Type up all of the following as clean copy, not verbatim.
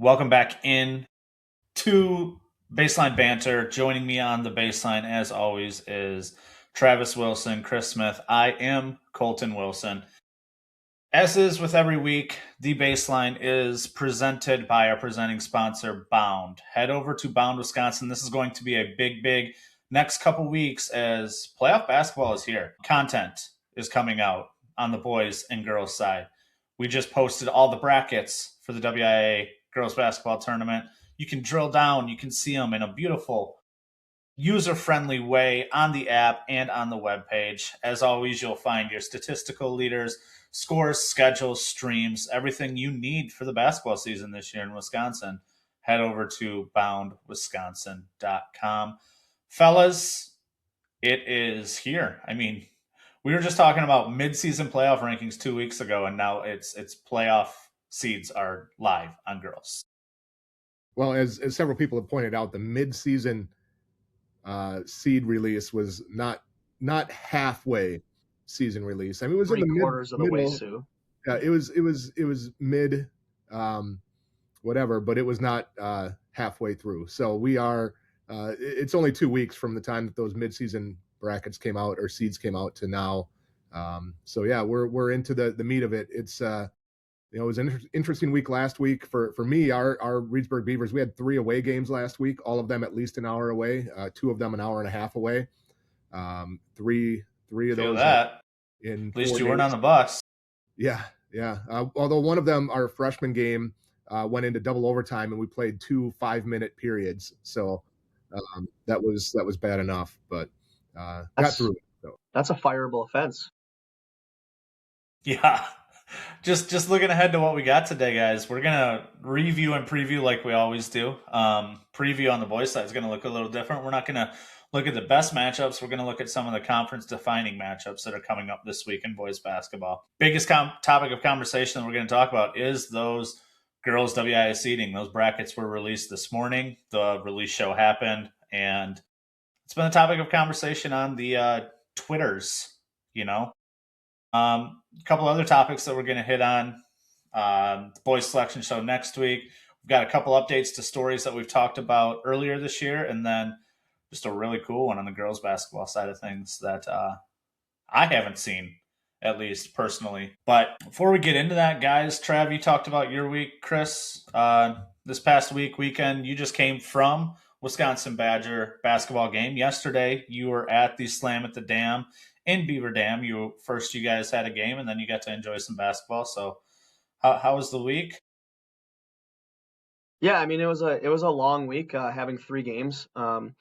Welcome back in to Baseline Banter. Joining me on the baseline, as always, is Travis Wilson, Chris Smith. I am Colton Wilson. As is with every week, the baseline is presented by our presenting sponsor, Bound. Head over to Bound, Wisconsin. This is going to be a big next couple weeks as playoff basketball is here. Content is coming out on the boys and girls side. We just posted all the brackets for the WIAA girls basketball tournament. You can drill down, you can see them in a beautiful, user-friendly way on the app and on the webpage. As always, you'll find your statistical leaders, scores, schedules, streams, everything you need for the basketball season this year in Wisconsin. Head over to boundwisconsin.com. Fellas, it is here. I mean, we were just talking about mid-season playoff rankings 2 weeks ago, and now it's playoff seeds are live on girls. Well, as several people have pointed out, the mid-season seed release was not halfway season release. I mean, it was three in the quarters of the way, Sue. Yeah, it was mid, whatever, but it was not halfway through. So we are. It's only 2 weeks from the time that those mid-season brackets came out or seeds came out to now. So yeah, we're into the meat of it. It's it was an interesting week last week for me. Our Reedsburg Beavers, we had 3 away games last week, all of them at least an hour away, 2 of them an hour and a half away. Three of those. At least you days. weren't on the bus. Yeah. Although one of them, our freshman game, went into double overtime, and we played 2 5-minute periods. So that was bad enough, but got through it. So. That's a fireable offense. Yeah. Just looking ahead to what we got today, guys. We're gonna review and preview like we always do. Preview on the boys' side is gonna look a little different. We're not gonna look at the best matchups. We're gonna look at some of the conference-defining matchups that are coming up this week in boys basketball. Biggest topic of conversation that we're gonna talk about is those girls' WIA seeding. Those brackets were released this morning. The release show happened, and it's been a topic of conversation on the Twitters. A couple other topics that we're going to hit on. The boys selection show next week. We've got a couple updates to stories that we've talked about earlier this year, and then just a really cool one on the girls basketball side of things that I haven't seen, at least personally. But before we get into that, guys, Trav, you talked about your week. Chris, this past weekend, you just came from Wisconsin Badger basketball game. Yesterday, you were at the Slam at the Dam in Beaver Dam. You guys had a game, and then you got to enjoy some basketball. So how was the week? Yeah, I mean, it was a long week, having 3 games in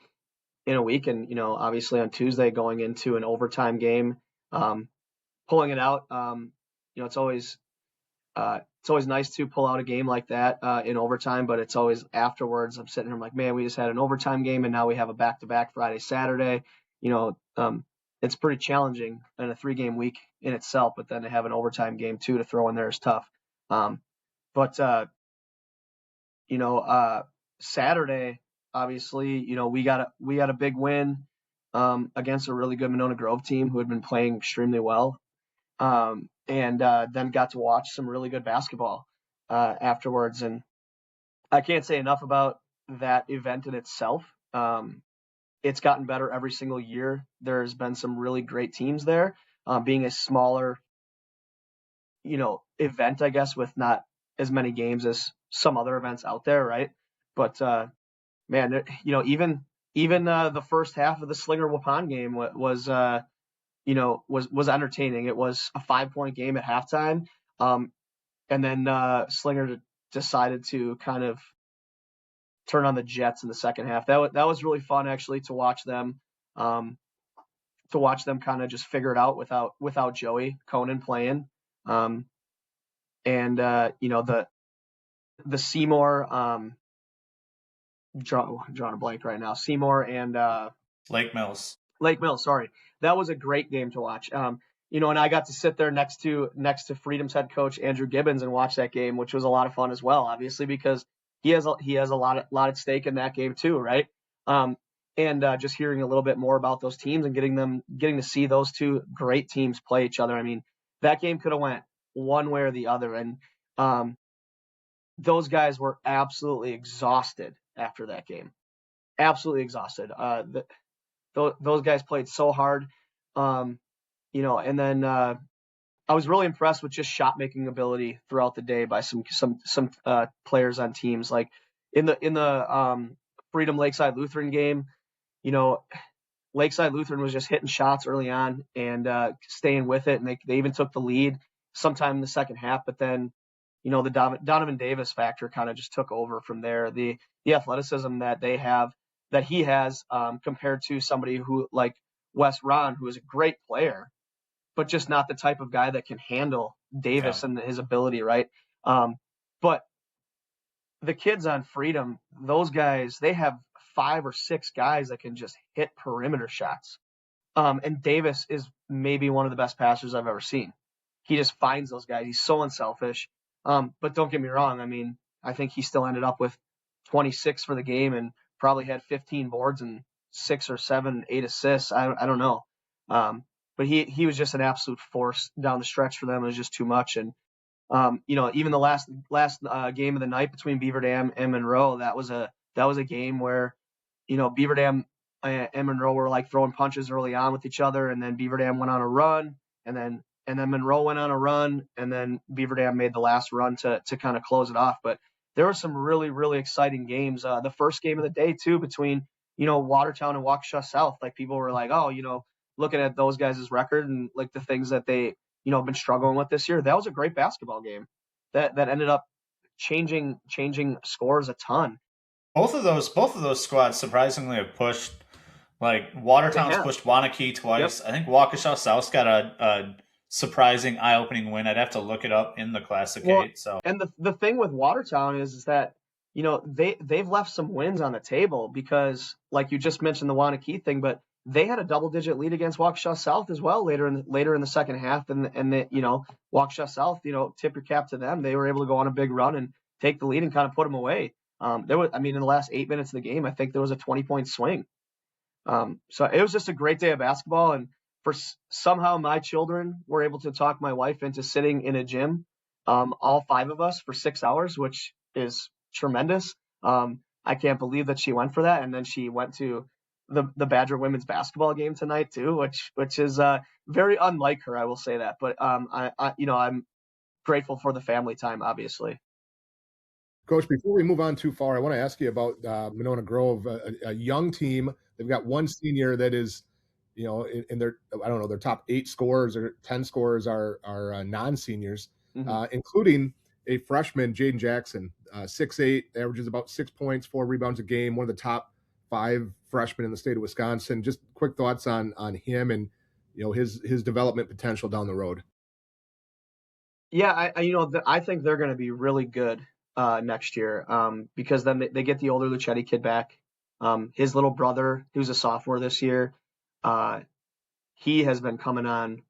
a week, and obviously on Tuesday going into an overtime game, pulling it out. It's always nice to pull out a game like that in overtime, but it's always afterwards. I'm sitting here, I'm like, man, we just had an overtime game, and now we have a back-to-back Friday, Saturday. It's pretty challenging in a 3-game week in itself, but then to have an overtime game too to throw in there is tough. Saturday, obviously, we got a big win against a really good Monona Grove team who had been playing extremely well, and then got to watch some really good basketball afterwards. And I can't say enough about that event in itself. It's gotten better every single year. There's been some really great teams there, being a smaller, event, I guess, with not as many games as some other events out there, right? But man, even the first half of the Slinger Waupun game was entertaining. It was a 5-point game at halftime, and then Slinger decided to kind of turn on the Jets in the second half. That was really fun, actually, to watch them kind of just figure it out without Joey Conan playing. The Seymour, drawing a blank right now. Seymour and Lake Mills. Sorry, that was a great game to watch. And I got to sit there next to Freedom's head coach Andrew Gibbons and watch that game, which was a lot of fun as well. Obviously, because he has a lot at stake in that game too, right? And just hearing a little bit more about those teams and getting to see those 2 great teams play each other. I mean, that game could have went one way or the other, and those guys were absolutely exhausted after that game. Absolutely exhausted. Those guys played so hard. And then I was really impressed with just shot making ability throughout the day by some players on teams. Like in the Freedom Lakeside Lutheran game, Lakeside Lutheran was just hitting shots early on and staying with it, and they even took the lead sometime in the second half. But then, the Donovan Davis factor kind of just took over from there. The athleticism that he has compared to somebody who like Wes Ron, who is a great player, but just not the type of guy that can handle Davis and his ability, right? But the kids on Freedom, those guys, they have 5 or 6 guys that can just hit perimeter shots. And Davis is maybe one of the best passers I've ever seen. He just finds those guys. He's so unselfish. But don't get me wrong. I mean, I think he still ended up with 26 for the game and probably had 15 boards and 6 or 7, 8 assists. I don't know. But he was just an absolute force down the stretch for them. It was just too much. And, even the last game of the night between Beaver Dam and Monroe, that was a game where, Beaver Dam and Monroe were like throwing punches early on with each other. And then Beaver Dam went on a run, and then Monroe went on a run, and then Beaver Dam made the last run to kind of close it off. But there were some really, really exciting games. The first game of the day too, between, Watertown and Waukesha South, like people were like, oh, looking at those guys' record and like the things that they, have been struggling with this year. That was a great basketball game that ended up changing scores a ton. Both of those squads surprisingly have pushed. Like Watertown's pushed Wanakee twice. Yep. I think Waukesha South's got a surprising eye-opening win. I'd have to look it up in the Classic 8. So, and the thing with Watertown is that they've left some wins on the table because, like you just mentioned, the Wanakee thing, but they had a double-digit lead against Waukesha South as well later in the second half, and Waukesha South, tip your cap to them. They were able to go on a big run and take the lead and kind of put them away. In the last 8 minutes of the game, I think there was a 20-point swing. So it was just a great day of basketball, and somehow my children were able to talk my wife into sitting in a gym, all 5 of us for 6 hours, which is tremendous. I can't believe that she went for that, and then she went to the Badger women's basketball game tonight too, which is very unlike her, I will say that. But I'm grateful for the family time, obviously. Coach, before we move on too far, I want to ask you about Monona Grove, a young team. They've got one senior that is, in their, I don't know, their top 8 scorers or 10 scorers are non-seniors, including a freshman, Jaden Jackson, 6'8", averages about 6 points, 4 rebounds a game, one of the top 5 freshmen in the state of Wisconsin. Just quick thoughts on him and, his development potential down the road. Yeah, I think they're going to be really good next year because then they get the older Luchetti kid back. His little brother, who's a sophomore this year, he has been coming on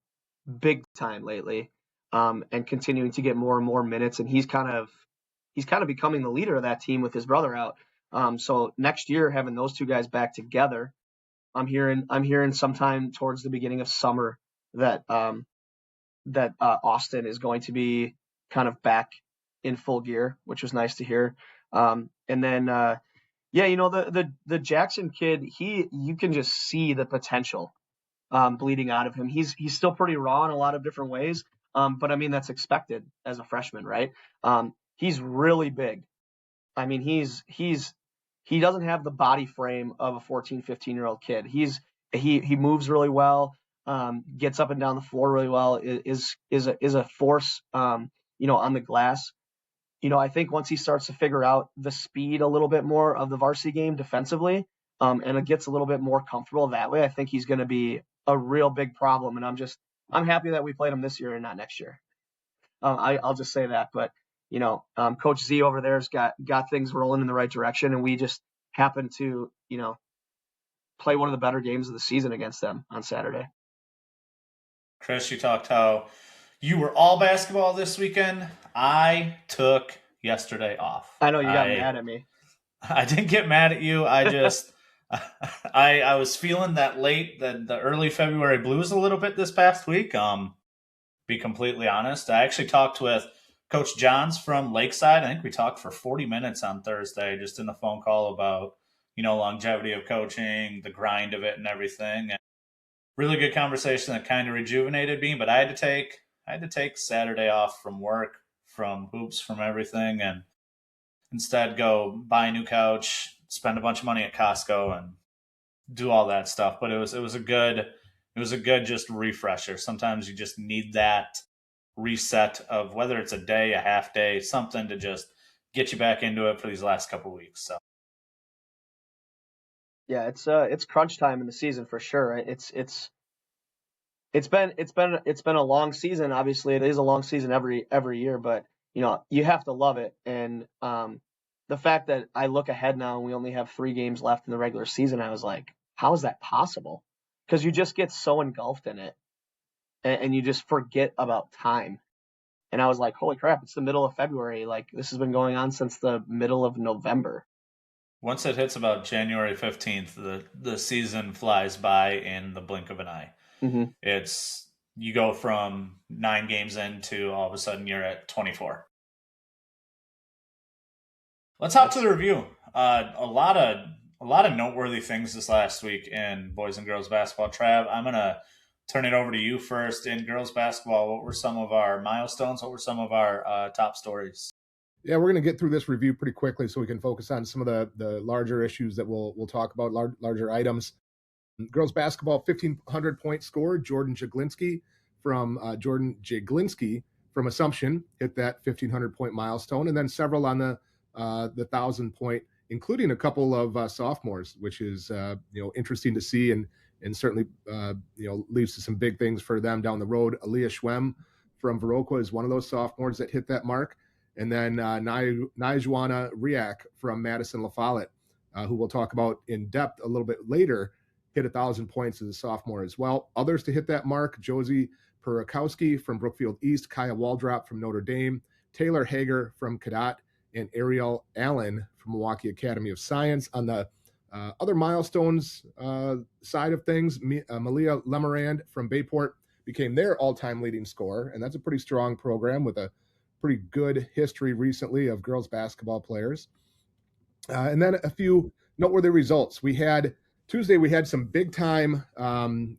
big time lately and continuing to get more and more minutes. And he's kind of becoming the leader of that team with his brother out. So next year, having those 2 guys back together, I'm hearing sometime towards the beginning of summer that Austin is going to be kind of back in full gear, which was nice to hear. And then, the Jackson kid, you can just see the potential bleeding out of him. He's still pretty raw in a lot of different ways. But I mean, that's expected as a freshman, right? He's really big. I mean, he doesn't have the body frame of a 14, 15-year-old kid. He moves really well, gets up and down the floor really well, is a force, on the glass. I think once he starts to figure out the speed a little bit more of the varsity game defensively, and it gets a little bit more comfortable that way, I think he's going to be a real big problem. And I'm happy that we played him this year and not next year. I'll just say that. But, Coach Z over there's got things rolling in the right direction, and we just happened to, play one of the better games of the season against them on Saturday. Chris, you talked how you were all basketball this weekend. I took yesterday off. I know you got mad at me. I didn't get mad at you. I just I was feeling the early February blues a little bit this past week. Be completely honest. I actually talked with Coach Johns from Lakeside. I think we talked for 40 minutes on Thursday, just in a phone call about, longevity of coaching, the grind of it and everything. And really good conversation that kind of rejuvenated me, but I had to take Saturday off from work, from hoops, from everything, and instead go buy a new couch, spend a bunch of money at Costco and do all that stuff. But it was a good just refresher. Sometimes you just need that reset of whether it's a day, a half day, something to just get you back into it for these last couple of weeks. So Yeah, it's crunch time in the season for sure. It's been a long season. Obviously, it is a long season every year, but you have to love it. And the fact that I look ahead now and we only have 3 games left in the regular season, I was like, how is that possible? Because you just get so engulfed in it, and you just forget about time. And I was like, holy crap, it's the middle of February. Like, this has been going on since the middle of November. once it hits about January 15th, the season flies by in the blink of an eye. Mm-hmm. It's you go from 9 games in to all of a sudden you're at 24. Let's hop to the review. A lot of noteworthy things this last week in boys and girls basketball. Trav, I'm gonna turn it over to you first. In girls basketball, what were some of our milestones? What were some of our top stories? Yeah, we're going to get through this review pretty quickly so we can focus on some of the larger issues that we'll talk about, larger items. Girls basketball, 1,500 point score. Jordan Jaglinski from Assumption hit that 1,500 point milestone, and then several on the 1,000 point, including a couple of sophomores, which is interesting to see and certainly leads to some big things for them down the road. Aaliyah Schwem from Viroqua is one of those sophomores that hit that mark. And then Najiya Riyak from Madison La Follette, who we'll talk about in depth a little bit later, hit 1,000 points as a sophomore as well. Others to hit that mark: Josie Purakowski from Brookfield East, Kaya Waldrop from Notre Dame, Taylor Hager from Cadet, and Ariel Allen from Milwaukee Academy of Science. On the other milestones side of things, Malia Lemarand from Bayport became their all-time leading scorer, and that's a pretty strong program with a pretty good history recently of girls basketball players. And then a few noteworthy results. Tuesday, we had some big time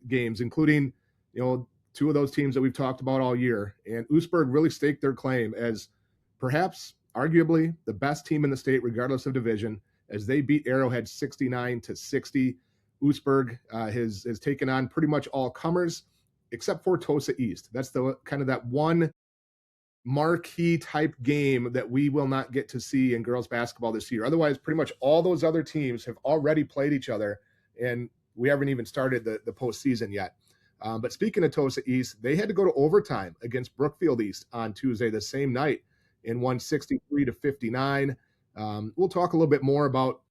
games, including, 2 of those teams that we've talked about all year. And Oostburg really staked their claim as perhaps arguably the best team in the state, regardless of division, as they beat Arrowhead 69-60. Oostburg has taken on pretty much all comers except for Tosa East. That's the kind of that one marquee type game that we will not get to see in girls basketball this year. Otherwise, pretty much all those other teams have already played each other, and we haven't even started the postseason yet. But speaking of Tosa East, they had to go to overtime against Brookfield East on Tuesday, the same night, and won 63-59. We'll talk a little bit more about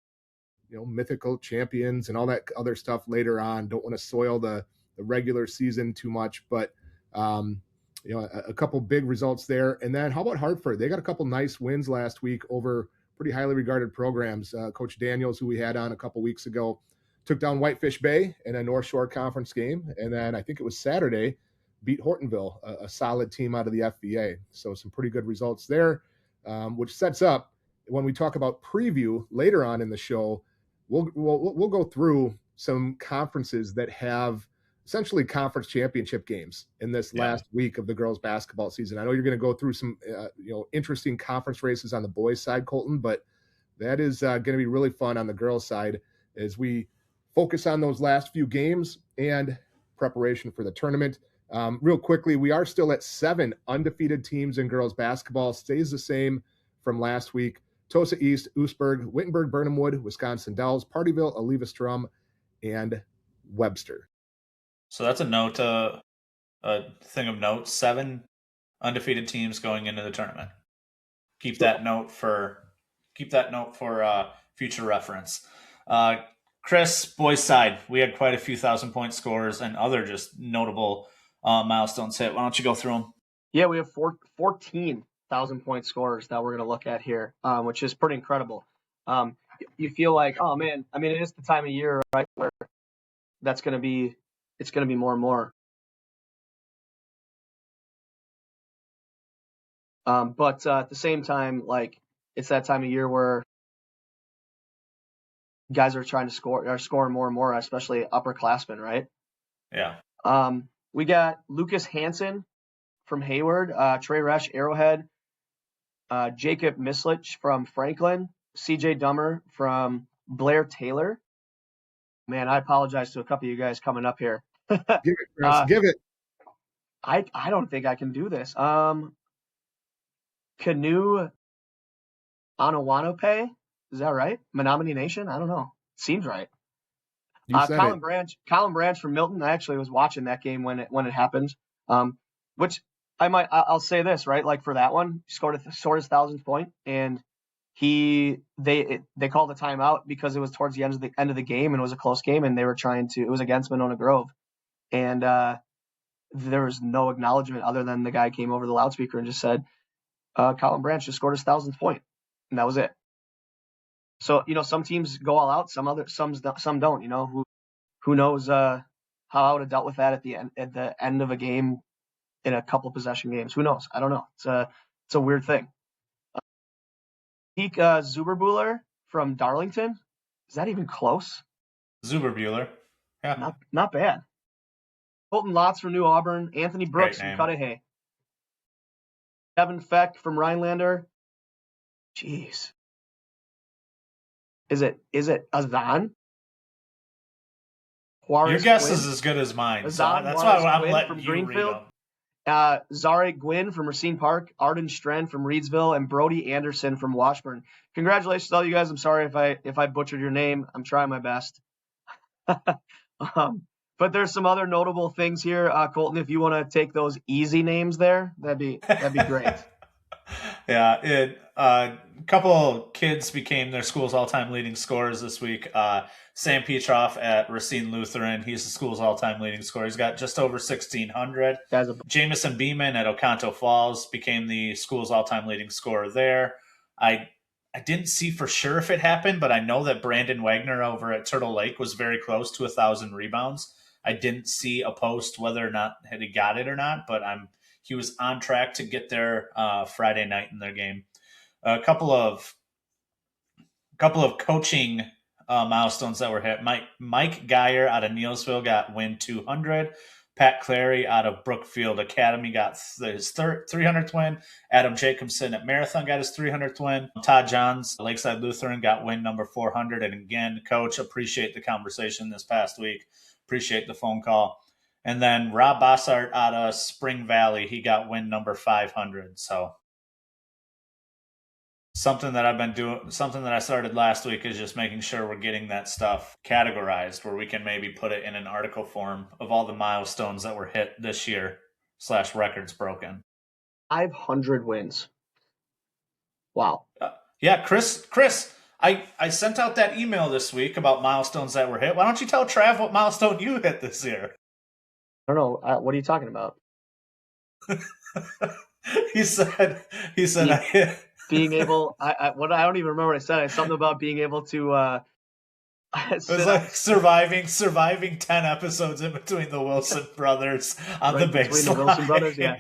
mythical champions and all that other stuff later on. Don't want to soil the regular season too much, but a couple big results there. And then how about Hartford? They got a couple nice wins last week over pretty highly regarded programs. Coach Daniels, who we had on a couple weeks ago, took down Whitefish Bay in a North Shore Conference game. And then I think it was Saturday, beat Hortonville, a solid team out of the FBA. So some pretty good results there, which sets up when we talk about preview later on in the show. We'll go through some conferences that have essentially conference championship games in this last week of the girls basketball season. I know you're going to go through some interesting conference races on the boys side, Colton, but that is going to be really fun on the girls side as we focus on those last few games and preparation for the tournament. Real quickly, we are still at 7 undefeated teams in girls basketball. Stays the same from last week. Tosa East, Oostburg, Wittenberg, Burnham Wood, Wisconsin Dells, Partyville, Oliva Strum, and Webster. So that's a thing of note. 7 undefeated teams going into the tournament. Keep that note for future reference. Chris, boys side, we had quite a few 1,000-point scores and other just notable milestones hit. Why don't you go through them? Yeah, we have 14,000-point scorers that we're going to look at here, which is pretty incredible. You feel like, oh man, I mean, it is the time of year, right, where it's going to be more and more. But at the same time, like, it's that time of year where guys are trying to scoring more and more, especially upperclassmen, right? Yeah. We got Lucas Hansen from Hayward, Trey Resch, Arrowhead, Jacob Mislich from Franklin, CJ Dummer from Blair Taylor. Man, I apologize to a couple of you guys coming up here. Give it, Chris. Give it. I don't think I can do this. Canoe Anawanope, is that right? Menominee Nation? I don't know. Seems right. You said Colin it. Colin Branch from Milton. I actually was watching that game when it happened. Which I'll say this, right? Like, for that one, he scored his 1,000th point, and they called a timeout because it was towards the end of the game, and it was a close game, and they were it was against Monona Grove, and there was no acknowledgement other than the guy came over the loudspeaker and just said, Colin Branch just scored his 1,000th point, and that was it. So, some teams go all out, some don't. Who knows how I would have dealt with that at the end of a game in a couple possession games. Who knows? I don't know. It's a weird thing. Peak Zuberbuehler from Darlington. Is that even close? Zuberbuehler. Yeah. Not bad. Colton Lotz from New Auburn. Anthony Brooks from Cudahy. Kevin Feck from Rhinelander. Jeez. Is it Azan? Your guess is as good as mine. So that's why I'm letting you Greenfield. Read them. Zare Gwynn from Racine Park, Arden Stren from Reedsville, and Brody Anderson from Washburn. Congratulations to all you guys. I'm sorry if I butchered your name. I'm trying my best. But there's some other notable things here. Colton, if you want to take those easy names there, that'd be great. Yeah, a couple kids became their school's all-time leading scorers this week. Sam Petroff at Racine Lutheran, he's the school's all-time leading scorer. He's got just over 1,600. Jamison Beeman at Oconto Falls became the school's all-time leading scorer there. I didn't see for sure if it happened, but I know that Brandon Wagner over at Turtle Lake was very close to 1,000 rebounds. I didn't see a post whether or not he got it or not, but he was on track to get there Friday night in their game. A couple of coaching milestones that were hit. Mike Geyer out of Neilsville got win 200. Pat Clary out of Brookfield Academy got his 300th win. Adam Jacobson at Marathon got his 300th win. Todd Johns, Lakeside Lutheran, got win number 400. And again, Coach, appreciate the conversation this past week. Appreciate the phone call. And then Rob Bossart out of Spring Valley, he got win number 500. So something that I've been doing, something that I started last week is just making sure we're getting that stuff categorized where we can maybe put it in an article form of all the milestones that were hit this year / records broken. 500 wins. Wow. Yeah, Chris, I sent out that email this week about milestones that were hit. Why don't you tell Trav what milestone you hit this year? I don't know. What are you talking about? He said I hit. Being able, I don't even remember what I said. It's something about being able to. It was like surviving 10 episodes in between the Wilson brothers on the baseline. Between the Wilson brothers, yeah.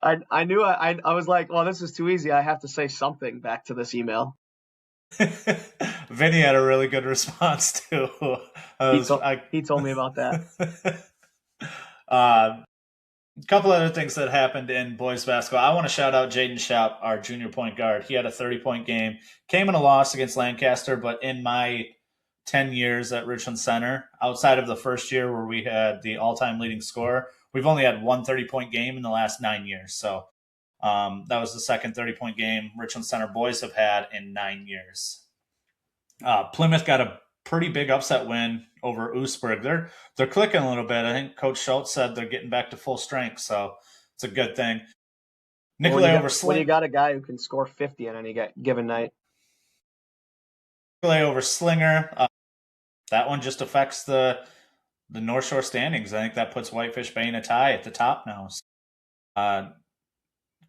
I knew I was like, well, this is too easy. I have to say something back to this email. Vinny had a really good response too. He told me about that. A couple other things that happened in boys basketball. I want to shout out Jaden Schaap, our junior point guard. He had a 30-point game. Came in a loss against Lancaster, but in my 10 years at Richland Center, outside of the first year where we had the all-time leading scorer, we've only had one 30-point game in the last 9 years. So that was the second 30-point game Richland Center boys have had in 9 years. Plymouth got a pretty big upset win over Oostburg. They're clicking a little bit. I think Coach Schultz said they're getting back to full strength, so it's a good thing. Nicolay over Slinger. When you got a guy who can score 50 on any given night. Nicolay over Slinger. That one just affects the North Shore standings. I think that puts Whitefish Bay in a tie at the top now. So,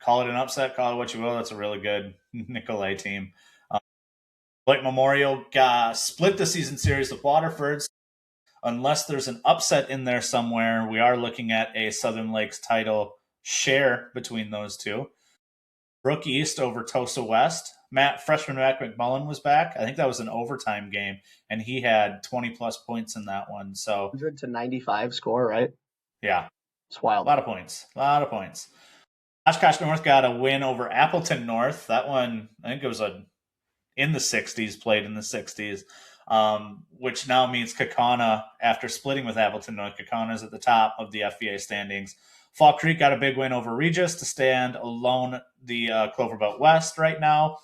call it an upset, call it what you will. That's a really good Nicolay team. Blake Memorial split the season series with Waterford's. Unless there's an upset in there somewhere, we are looking at a Southern Lakes title share between those two. Brook East over Tosa West. Freshman Matt McMullen was back. I think that was an overtime game, and he had 20-plus points in that one. So 100 to 95 score, right? Yeah. It's wild. A lot of points. Oshkosh North got a win over Appleton North. That one, I think it was in the 60s, played in the 60s, which now means Kaukauna, after splitting with Appleton North, Kaukauna is at the top of the FBA standings. Fall Creek got a big win over Regis to stand alone the Clover Belt West right now.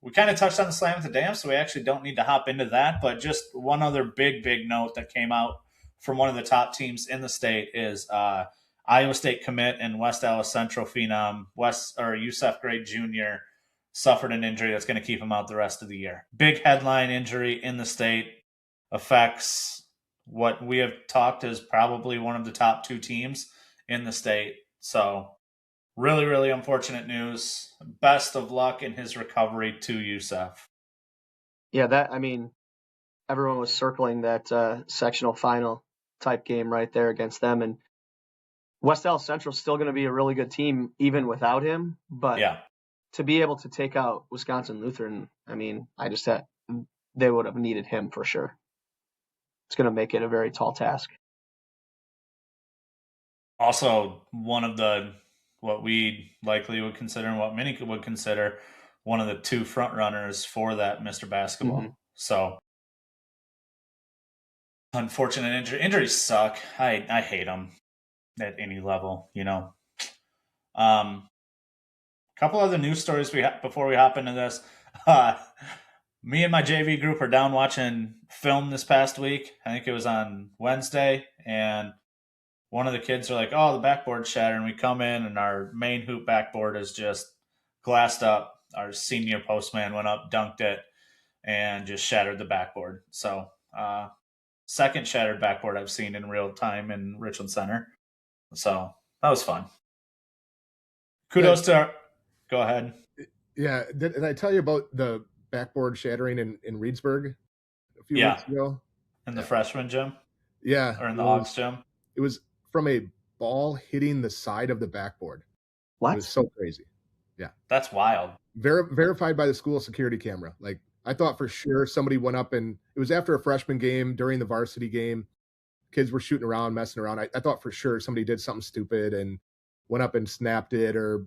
We kind of touched on the Slam at the Dam, so we actually don't need to hop into that. But just one other big note that came out from one of the top teams in the state is Iowa State commit and West Allis Central phenom Yusef Gray Jr. suffered an injury that's going to keep him out the rest of the year. Big headline injury in the state, affects what we have talked as probably one of the top 2 teams in the state. So really, really unfortunate news. Best of luck in his recovery to Yusef. Yeah, everyone was circling that sectional final type game right there against them. And West Allis Central is still going to be a really good team even without him. But to be able to take out Wisconsin Lutheran, they would have needed him for sure. It's going to make it a very tall task. Also, one of what we likely would consider and what many would consider one of the 2 front runners for that Mr. Basketball. Mm-hmm. So unfortunate injury. Injuries suck. I hate them at any level, Couple other news stories before we hop into this. Me and my JV group are down watching film this past week. I think it was on Wednesday, and one of the kids are like, "Oh, the backboard's shattered." And we come in, and our main hoop backboard is just glassed up. Our senior postman went up, dunked it, and just shattered the backboard. So, second shattered backboard I've seen in real time in Richland Center. So that was fun. Kudos to go ahead. Yeah. Did I tell you about the backboard shattering in Reedsburg a few weeks ago? In the freshman gym? Yeah. Or in the Hawks gym? It was from a ball hitting the side of the backboard. What? It was so crazy. Yeah. That's wild. Verified by the school security camera. Like, I thought for sure somebody went up, and it was after a freshman game during the varsity game. Kids were shooting around, messing around. I thought for sure somebody did something stupid and went up and snapped it, or,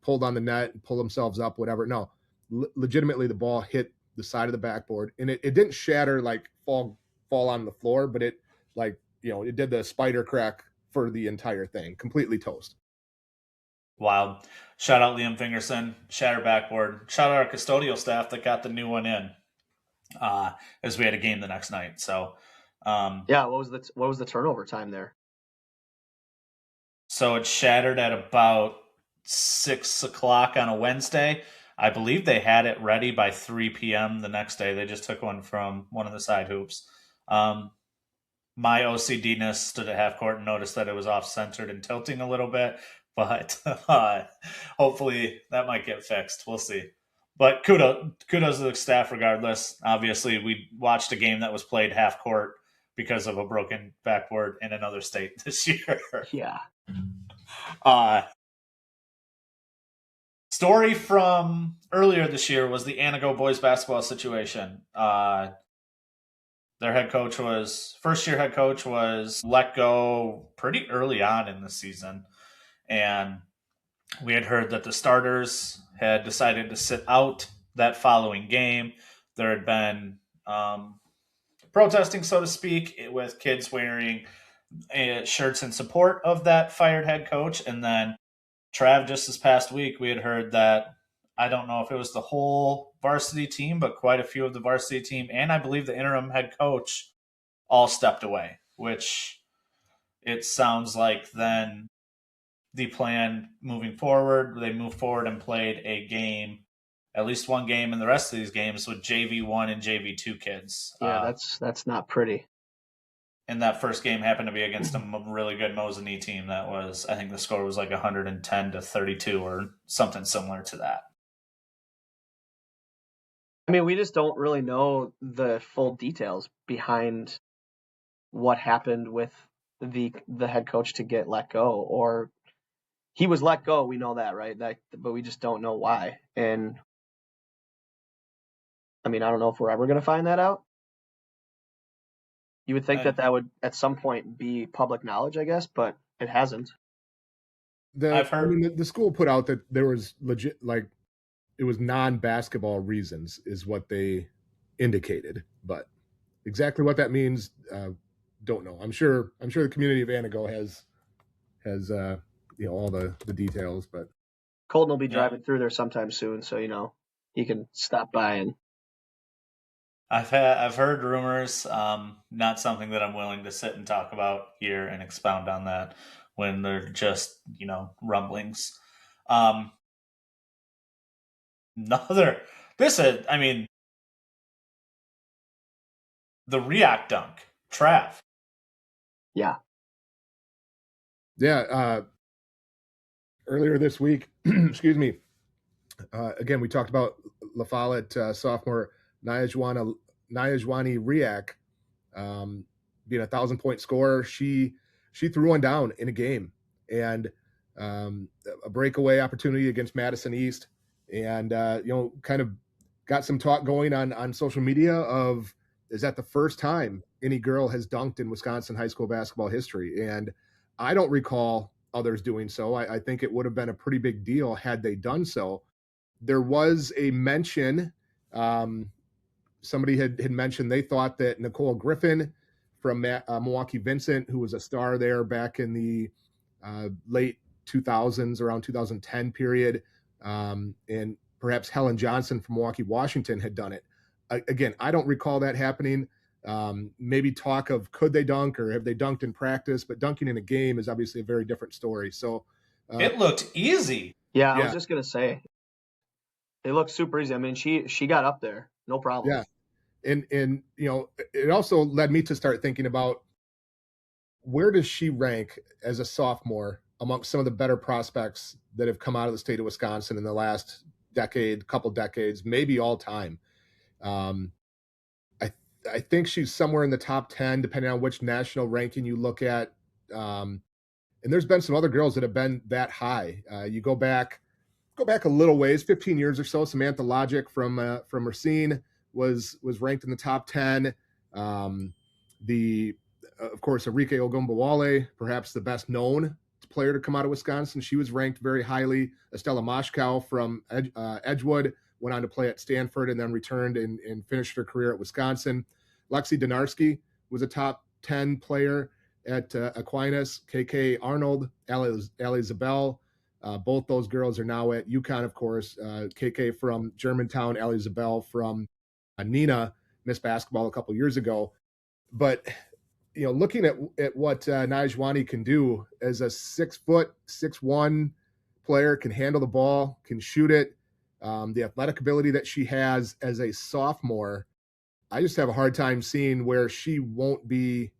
pulled on the net and pulled themselves up, whatever. No, legitimately the ball hit the side of the backboard, and it didn't shatter, like fall on the floor, but it it did the spider crack for the entire thing, completely toast. Wild. Shout out Liam Fingerson, shatter backboard. Shout out our custodial staff that got the new one in, as we had a game the next night. So, what was the turnover time there? So it shattered at about 6 o'clock on a Wednesday. I believe they had it ready by 3 p.m. the next day. They just took one from one of the side hoops. My OCD-ness stood at half court and noticed that it was off-centered and tilting a little bit, but hopefully that might get fixed. We'll see. But kudos to the staff regardless. Obviously, we watched a game that was played half court because of a broken backboard in another state this year. Yeah. Story from earlier this year was the Antigo boys basketball situation. Their first-year head coach was let go pretty early on in the season. And we had heard that the starters had decided to sit out that following game. There had been protesting, so to speak, with kids wearing shirts in support of that fired head coach. And then Trav, just this past week, we had heard that, I don't know if it was the whole varsity team, but quite a few of the varsity team, and I believe the interim head coach, all stepped away, which it sounds like then the plan moving forward, they moved forward and played a game, at least one game in the rest of these games with JV1 and JV2 kids. Yeah, that's not pretty. And that first game happened to be against a really good Mosinee team. That was, I think the score was like 110-32 or something similar to that. I mean, we just don't really know the full details behind what happened with the head coach to get let go, or he was let go. We know that, right? But we just don't know why. And I mean, I don't know if we're ever going to find that out. You would think that would at some point be public knowledge, I guess, but it hasn't. I've heard the school put out that there was legit, like, it was non-basketball reasons is what they indicated, but exactly what that means, don't know. I'm sure the community of Antigo has all the details, but Colton will be driving through there sometime soon, so he can stop by. And I've heard rumors, not something that I'm willing to sit and talk about here and expound on that when they're just rumblings. The Riyak dunk, Trav. Yeah. Earlier this week, excuse me. Again, we talked about La Follette sophomore Najiya Riyak being 1,000-point scorer. She threw one down in a game, and a breakaway opportunity against Madison East, and kind of got some talk going on social media of, is that the first time any girl has dunked in Wisconsin high school basketball history? And I don't recall others doing so. I think it would have been a pretty big deal had they done so. There was a mention, somebody had mentioned they thought that Nicole Griffin from Milwaukee Vincent, who was a star there back in the late 2000s, around 2010 period, and perhaps Helen Johnson from Milwaukee, Washington had done it. Again, I don't recall that happening. Maybe talk of could they dunk or have they dunked in practice, but dunking in a game is obviously a very different story. So it looked easy. Yeah, I was just going to say, it looked super easy. I mean, she got up there, no problem. Yeah. And it also led me to start thinking about, where does she rank as a sophomore amongst some of the better prospects that have come out of the state of Wisconsin in the last couple decades, maybe all time. I think she's somewhere in the top 10, depending on which national ranking you look at. And there's been some other girls that have been that high. You go back a little ways, 15 years or so. Samantha Logic from Racine was ranked in the top 10. Of course, Arike Ogumbawale, perhaps the best known player to come out of Wisconsin. She was ranked very highly. Estella Moshkow from Edgewood went on to play at Stanford and then returned and finished her career at Wisconsin. Lexi Donarski was a top 10 player at Aquinas. KK Arnold, Allie Zabel, both those girls are now at UConn, of course. KK from Germantown, Allie Zabel from Nina, Miss Basketball a couple years ago. But looking at what Najwani can do as a 6'1" player, can handle the ball, can shoot it, the athletic ability that she has as a sophomore, I just have a hard time seeing where she won't be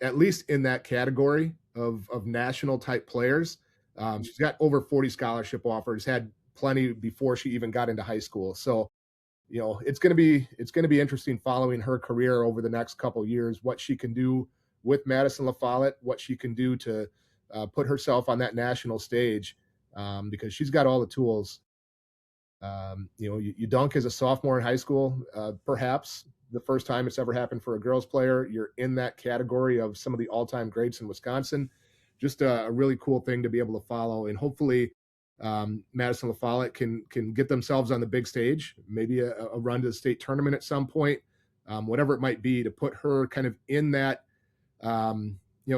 at least in that category of national type players. She's got over 40 scholarship offers, had plenty before she even got into high school. So, it's going to be interesting following her career over the next couple years, what she can do with Madison La Follette, what she can do to put herself on that national stage, because she's got all the tools. You dunk as a sophomore in high school, perhaps the first time it's ever happened for a girls player. You're in that category of some of the all-time greats in Wisconsin. Just a really cool thing to be able to follow, and hopefully Madison La Follette can get themselves on the big stage, maybe a run to the state tournament at some point, whatever it might be, to put her kind of in that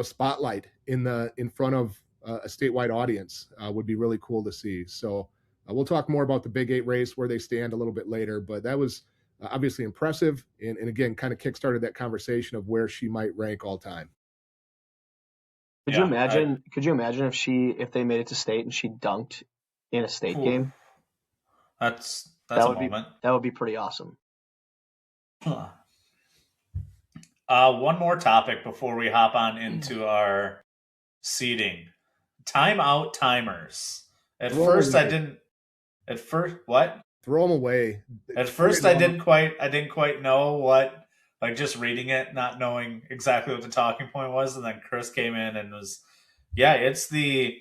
spotlight in front of a statewide audience would be really cool to see. So we'll talk more about the Big 8 race, where they stand, a little bit later, but that was obviously impressive, and again, kind of kickstarted that conversation of where she might rank all time. Could you imagine if they made it to state and she dunked in a state game? That's that a would moment. That would be pretty awesome. One more topic before we hop on into our seeding. Timeout timers. What? Throw them away. At first, I didn't quite know what. Like, just reading it, not knowing exactly what the talking point was, and then Chris came in and was, it's the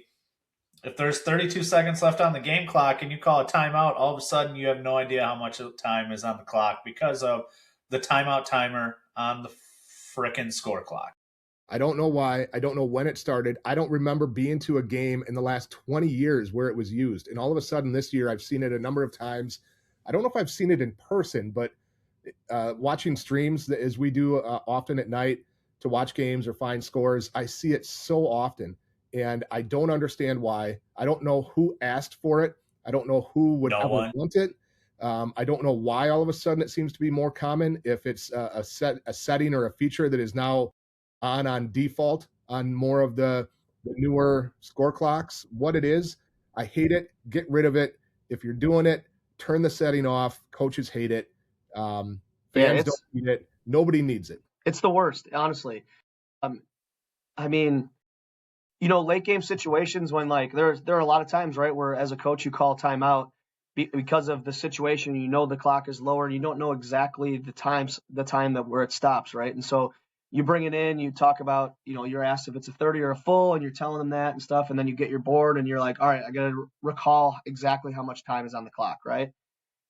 If there's 32 seconds left on the game clock and you call a timeout, all of a sudden you have no idea how much time is on the clock because of the timeout timer on the frickin' score clock. I don't know why. I don't know when it started. I don't remember being to a game in the last 20 years where it was used. And all of a sudden this year, I've seen it a number of times. I don't know if I've seen it in person, but watching streams as we do often at night to watch games or find scores, I see it so often. And I don't understand why. I don't know who asked for it. I don't know who would ever want it. I don't know why all of a sudden it seems to be more common, if it's a setting or a feature that is now on default on more of the newer score clocks. What it is, I hate it. Get rid of it. If you're doing it, turn the setting off. Coaches hate it. Fans don't need it. Nobody needs it. It's the worst, honestly. I mean, late game situations when there are a lot of times, right, where as a coach you call timeout because of the situation. The clock is lower and you don't know exactly the time that where it stops, right? And so you bring it in, you talk about, you're asked if it's a 30 or a full, and you're telling them that and stuff, and then you get your board and you're like, all right, I got to recall exactly how much time is on the clock, right?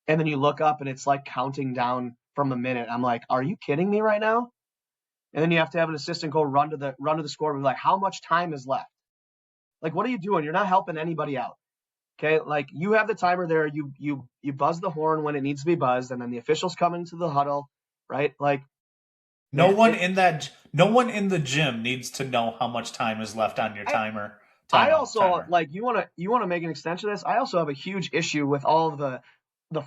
And then you look up and it's like counting down from a minute. I'm like, are you kidding me right now? And then you have to have an assistant go run to the score and be like, how much time is left? Like, what are you doing? You're not helping anybody out. Okay, like you have the timer there. You buzz the horn when it needs to be buzzed, and then the officials come into the huddle, right? Like, no one in the gym needs to know how much time is left on your timer. I also like you want to make an extension of this. I also have a huge issue with all of the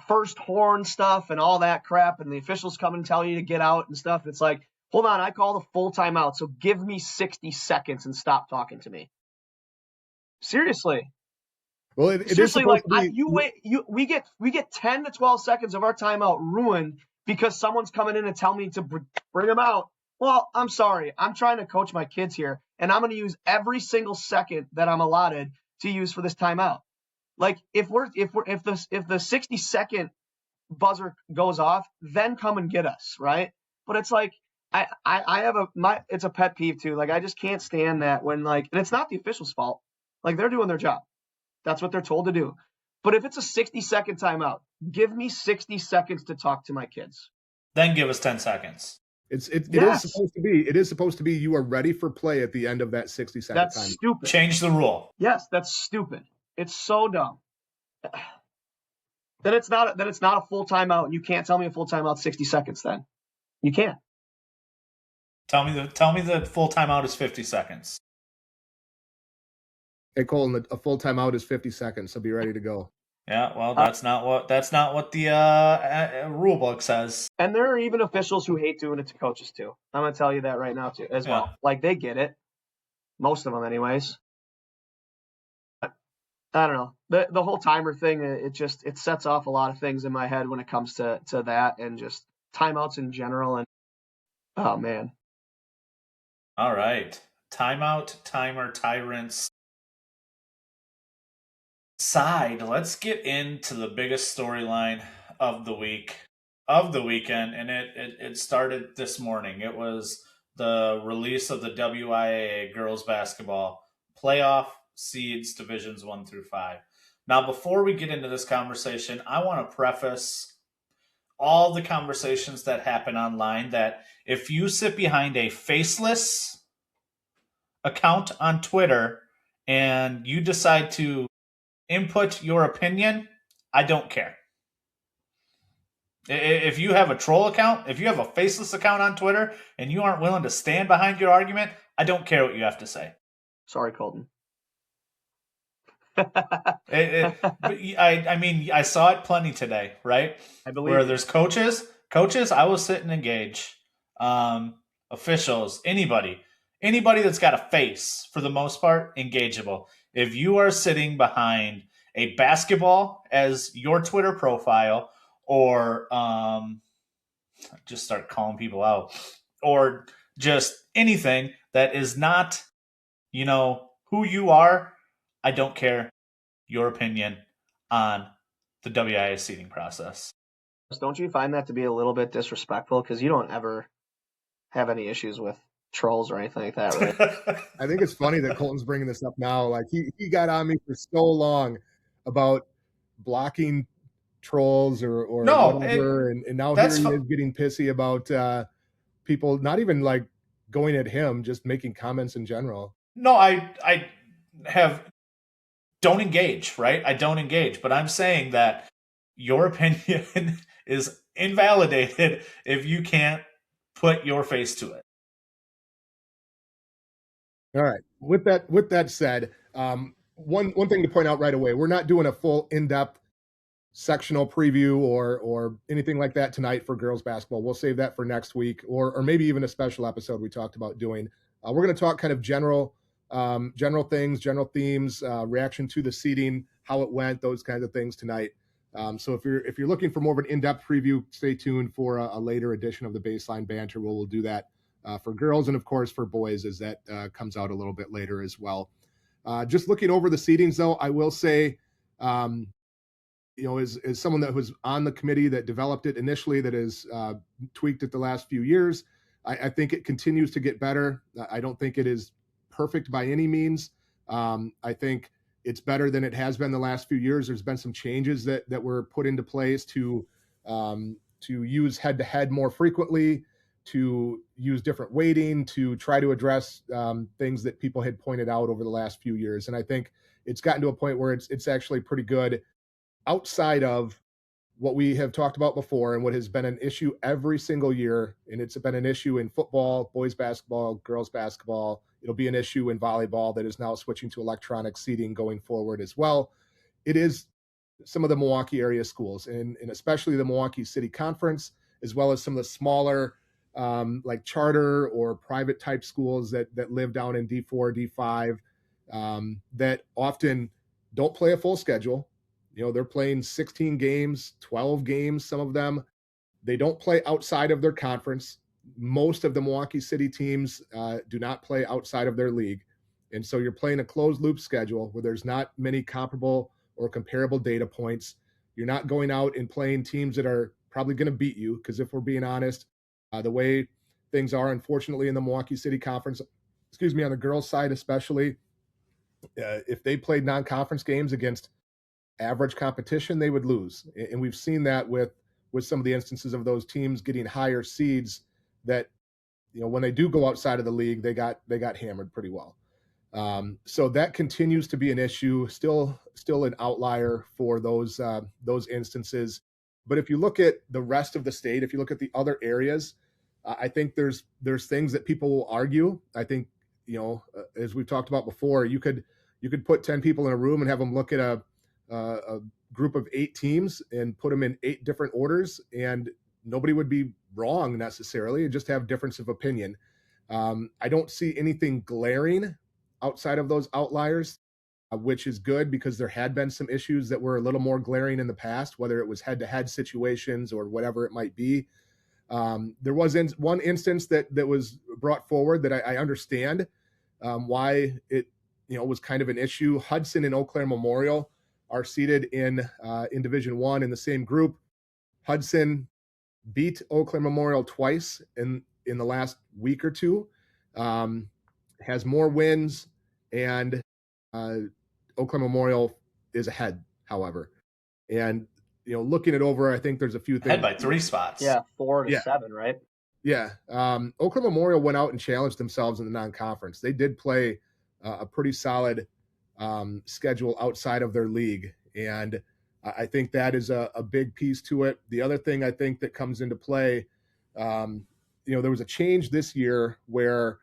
first horn stuff and all that crap, and the officials come and tell you to get out and stuff. It's like, hold on, I call the full timeout, so give me 60 seconds and stop talking to me. Seriously. Well, it is supposed to be. We get 10 to 12 seconds of our timeout ruined because someone's coming in and telling me to bring them out. Well, I'm sorry. I'm trying to coach my kids here, and I'm going to use every single second that I'm allotted to use for this timeout. Like if the 60-second buzzer goes off, then come and get us, right? But it's like I have it's a pet peeve too. Like I just can't stand that when and it's not the official's fault. Like they're doing their job. That's what they're told to do. But if it's a 60-second timeout, give me 60 seconds to talk to my kids. Then give us 10 seconds. It is supposed to be. It is supposed to be. You are ready for play at the end of that 60-second time. That's stupid. Change the rule. Yes, that's stupid. It's so dumb. Then it's not a full timeout, and you can't tell me a full timeout 60 seconds. Then you can't. Tell me the full timeout is 50 seconds. Hey, Colton, a full timeout is 50 seconds, so be ready to go. Yeah, well, that's not what the rule book says. And there are even officials who hate doing it to coaches too. I'm gonna tell you that right now too, as well. Like they get it, most of them, anyways. I don't know. The whole timer thing. It sets off a lot of things in my head when it comes to that and just timeouts in general. And oh man. All right, timeout timer tyrants. Side, let's get into the biggest storyline of the weekend, and it started this morning. It was the release of the WIAA girls basketball playoff seeds divisions 1 through 5. Now, before we get into this conversation, I want to preface all the conversations that happen online that if you sit behind a faceless account on Twitter and you decide to input your opinion, I don't care. If you have a troll account, if you have a faceless account on Twitter and you aren't willing to stand behind your argument, I don't care what you have to say. Sorry, Colton. I mean, I saw it plenty today, right? I believe where there's coaches, I will sit and engage. Officials, anybody that's got a face, for the most part, engageable. If you are sitting behind a basketball as your Twitter profile, or just start calling people out, or just anything that is not, who you are, I don't care your opinion on the WIA seeding process. Don't you find that to be a little bit disrespectful? Because you don't ever have any issues with trolls or anything like that, right? I think it's funny that Colton's bringing this up now. Like he got on me for so long about blocking trolls or No, whatever, and now here that's he is getting pissy about people not even like going at him, just making comments in general. no. I don't engage, right? I don't engage, but I'm saying that your opinion is invalidated if you can't put your face to it. All right. With that said, one thing to point out right away: we're not doing a full in-depth sectional preview or anything like that tonight for girls basketball. We'll save that for next week, or maybe even a special episode we talked about doing. We're going to talk kind of general things, general themes, reaction to the seeding, how it went, those kinds of things tonight. So if you're looking for more of an in-depth preview, stay tuned for a later edition of the Baseline Banter. We'll do that for girls and of course for boys as that comes out a little bit later as well. Just looking over the seedings though, I will say, as someone that was on the committee that developed it initially, that has tweaked it the last few years, I think it continues to get better. I don't think it is perfect by any means. I think it's better than it has been the last few years. There's been some changes that were put into place to use head-to-head more frequently, to use different weighting, to try to address things that people had pointed out over the last few years. And I think it's gotten to a point where it's actually pretty good outside of what we have talked about before and what has been an issue every single year. And it's been an issue in football, boys basketball, girls basketball. It'll be an issue in volleyball that is now switching to electronic seating going forward as well. It is some of the Milwaukee area schools and especially the Milwaukee City Conference, as well as some of the smaller like charter or private type schools that live down in D4, D5 that often don't play a full schedule. They're playing 16 games, 12 games, some of them. They don't play outside of their conference. Most of the Milwaukee City teams do not play outside of their league. And so you're playing a closed loop schedule where there's not many comparable or comparable data points. You're not going out and playing teams that are probably going to beat you, because if we're being honest, the way things are, unfortunately, in the Milwaukee City Conference, on the girls' side especially, if they played non-conference games against average competition, they would lose. And we've seen that with some of the instances of those teams getting higher seeds that, when they do go outside of the league, they got hammered pretty well. So that continues to be an issue, still an outlier for those instances. But if you look at the rest of the state, if you look at the other areas, I think there's things that people will argue. I think, as we've talked about before, you could put 10 people in a room and have them look at a group of 8 teams and put them in 8 different orders, and nobody would be wrong necessarily, just have difference of opinion. I don't see anything glaring outside of those outliers, which is good, because there had been some issues that were a little more glaring in the past, whether it was head-to-head situations or whatever it might be. There was one instance that was brought forward that I understand why it was kind of an issue. Hudson and Eau Claire Memorial are seated in Division I in the same group. Hudson beat Eau Claire Memorial twice in the last week or two, has more wins, and Eau Claire Memorial is ahead, however. And, looking it over, I think there's a few things. Ahead by 3 spots. Yeah, 4-7, right? Yeah. Eau Claire Memorial went out and challenged themselves in the non-conference. They did play a pretty solid schedule outside of their league. And I think that is a big piece to it. The other thing I think that comes into play, there was a change this year where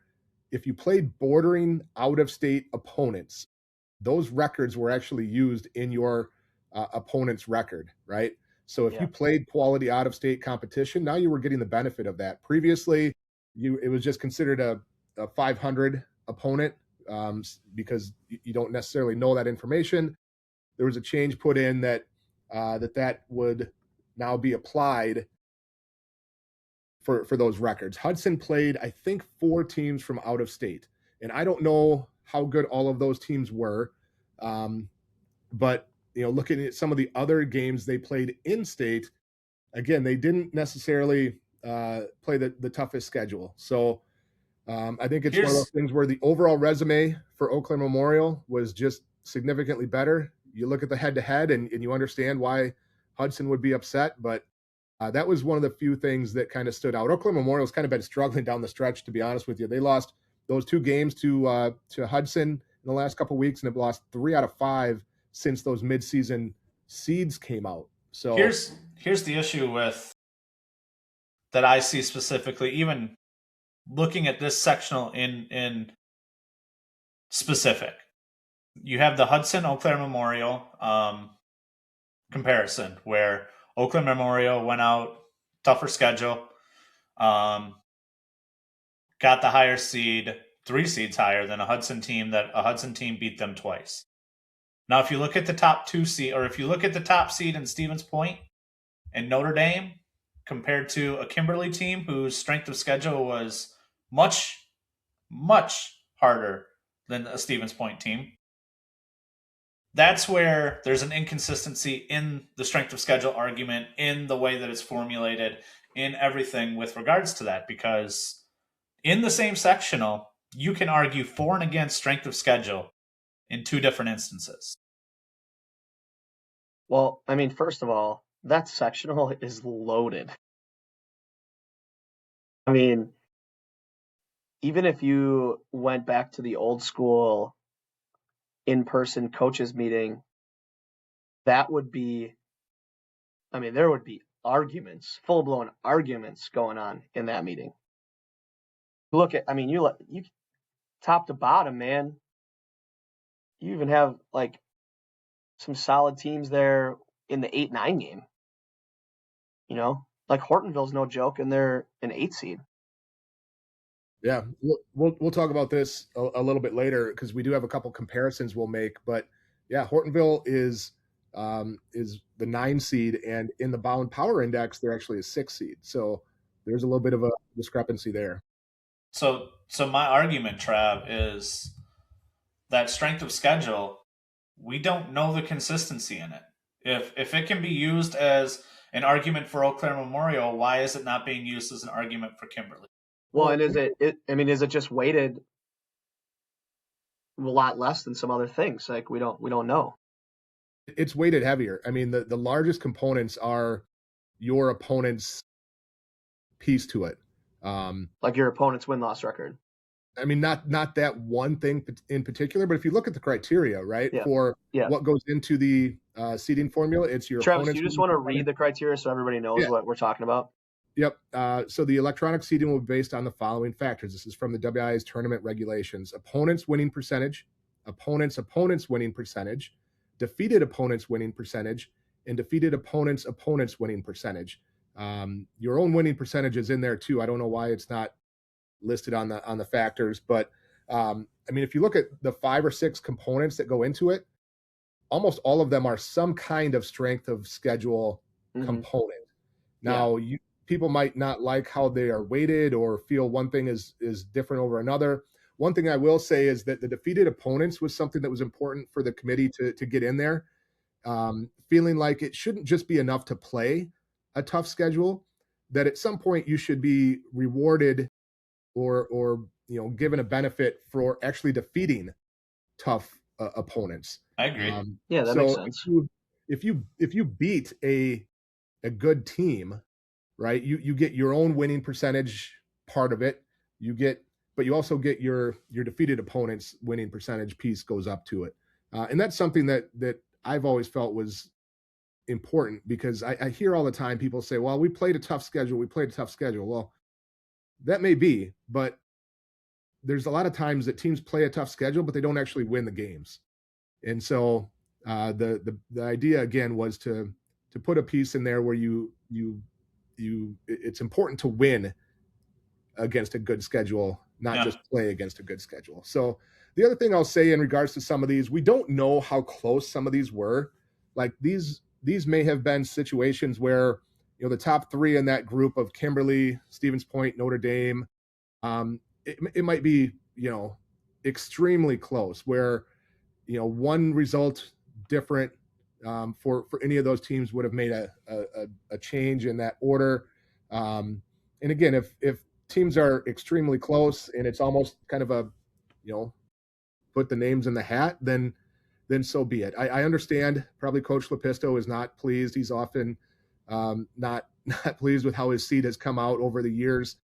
if you played bordering out-of-state opponents, those records were actually used in your opponent's record, right? So if you played quality out-of-state competition, now you were getting the benefit of that. Previously, it was just considered a 500 opponent, because you don't necessarily know that information. There was a change put in that would now be applied for those records. Hudson played, I think, 4 teams from out of state, and I don't know how good all of those teams were, but looking at some of the other games they played in state, again, they didn't necessarily play the toughest schedule. So I think it's one of those things where the overall resume for Eau Claire Memorial was just significantly better. You look at the head-to-head and you understand why Hudson would be upset, but that was one of the few things that kind of stood out. Eau Claire Memorial's kind of been struggling down the stretch, to be honest with you. They lost those 2 games to Hudson in the last couple of weeks, and have lost 3 out of 5 since those midseason seeds came out. So here's the issue with that I see specifically, even looking at this sectional in specific. You have the Hudson Eau Claire Memorial comparison, where Eau Claire Memorial went out, tougher schedule, got the higher seed, 3 seeds higher than a Hudson team beat them twice. Now, if you look at the top 2 seed, or if you look at the top seed in Stevens Point and Notre Dame compared to a Kimberly team whose strength of schedule was much, much harder than a Stevens Point team, that's where there's an inconsistency in the strength of schedule argument, in the way that it's formulated, in everything with regards to that. Because in the same sectional, you can argue for and against strength of schedule in 2 different instances. Well, I mean, first of all, that sectional is loaded. I mean, even if you went back to the old school in-person coaches meeting, that would be, I mean, there would be arguments, full-blown arguments going on in that meeting. Look at, I mean, you top to bottom, man. You even have like some solid teams there in the 8-9 game. You know, like Hortonville's no joke, and they're an 8 seed. Yeah, we'll talk about this a little bit later, because we do have a couple comparisons we'll make. But yeah, Hortonville is the 9 seed, and in the Bound Power Index, they're actually a 6 seed. So there's a little bit of a discrepancy there. So my argument, Trav, is that strength of schedule, we don't know the consistency in it. If it can be used as an argument for Eau Claire Memorial, why is it not being used as an argument for Kimberly? Well, and is it just weighted a lot less than some other things? Like we don't know. It's weighted heavier. I mean, the largest components are your opponent's piece to it. Like your opponent's win-loss record. I mean, not that one thing in particular, but if you look at the criteria, right, for what goes into the seeding formula, it's your Travis, opponent's. you just want to read the criteria so everybody knows what we're talking about? Yep. So the electronic seeding will be based on the following factors. This is from the WIA's tournament regulations: opponent's winning percentage, opponent's winning percentage, defeated opponent's winning percentage, and defeated opponent's winning percentage. Your own winning percentage is in there too. I don't know why it's not listed on the factors, but I mean, if you look at the 5 or 6 components that go into it, almost all of them are some kind of strength of schedule component. Now, people might not like how they are weighted or feel one thing is different over another. One thing I will say is that the defeated opponents was something that was important for the committee to get in there, feeling like it shouldn't just be enough to play a tough schedule, that at some point you should be rewarded or given a benefit for actually defeating tough opponents. I agree. That makes sense. If you beat a good team, right, you get your own winning percentage part of it. But you also get your defeated opponent's winning percentage piece goes up to it, and that's something that I've always felt was important, because I hear all the time people say, "Well, we played a tough schedule. Well, that may be, but there's a lot of times that teams play a tough schedule, but they don't actually win the games. And so the idea again was to put a piece in there where it's important to win against a good schedule, not just play against a good schedule. So the other thing I'll say in regards to some of these, we don't know how close some of these were. Like these may have been situations where, the top 3 in that group of Kimberly, Stevens Point, Notre Dame, it might be, extremely close where, one result different for any of those teams would have made a change in that order. And again, if teams are extremely close and it's almost kind of a, put the names in the hat, then so be it. I understand probably Coach Lepisto is not pleased. He's often not pleased with how his seed has come out over the years,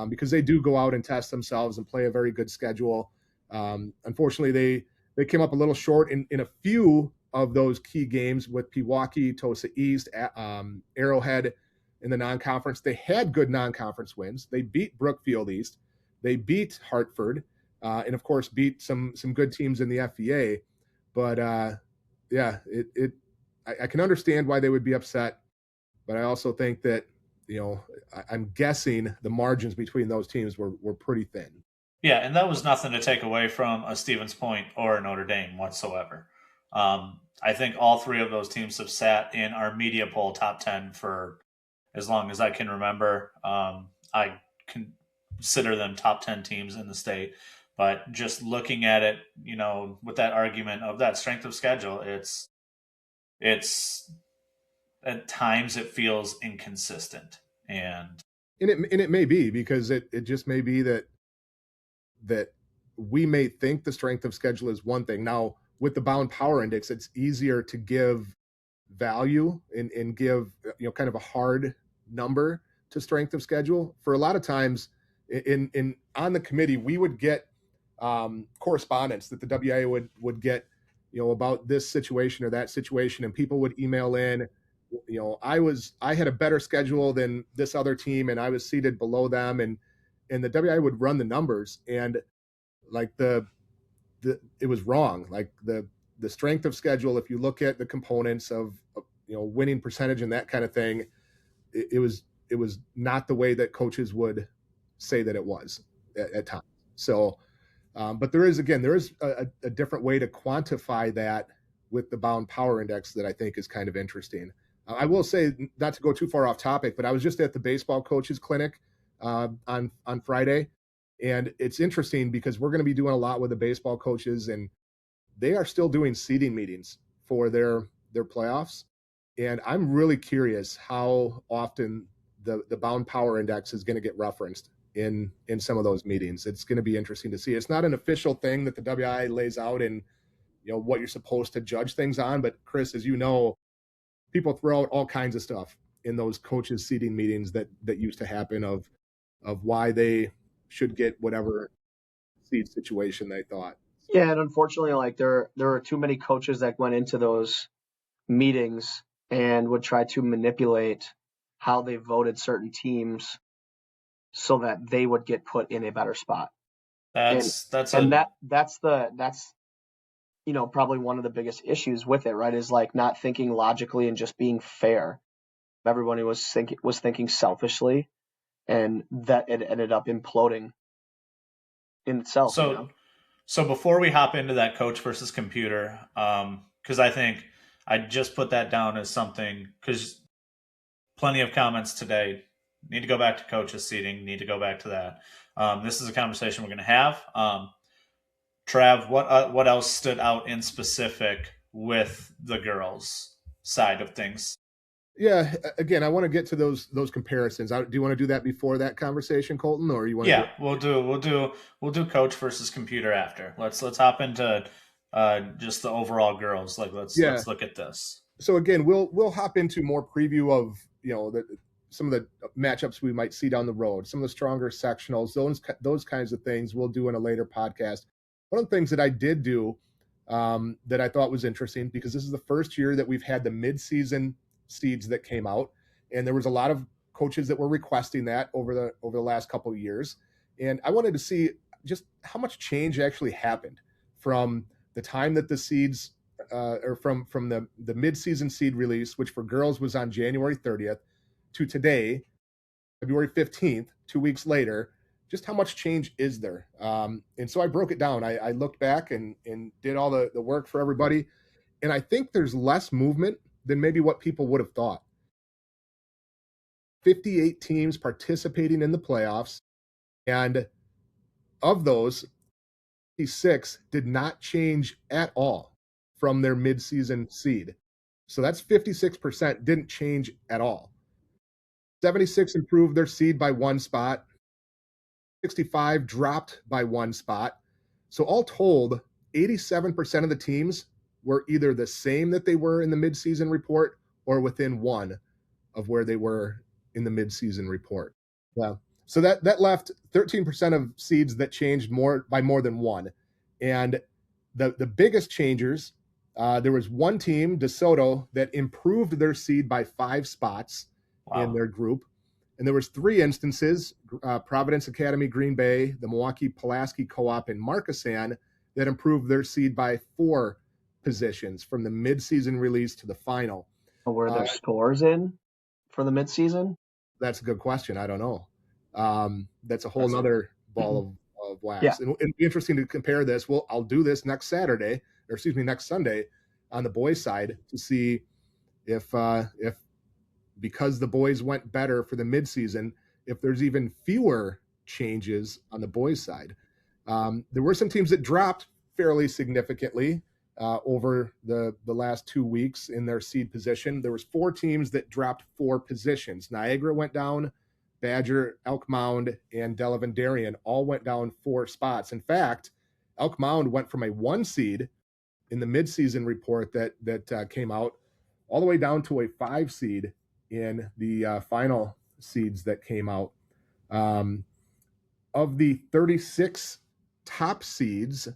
because they do go out and test themselves and play a very good schedule. Unfortunately, they came up a little short in a few of those key games with Pewaukee, Tosa East, Arrowhead in the non-conference. They had good non-conference wins. They beat Brookfield East. They beat Hartford, and of course beat some good teams in the FVA. But I can understand why they would be upset. But I also think that, I'm guessing the margins between those teams were pretty thin. Yeah, and that was nothing to take away from a Stevens Point or a Notre Dame whatsoever. I think all three of those teams have sat in our media poll top 10 for as long as I can remember. I consider them top 10 teams in the state. But just looking at it, with that argument of that strength of schedule, it's at times it feels inconsistent. And it may be because it just may be that we may think the strength of schedule is one thing. Now, with the bound power index, it's easier to give value and give, kind of a hard number to strength of schedule. For a lot of times in on the committee, we would get correspondence that the WIA would get, about this situation or that situation, and people would email in, I had a better schedule than this other team, and I was seated below them, and the WIA would run the numbers, and like it was wrong. Like the strength of schedule, if you look at the components of winning percentage and that kind of thing, it was not the way that coaches would say that it was at times. So, but there is a different way to quantify that with the bound power index that I think is kind of interesting. I will say, not to go too far off topic, but I was just at the baseball coaches clinic on Friday, and it's interesting because we're going to be doing a lot with the baseball coaches, and they are still doing seeding meetings for their playoffs. And I'm really curious how often the bound power index is going to get referenced in some of those meetings. It's going to be interesting to see. It's not an official thing that the WIA lays out in what you're supposed to judge things on. But Chris, as you know, people throw out all kinds of stuff in those coaches seeding meetings that used to happen of why they should get whatever seed situation they thought. Yeah, and unfortunately, like there are too many coaches that went into those meetings and would try to manipulate how they voted certain teams so that they would get put in a better spot. That's probably one of the biggest issues with it, right? Is like not thinking logically and just being fair. Everybody was thinking selfishly, and that it ended up imploding in itself. So before we hop into that coach versus computer, because I think I just put that down as something, because plenty of comments today. Need to go back to coaches seating. Need to go back to that. This is a conversation we're going to have. Trav, what else stood out in specific with the girls' side of things? Yeah, again, I want to get to those comparisons. Do you want to do that before that conversation, Colton, or you want? Yeah, we'll do coach versus computer after. Let's hop into just the overall girls. Like let's look at this. So again, we'll hop into more preview of some of the matchups we might see down the road, some of the stronger sectionals, those kinds of things we'll do in a later podcast. One of the things that I did do that I thought was interesting, because this is the first year that we've had the mid-season seeds that came out, and there was a lot of coaches that were requesting that over the last couple of years, and I wanted to see just how much change actually happened from the time that the seeds or from the mid-season seed release, which for girls was on January 30th, to today, February 15th, 2 weeks later. Just how much change is there? And so I broke it down. I looked back and did all the work for everybody, and I think there's less movement than maybe what people would have thought. 58 teams participating in the playoffs, and of those, 56 did not change at all from their mid-season seed. So that's 56% didn't change at all. 76 improved their seed by one spot. 65 dropped by 1 spot. So all told, 87% of the teams were either the same that they were in the midseason report or within 1 of where they were in the midseason report. Yeah. So that left 13% of seeds that changed by more than 1. And the biggest changers, there was one team, DeSoto, that improved their seed by 5 spots in their group. And there was 3 instances, Providence Academy, Green Bay, the Milwaukee Pulaski Co-op, and Markesan, that improved their seed by 4 positions from the midseason release to the final. Were there scores in for the midseason? That's a good question. I don't know. That's a whole nother ball of wax. Yeah. And it'd be interesting to compare this. Well, I'll do this next Sunday on the boys' side to see if because the boys went better for the midseason, if there's even fewer changes on the boys' side. There were some teams that dropped fairly significantly over the last 2 weeks in their seed position. There was 4 teams that dropped 4 positions. Niagara went down, Badger, Elk Mound, and Delavan Darien all went down 4 spots. In fact, Elk Mound went from a 1 seed in the midseason report that came out all the way down to a 5 seed in the final seeds that came out. Of the 36 top seeds,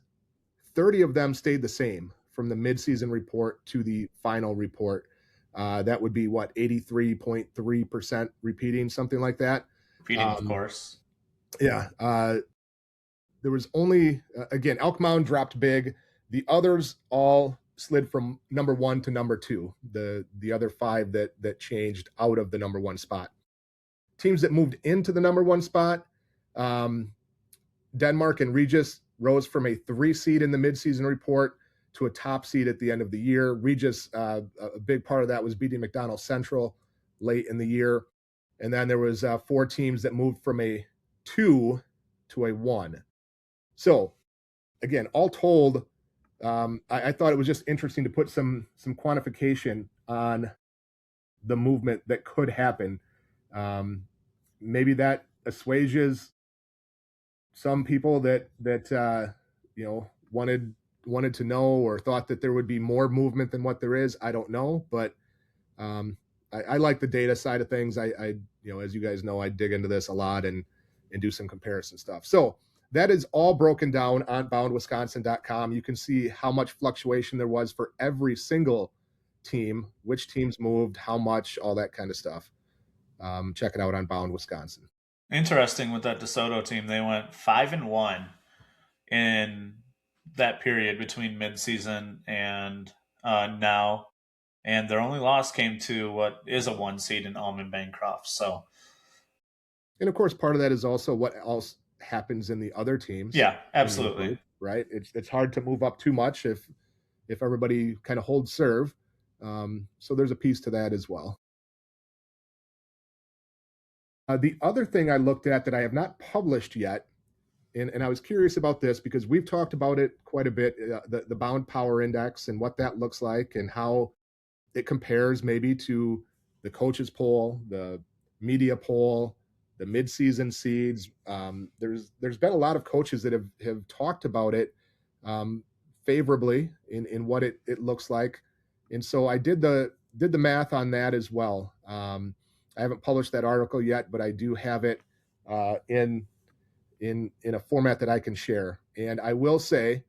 30 of them stayed the same from the midseason report to the final report. That would be 83.3% repeating, something like that. Repeating, of course. Yeah. There was only, again, Elk Mound dropped big. The others all slid from number 1 to number 2. The other 5 that changed out of the number 1 spot. Teams that moved into the number 1 spot, Denmark and Regis rose from a 3 seed in the midseason report to a top seed at the end of the year. Regis, a big part of that was beating McDonald Central late in the year. And then there was 4 teams that moved from a 2 to a 1. So again, all told, I thought it was just interesting to put some quantification on the movement that could happen. Maybe that assuages some people that wanted to know or thought that there would be more movement than what there is. I don't know, but I like the data side of things. I as you guys know, I dig into this a lot and do some comparison stuff. So that is all broken down on boundwisconsin.com. You can see how much fluctuation there was for every single team, which teams moved, how much, all that kind of stuff. Check it out on Bound Wisconsin. Interesting with that DeSoto team. They went 5-1 in that period between midseason and now. And their only loss came to what is a 1 seed in Almond Bancroft. So, and of course, part of that is also what else happens in the other teams. Yeah, absolutely. Group, right. It's hard to move up too much if everybody kind of holds serve. So there's a piece to that as well. The other thing I looked at that I have not published yet, and I was curious about this because we've talked about it quite a bit, the Bound Power Index and what that looks like and how it compares maybe to the coaches poll, the media poll, the midseason seeds. There's been a lot of coaches that have talked about it favorably in what it looks like. And so I did the math on that as well. I haven't published that article yet, but I do have it in a format that I can share. And I will say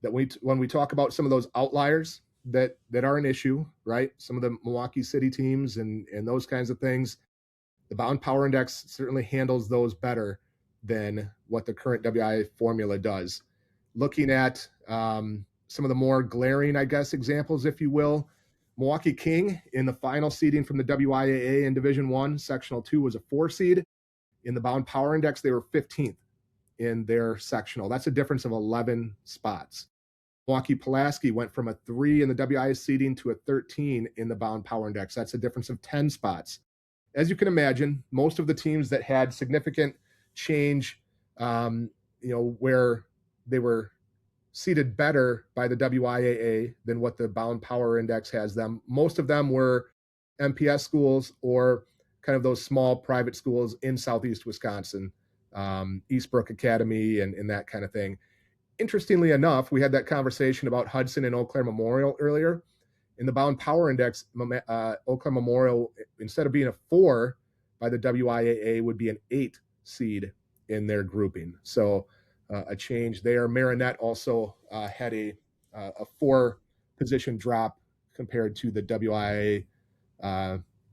that when we talk about some of those outliers that are an issue, right? Some of the Milwaukee City teams and those kinds of things, the Bound Power Index certainly handles those better than what the current WIIA formula does. Looking at some of the more glaring, I guess, examples, if you will, Milwaukee King in the final seeding from the WIAA in Division 1, Sectional 2 was a 4 seed. In the Bound Power Index, they were 15th in their sectional. That's a difference of 11 spots. Milwaukee Pulaski went from a 3 in the WIIA seeding to a 13 in the Bound Power Index. That's a difference of 10 spots. As you can imagine, most of the teams that had significant change, where they were seated better by the WIAA than what the Bound Power Index has them. Most of them were MPS schools or kind of those small private schools in Southeast Wisconsin. Eastbrook Academy and that kind of thing. Interestingly enough, we had that conversation about Hudson and Eau Claire Memorial earlier. In the Bound Power Index, Eau Claire Memorial, instead of being a 4 by the WIAA, would be an 8 seed in their grouping. So a change there. Marinette also had a 4 position drop compared to the WIA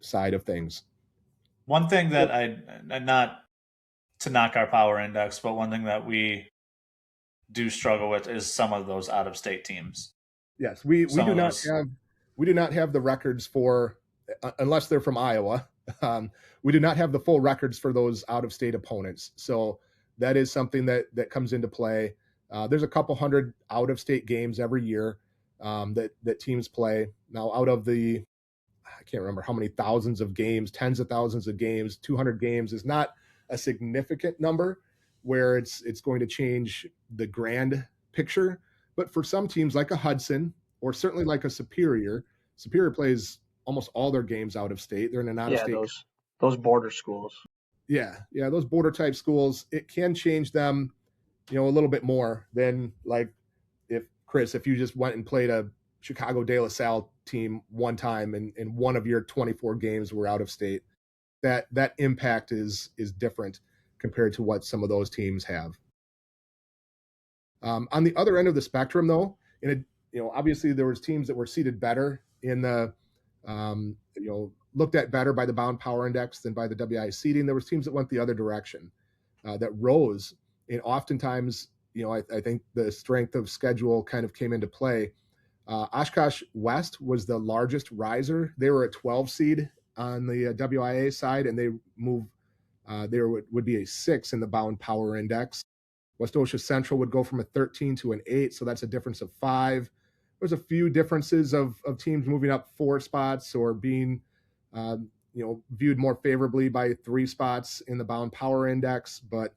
side of things. One thing that not to knock our power index, but one thing that we do struggle with is some of those out of state teams. Yes, we do not have the records for, unless they're from Iowa. We do not have the full records for those out of state opponents. So that is something that comes into play. There's a couple hundred out of state games every year that teams play. Now, out of the, I can't remember how many thousands of games, tens of thousands of games, 200 games is not a significant number where it's going to change the grand picture. But for some teams like a Hudson, or certainly like a Superior plays almost all their games out of state. They're in an out of state. Those border schools. Yeah, those border type schools, it can change them, a little bit more than like if you just went and played a Chicago De La Salle team one time and one of your 24 games were out of state. That impact is different compared to what some of those teams have. On the other end of the spectrum, though, obviously there was teams that were seeded better in the, looked at better by the Bound Power Index than by the WIA seeding. There was teams that went the other direction, that rose, and oftentimes, I think the strength of schedule kind of came into play. Oshkosh West was the largest riser. They were a 12 seed on the WIA side, and they moved. There would be a 6 in the Bound Power Index. West Osha Central would go from a 13 to an 8, so that's a difference of 5. There's a few differences of teams moving up 4 spots or being, viewed more favorably by 3 spots in the Bound Power Index. But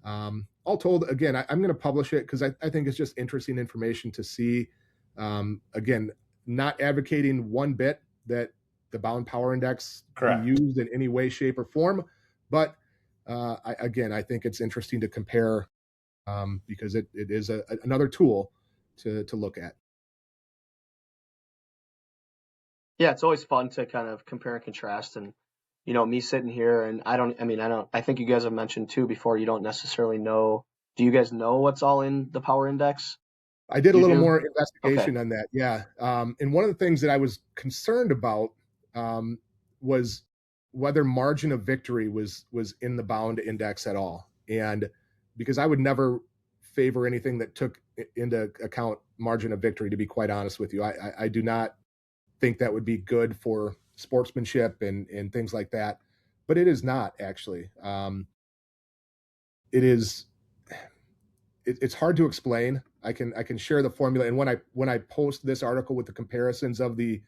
all told, again, I'm going to publish it because I think it's just interesting information to see. Again, not advocating one bit that the Bound Power Index be used in any way, shape, or form, but I think it's interesting to compare because it is another tool to look at. Yeah, it's always fun to kind of compare and contrast. And, me sitting here and I think you guys have mentioned too before, you don't necessarily know. Do you guys know what's all in the power index? I did a little more investigation on that. Yeah. And one of the things that I was concerned about was whether margin of victory was in the Bound Index at all. And because I would never favor anything that took into account margin of victory, to be quite honest with you. I do not think that would be good for sportsmanship and things like that. But it is not actually. It's hard to explain. I can share the formula, and when I post this article with the comparisons of the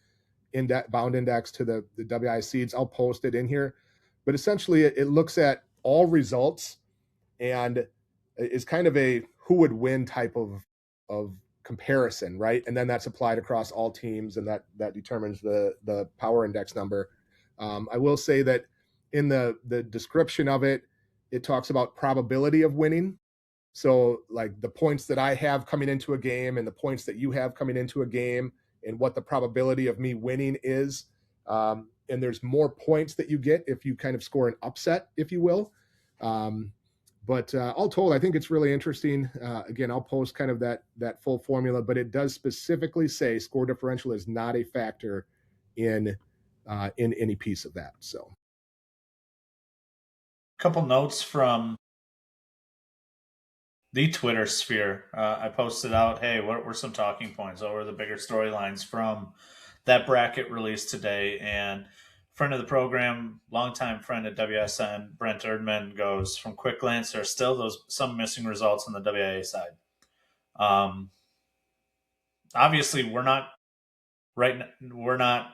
Bound Index to the WI seeds, I'll post it in here. But essentially, it looks at all results and is kind of a who would win type of comparison, right? And then that's applied across all teams, and that determines the power index number. I will say that in the description of it, it talks about probability of winning. So like the points that I have coming into a game and the points that you have coming into a game and what the probability of me winning is. And there's more points that you get if you kind of score an upset, if you will. But all told, I think it's really interesting. Again, I'll post kind of that full formula, but it does specifically say score differential is not a factor in any piece of that. So, a couple notes from the Twitter sphere. I posted out, hey, what were some talking points? What were the bigger storylines from that bracket release today? And friend of the program, longtime friend at WSN, Brent Erdman, goes, from quick glance, there are still some missing results on the WIA side. Obviously, we're not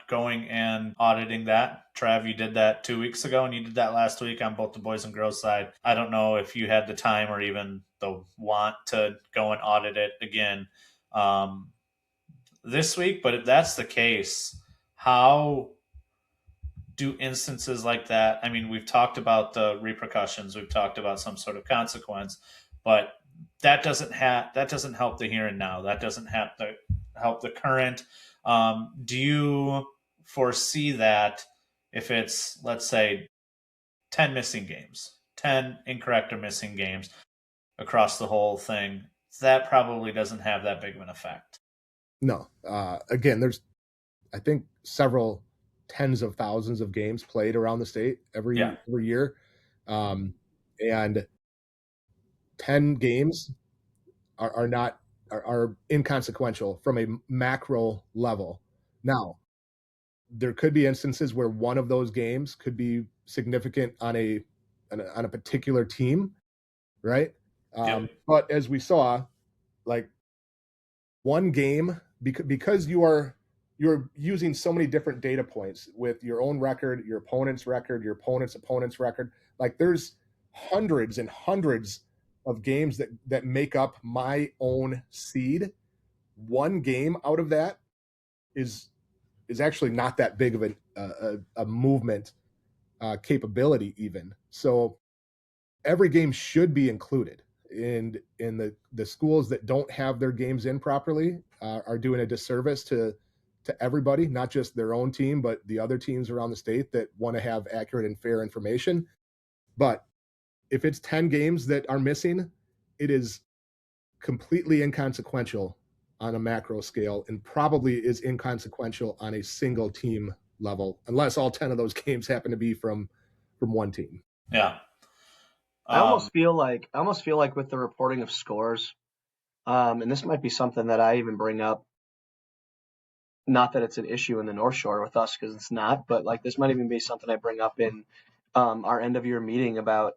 going and auditing that. Trav, you did that 2 weeks ago, and you did that last week on both the boys and girls side. I don't know if you had the time or even the want to go and audit it again this week, but if that's the case, how do instances like that. I mean, we've talked about the repercussions, we've talked about some sort of consequence, but that doesn't help the here and now. That doesn't help the current. Do you foresee that if it's, let's say, 10 missing games, 10 incorrect or missing games across the whole thing, that probably doesn't have that big of an effect? No. Again, there's, I think, several tens of thousands of games played around the state every year. And 10 games are inconsequential from a macro level. Now, there could be instances where one of those games could be significant on a particular team, right? But as we saw, like, one game, because you're using so many different data points with your own record, your opponent's opponent's record. Like, there's hundreds and hundreds of games that make up my own seed. One game out of that is actually not that big of a movement capability even. So every game should be included. And in the schools that don't have their games in properly are doing a disservice to everybody, not just their own team, but the other teams around the state that want to have accurate and fair information. But if it's 10 games that are missing, it is completely inconsequential on a macro scale, and probably is inconsequential on a single team level, unless all 10 of those games happen to be from one team. Yeah. I almost feel like with the reporting of scores, and this might be something that I even bring up. Not that it's an issue in the North Shore with us, because it's not, but like this might even be something I bring up in our end of year meeting about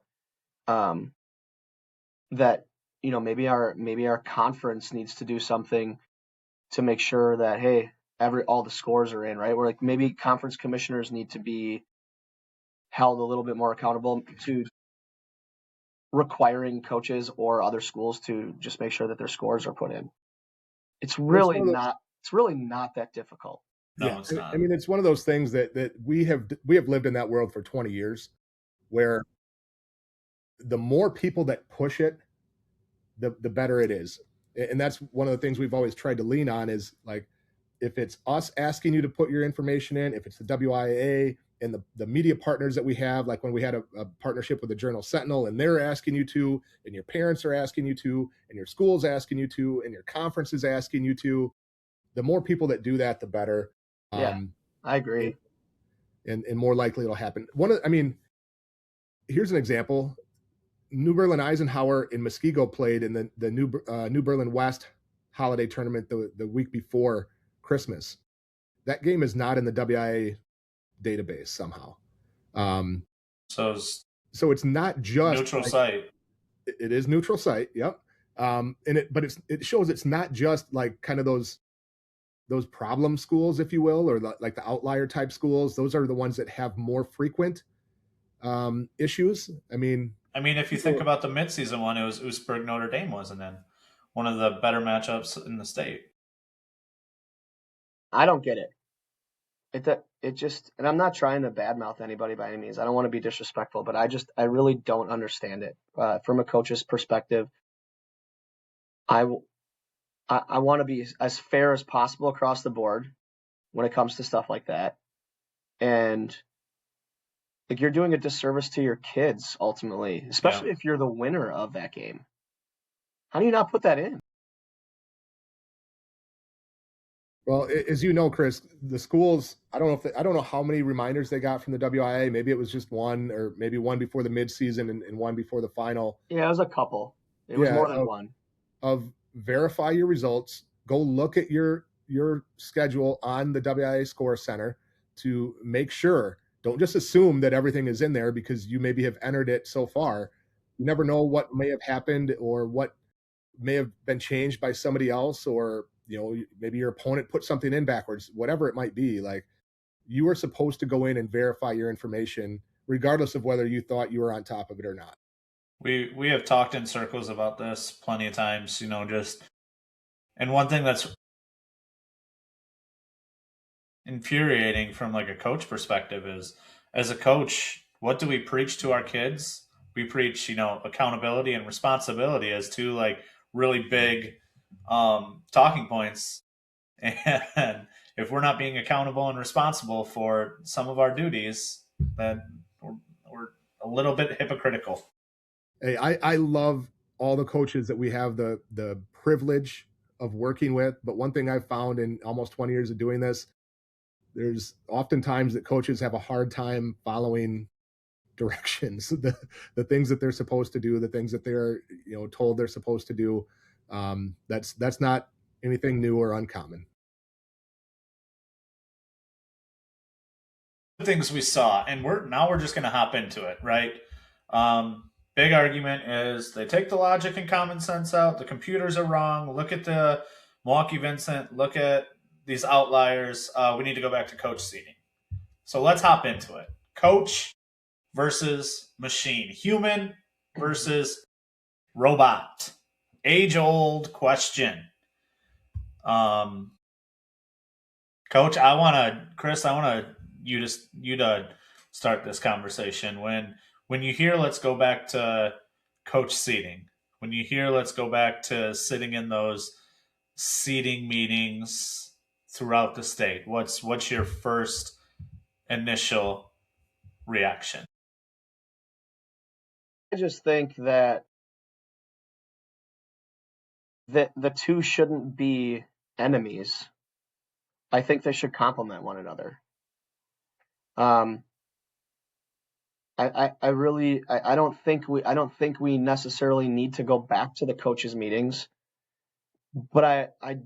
that, you know, maybe our conference needs to do something to make sure that, hey, all the scores are in, right? Where like maybe conference commissioners need to be held a little bit more accountable to requiring coaches or other schools to just make sure that their scores are put in. It's really not that difficult. No, it's not. I mean, it's one of those things that we have lived in that world for 20 years, where the more people that push it, the better it is. And that's one of the things we've always tried to lean on is, like, if it's us asking you to put your information in, if it's the WIAA and the media partners that we have, like when we had a partnership with the Journal Sentinel and they're asking you to, and your parents are asking you to, and your school's asking you to, and your conference is asking you to, the more people that do that, the better. Yeah, I agree. And more likely it'll happen. Here's an example. New Berlin Eisenhower and Muskego played in the New Berlin West holiday tournament the week before Christmas. That game is not in the WIA database somehow. So it's not just neutral site. It is neutral site. Yep. But it shows it's not just like kind of those problem schools, if you will, or like the outlier type schools. Those are the ones that have more frequent issues. I mean, if you think about the midseason one, it was Oostburg Notre Dame wasn't in one of the better matchups in the state. I don't get it. It just, and I'm not trying to badmouth anybody by any means. I don't want to be disrespectful, but I really don't understand it from a coach's perspective. I want to be as fair as possible across the board when it comes to stuff like that, and like, you're doing a disservice to your kids ultimately, especially if you're the winner of that game. How do you not put that in? Well, as you know, Chris, the schools, I don't know how many reminders they got from the WIA. Maybe it was just one, or maybe one before the midseason and one before the final. Yeah, it was a couple. It was more than one. Of verify your results. Go look at your schedule on the WIA Score Center to make sure. Don't just assume that everything is in there because you maybe have entered it so far. You never know what may have happened or what may have been changed by somebody else, or, you know, maybe your opponent put something in backwards, whatever it might be. Like, you are supposed to go in and verify your information regardless of whether you thought you were on top of it or not. We have talked in circles about this plenty of times, you know, and one thing that's infuriating from like a coach perspective is, as a coach, what do we preach to our kids? We preach, accountability and responsibility as two like really big talking points. And if we're not being accountable and responsible for some of our duties, then we're a little bit hypocritical. Hey, I love all the coaches that we have the privilege of working with. But one thing I've found in almost 20 years of doing this, there's oftentimes that coaches have a hard time following directions, the things that they're supposed to do, the things that they're told they're supposed to do. That's not anything new or uncommon. Things we saw, and we're just going to hop into it, right? Big argument is they take the logic and common sense out. The computers are wrong. Look at the Milwaukee Vincent. Look at these outliers. We need to go back to coach seeding. So let's hop into it. Coach versus machine. Human versus robot. Age-old question. Coach, Chris, I want you to start this conversation. When you hear let's go back to coach seating, when you hear let's go back to sitting in those seating meetings throughout the state, what's your first initial reaction? I just think that the two shouldn't be enemies. I think they should complement one another. I don't think we necessarily need to go back to the coaches' meetings, but I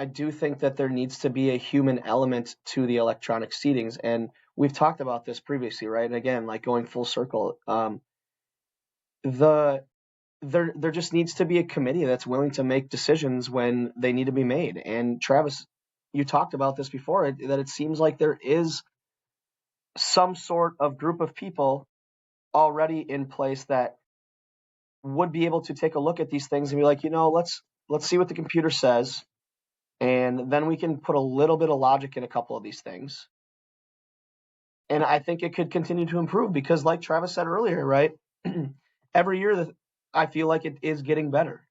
do think that there needs to be a human element to the electronic seedings, and we've talked about this previously, right? And again, like going full circle, there just needs to be a committee that's willing to make decisions when they need to be made. And Travis, you talked about this before, that it seems like there is some sort of group of people already in place that would be able to take a look at these things and be like, let's see what the computer says, and then we can put a little bit of logic in a couple of these things. And I think it could continue to improve because, like Travis said earlier, right, every year I feel like it is getting better.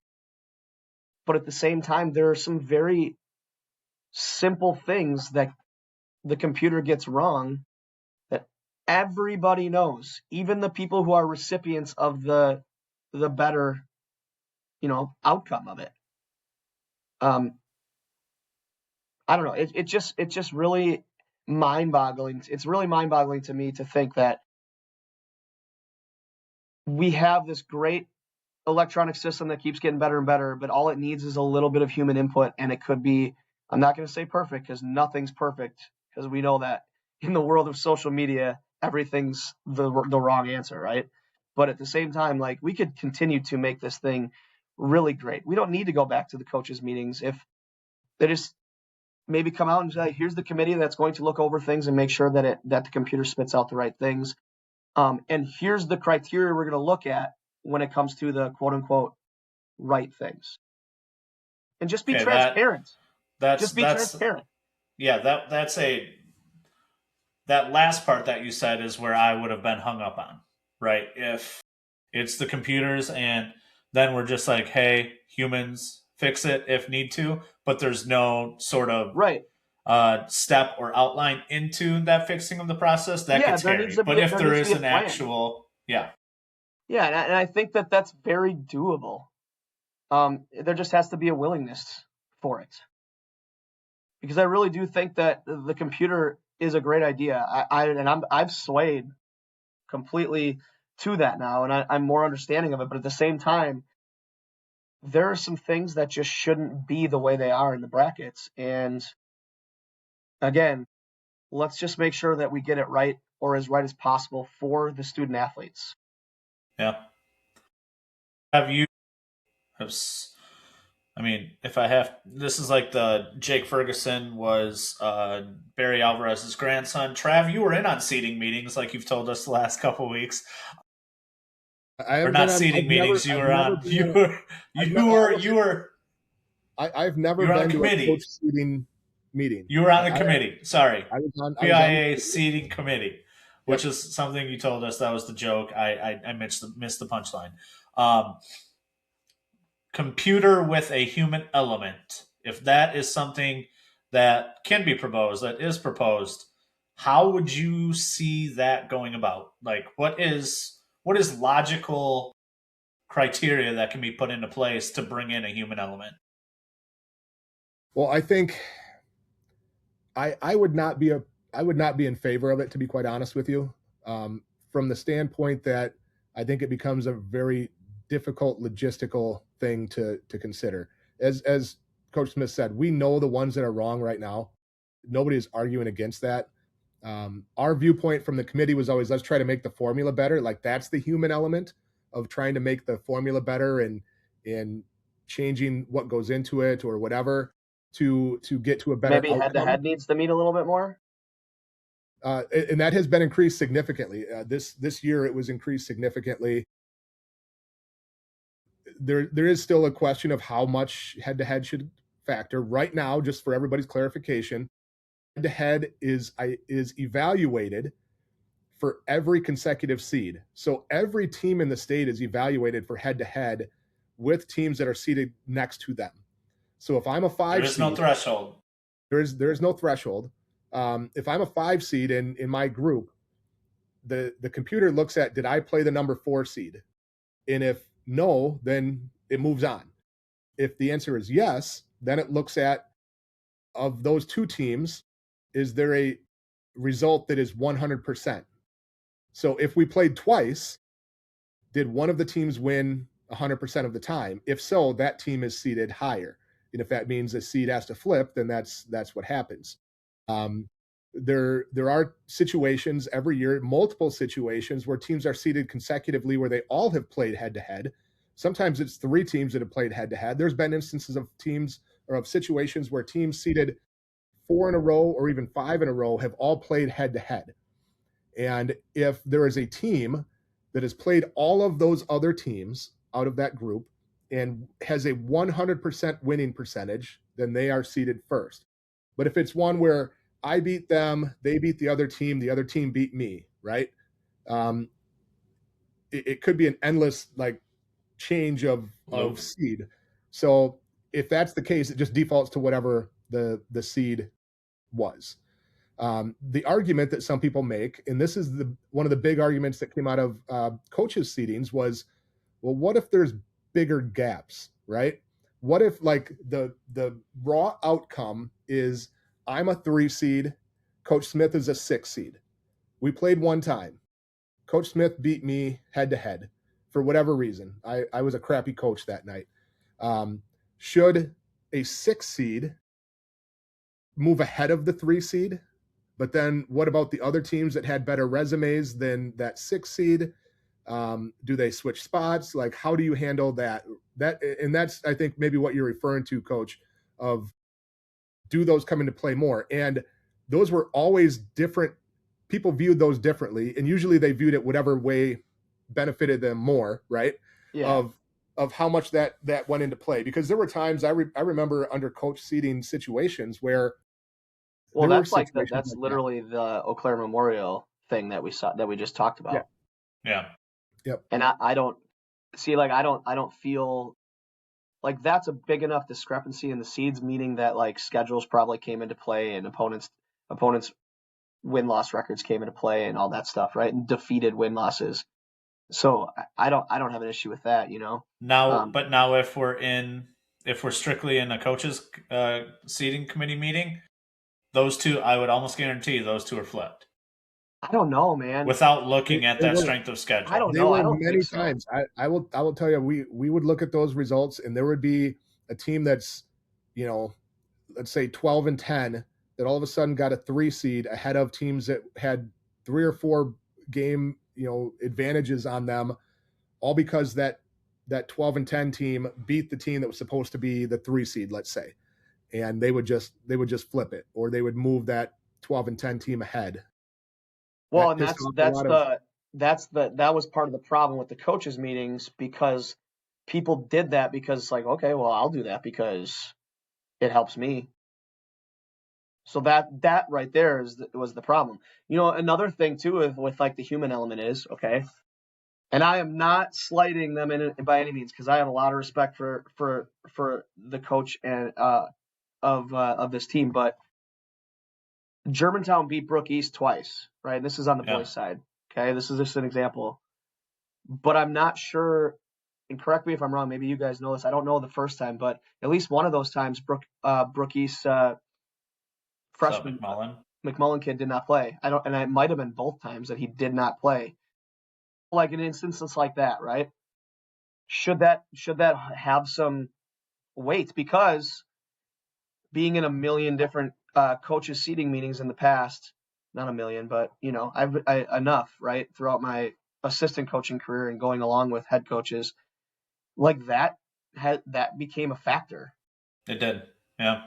But at the same time, there are some very simple things that the computer gets wrong that everybody knows, even the people who are recipients of the better, outcome of it. I don't know. It just really mind-boggling. It's really mind-boggling to me to think that we have this great electronic system that keeps getting better and better, but all it needs is a little bit of human input, and it could be, I'm not going to say perfect because nothing's perfect, because we know that in the world of social media, everything's the wrong answer, right? But at the same time, like, we could continue to make this thing really great. We don't need to go back to the coaches' meetings. If they just maybe come out and say, here's the committee that's going to look over things and make sure that the computer spits out the right things. And here's the criteria we're going to look at when it comes to the quote unquote right things. And just be transparent. Transparent. Yeah, that last part that you said is where I would have been hung up on, right? If it's the computers and then we're just like, hey, humans, fix it if need to, but there's no sort of step or outline into that fixing of the process, that gets hairy. But if there is an actual, yeah, and I think that that's very doable. There just has to be a willingness for it, because I really do think that the computer is a great idea. I've swayed completely to that now, and I'm more understanding of it. But at the same time, there are some things that just shouldn't be the way they are in the brackets. And again, let's just make sure that we get it right, or as right as possible, for the student athletes. Yeah. If I have, this is like the Jake Ferguson was Barry Alvarez's grandson. Trav, you were in on seating meetings, like you've told us the last couple of weeks. Or not seating meetings. You were on. You were. I've never been to a coach seating meeting. You were on the committee. Sorry. I was on WIAA seeding committee, which Yep. is something you told us. That was the joke. I missed the punchline. Computer with a human element. If that is something that can be proposed, that is proposed, how would you see that going about? Like, what is logical criteria that can be put into place to bring in a human element? Well, I think I would not be in favor of it, to be quite honest with you, from the standpoint that I think it becomes a very difficult logistical thing to consider. As Coach Smith said, we know the ones that are wrong right now. Nobody is arguing against that. Our viewpoint from the committee was always, let's try to make the formula better. Like, that's the human element of trying to make the formula better and changing what goes into it or whatever to get to a better Maybe outcome. head-to-head needs to meet a little bit more. And that has been increased significantly. This year it was increased significantly. There is still a question of how much head-to-head should factor. Right now, just for everybody's clarification, head-to-head is evaluated for every consecutive seed. So every team in the state is evaluated for head-to-head with teams that are seated next to them. So if I'm a 5 There is no threshold. There is no threshold. If I'm a 5 seed in my group, the computer looks at, did I play the number 4 seed? And if no, then it moves on. If the answer is yes, then it looks at, of those 2 teams, is there a result that is 100%? So if we played twice, did one of the teams win 100% of the time? If so, that team is seated higher. And if that means a seed has to flip, then that's what happens. There are situations every year, multiple situations where teams are seated consecutively where they all have played head-to-head. Sometimes it's 3 teams that have played head-to-head. There's been instances of teams or of situations where teams seated 4 in a row or even 5 in a row have all played head-to-head. And if there is a team that has played all of those other teams out of that group and has a 100% winning percentage, then they are seated first. But if it's one where I beat them, they beat the other team beat me, right? It could be an endless change of seed. So if that's the case, it just defaults to whatever the seed was. The argument that some people make, and this is one of the big arguments that came out of coaches' seedings, was, well, what if there's bigger gaps, right? What if the raw outcome is I'm a 3 seed, Coach Smith is a 6 seed. We played one time. Coach Smith beat me head-to-head for whatever reason. I was a crappy coach that night. Should a 6 seed move ahead of the 3 seed? But then what about the other teams that had better resumes than that 6 seed? Do they switch spots? Like, how do you handle that? And that's, I think, maybe what you're referring to, Coach, of do those come into play more? And those were always different. People viewed those differently, and usually they viewed it whatever way benefited them more, right? Yeah. Of how much that went into play. Because there were times I remember under coach seeding situations where that's literally the Eau Claire Memorial thing that we just talked about. Yeah. Yep. And I don't see, I don't feel like that's a big enough discrepancy in the seeds, meaning that schedules probably came into play and opponents win-loss records came into play and all that stuff, right? And defeated win-losses. So I don't have an issue with that, Now, but now if we're strictly in a coaches seating committee meeting, those 2, I would almost guarantee those 2 are flipped. I don't know, man. Without looking at that strength of schedule. I don't know. I don't many think so. times. I will tell you, we would look at those results, and there would be a team that's, let's say 12-10, that all of a sudden got a 3 seed ahead of teams that had 3 or 4 game, advantages on them, all because that 12-10 team beat the team that was supposed to be the 3 seed, let's say. And they would just flip it, or they would move that 12-10 team ahead. Well, and that was part of the problem with the coaches meetings, because people did that because okay, well, I'll do that because it helps me. So that right there was the problem. Another thing too with like the human element is, okay, and I am not slighting them by any means, because I have a lot of respect for the coach and of this team, but Germantown beat Brook East twice, right? And this is on the boys' side. Okay, this is just an example, but I'm not sure. And correct me if I'm wrong. Maybe you guys know this. I don't know the first time, but at least one of those times, Brook East freshman McMullen kid did not play. And it might have been both times that he did not play. Like an instance like that, right? Should that have some weight? Because being in a million different coaches seating meetings in the past, not a million, but I've enough, right, throughout my assistant coaching career and going along with head coaches, like that became a factor. It did, yeah.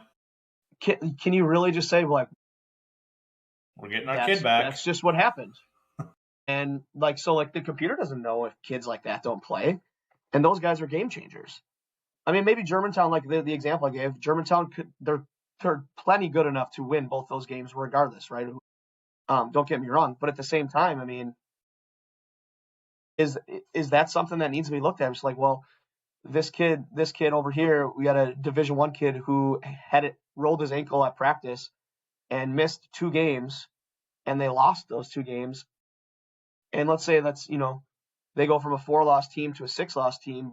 Can you really just say, like, we're getting our kid back? That's just what happened. And like, so like the computer doesn't know if kids like that don't play, and those guys are game changers. I mean, maybe Germantown, like the example I gave, Germantown they're plenty good enough to win both those games regardless, right? Don't get me wrong, but at the same time, I mean, is that something that needs to be looked at? It's like, well, this kid over here, we got a Division I kid who rolled his ankle at practice and missed 2 games, and they lost those 2 games. And let's say that's, they go from a 4-loss team to a 6-loss team,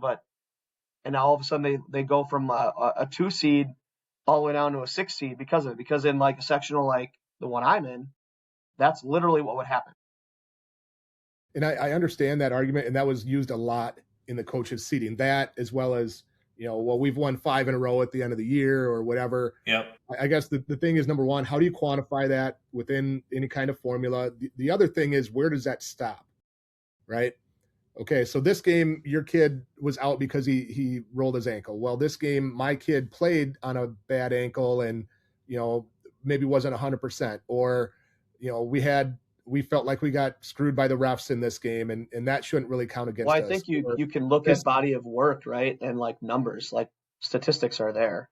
and now all of a sudden they go from a 2 seed all the way down to a 6 seed because of it. Because in like a sectional like the one I'm in, that's literally what would happen. And I understand that argument, and that was used a lot in the coaches seating. That, as well as, well, we've won 5 in a row at the end of the year or whatever. Yep. I guess the thing is, number one, how do you quantify that within any kind of formula? The other thing is, where does that stop, right? Okay, so this game, your kid was out because he rolled his ankle. Well, this game, my kid played on a bad ankle and, maybe wasn't 100%. Or, we felt like we got screwed by the refs in this game, and that shouldn't really count against us. Well, I think you can look at body of work, right? And like numbers, like statistics are there.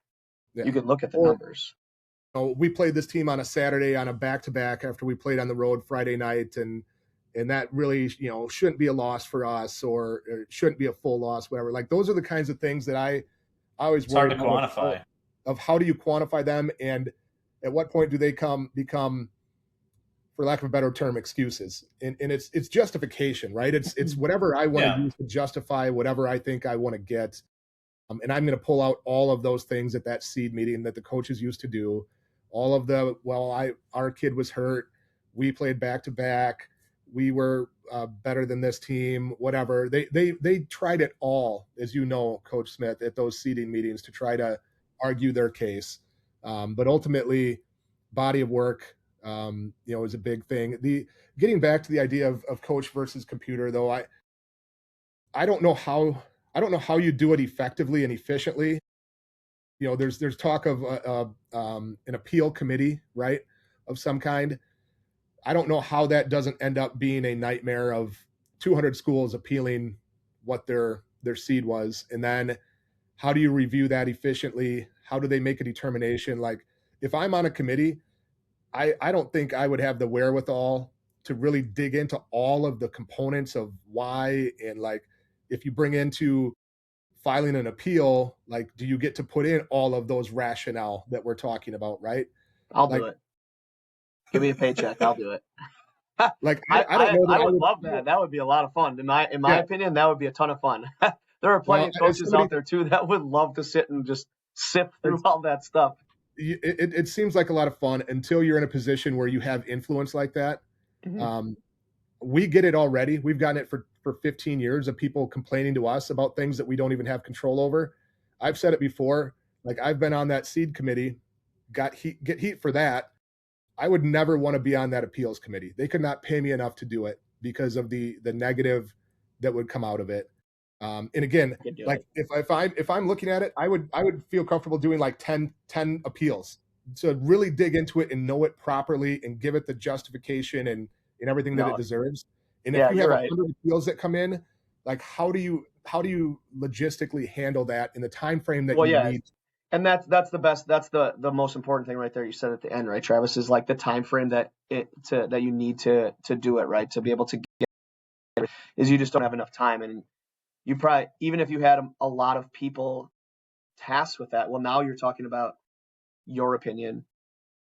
Yeah. You can look at the numbers. We played this team on a Saturday on a back-to-back after we played on the road Friday night, and that really, shouldn't be a loss for us, or it shouldn't be a full loss, whatever. Like, those are the kinds of things that I always worry about. It's hard to quantify. Of how do you quantify them, and at what point do they become, for lack of a better term, excuses? And it's justification, right? It's whatever I want to use to justify whatever I think I want to get. And I'm going to pull out all of those things at that seed meeting that the coaches used to do. All of our kid was hurt. We played back to back. We were better than this team, whatever. They tried it all, as you know, Coach Smith, at those seeding meetings to try to argue their case. But ultimately, body of work, is a big thing. Getting back to the idea of coach versus computer, though, I don't know how you do it effectively and efficiently. There's talk of an appeal committee, right, of some kind. I don't know how that doesn't end up being a nightmare of 200 schools appealing what their seed was. And then how do you review that efficiently? How do they make a determination? Like, if I'm on a committee, I don't think I would have the wherewithal to really dig into all of the components of why. And like, if you bring into filing an appeal, like, do you get to put in all of those rationale that we're talking about, right? I'll do it. Give me a paycheck. I'll do it. Like, I don't know. I would love that. That would be a lot of fun. In my opinion, that would be a ton of fun. There are plenty of coaches out there too that would love to sit and just sift through all that stuff. It seems like a lot of fun until you're in a position where you have influence like that. Mm-hmm. We get it already. We've gotten it for 15 years of people complaining to us about things that we don't even have control over. I've said it before. Like, I've been on that seed committee, get heat for that. I would never want to be on that appeals committee. They could not pay me enough to do it because of the negative that would come out of it. And again, like, if I'm looking at it, I would feel comfortable doing like 10 appeals to really dig into it and know it properly and give it the justification and everything that it deserves. And if you have 100 appeals that come in, like, how do you logistically handle that in the time frame that you need? And that's the best. That's the most important thing right there. You said at the end, right, Travis, is like the time frame that you need to do it right, to be able to get it, is you just don't have enough time. And you probably, even if you had a lot of people tasked with that, well, now you're talking about your opinion,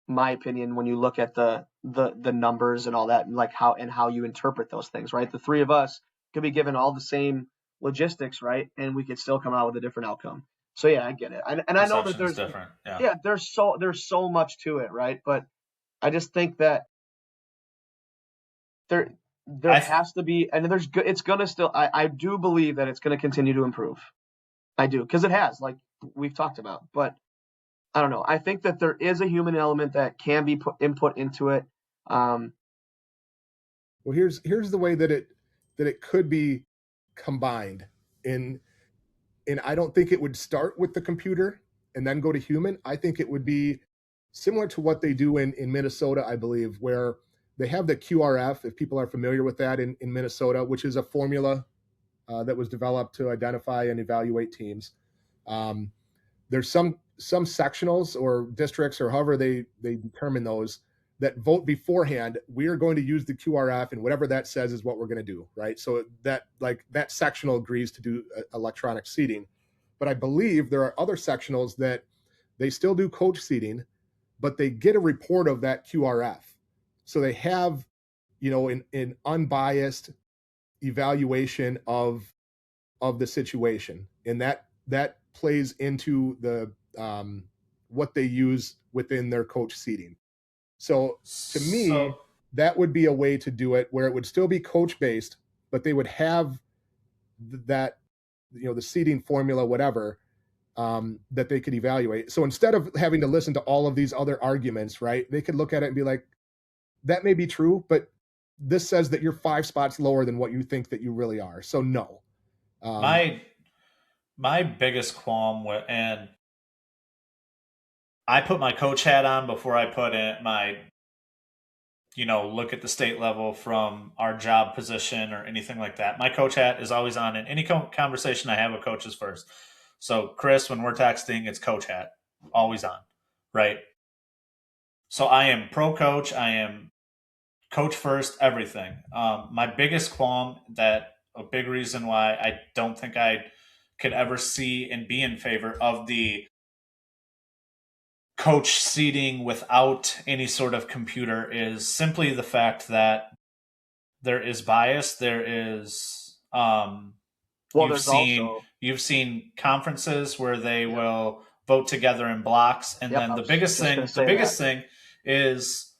my opinion, when you look at the numbers and all that, and like how you interpret those things, right? The three of us could be given all the same logistics, right, and we could still come out with a different outcome. So yeah, I get it, and I know that there's different. Yeah, there's so much to it, right? But I just think that there has to be, and it's gonna still. I do believe that it's gonna continue to improve. I do, because it has, like we've talked about. But I don't know. I think that there is a human element that can be input into it. Well, here's the way that it could be combined. And I don't think it would start with the computer and then go to human. I think it would be similar to what they do in Minnesota, I believe, where they have the QRF, if people are familiar with that in Minnesota, which is a formula that was developed to identify and evaluate teams. There's some sectionals or districts, or however they determine those, that vote beforehand. We are going to use the QRF, and whatever that says is what we're going to do, right? So that sectional agrees to do electronic seeding. But I believe there are other sectionals that they still do coach seeding, but they get a report of that QRF. So they have, an unbiased evaluation of the situation, and that plays into the what they use within their coach seeding. So to me, that would be a way to do it, where it would still be coach based, but they would have that, the seeding formula, whatever, that they could evaluate. So instead of having to listen to all of these other arguments, right, they could look at it and be like, that may be true, but this says that you're 5 spots lower than what you think that you really are. So no. My biggest qualm and I put my coach hat on before I put in my, look at the state level from our job position or anything like that. My coach hat is always on in any conversation I have with coaches first. So Chris, when we're texting, it's coach hat, always on, right? So I am pro coach. I am coach first, everything. My biggest qualm, that a big reason why I don't think I could ever see and be in favor of the coach seating without any sort of computer, is simply the fact that there is bias. There is, you've seen conferences where they will vote together in blocks, and then the biggest thing is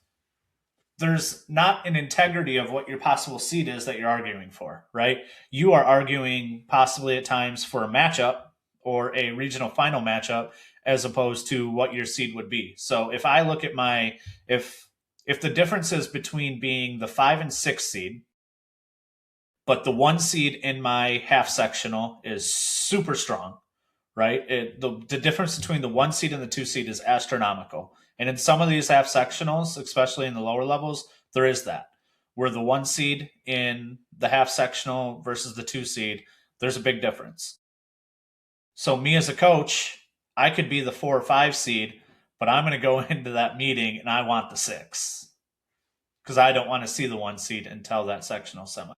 there's not an integrity of what your possible seed is that you're arguing for, right? You are arguing possibly at times for a matchup or a regional final matchup, as opposed to what your seed would be. So if I look at if the difference is between being the 5 and 6 seed, but the 1 seed in my half sectional is super strong, right? The difference between the 1 seed and the 2 seed is astronomical. And in some of these half sectionals, especially in the lower levels, there is that. Where the 1 seed in the half sectional versus the 2 seed, there's a big difference. So me as a coach, I could be the 4 or 5 seed, but I'm going to go into that meeting and I want the 6, because I don't want to see the 1 seed until that sectional semi.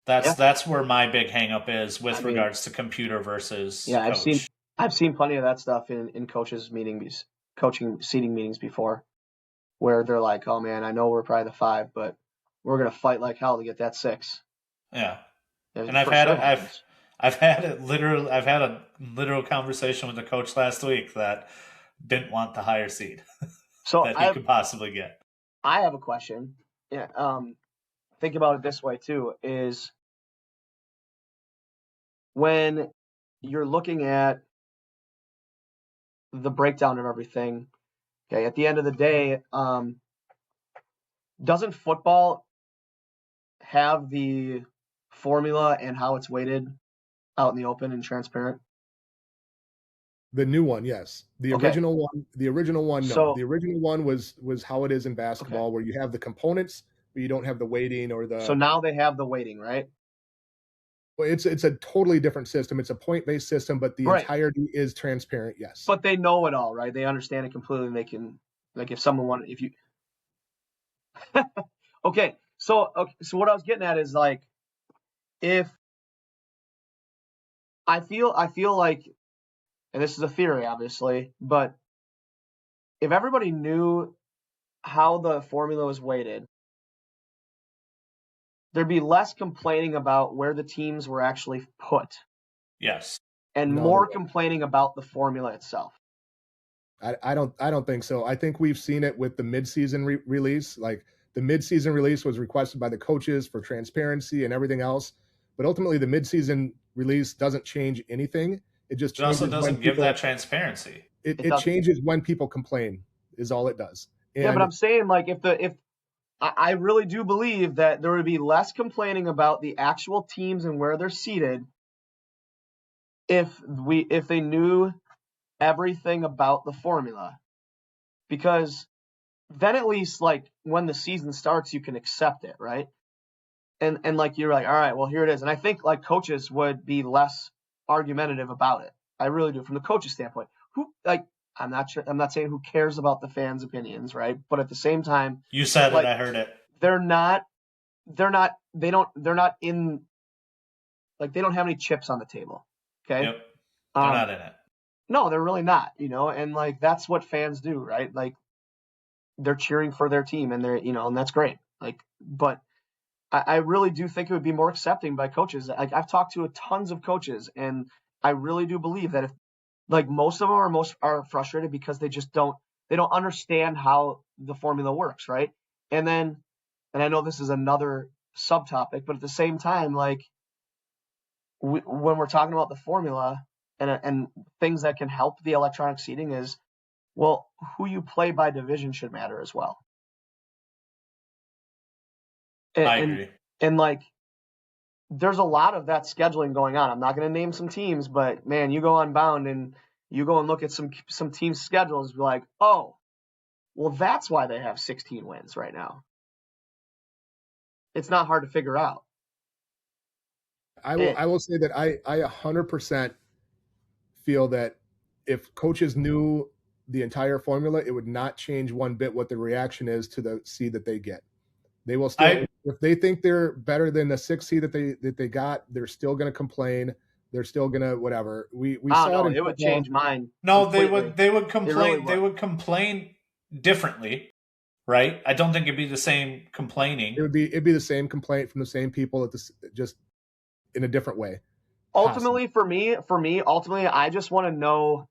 That's where my big hang up is with regards to computer versus coach. I've seen plenty of that stuff in coaches meetings, coaching seating meetings before, where they're like, "Oh man, I know we're probably the 5, but we're gonna fight like hell to get that 6." Yeah, and I've had a literal conversation with a coach last week that didn't want the higher seed that he could possibly get. I have a question. Yeah, think about it this way too: is when you're looking at the breakdown of everything. Okay, at the end of the day, doesn't football have the formula and how it's weighted out in the open and transparent? The new one, yes. The original one, no. So, the original one was how it is in basketball, where you have the components, but you don't have the weighting or the. So now they have the weighting, right? Well, it's a totally different system. It's a point-based system, but the Right. entirety is transparent. Yes. But they know it all, right? They understand it completely, and they can, like, if someone wanted, if you. Okay, so what I was getting at is, like, if I feel like, and this is a theory, obviously, but if everybody knew how the formula was weighted, there'd be less complaining about where the teams were actually put. Yes. And more complaining about the formula itself. I don't think so. I think we've seen it with the midseason release. Like, the midseason release was requested by the coaches for transparency and everything else, but ultimately the midseason release doesn't change anything. It just changes also doesn't give that transparency. It changes when people complain is all it does. And, yeah, but I'm saying, like, if I really do believe that there would be less complaining about the actual teams and where they're seated if they knew everything about the formula, because then at least, like, when the season starts, you can accept it, right? And like, you're like, all right, well, here it is. And I think, like, coaches would be less argumentative about it. I really do, from the coach's standpoint. I'm not saying who cares about the fans' opinions, right? But at the same time, you said, like, it, I heard it. They're not in, like, they don't have any chips on the table. Okay. Yep. They're not in it. No, they're really not, and, like, that's what fans do, right? Like, they're cheering for their team, and they're, and that's great. Like, but I really do think it would be more accepting by coaches. Like, I've talked to tons of coaches, and I really do believe that if, like, most of them are frustrated because they don't understand how the formula works, right? And I know this is another subtopic, but at the same time, like, when we're talking about the formula and things that can help the electronic seeding is, well, who you play by division should matter as well. I agree. And, like, there's a lot of that scheduling going on. I'm not going to name some teams, but, man, you go on Bound and you go and look at some teams' schedules, be like, oh, well, that's why they have 16 wins right now. It's not hard to figure out. I will say that I 100% feel that if coaches knew the entire formula, it would not change one bit what the reaction is to the seed that they get. They will still, if they think they're better than the 6 seed that they got, they're still going to complain. They're still going to whatever. We saw it. It would change mine. No, completely. They would complain. Really they would complain differently, right? I don't think it'd be the same complaining. It'd be the same complaint from the same people just in a different way. Ultimately, for me, ultimately, I just want to know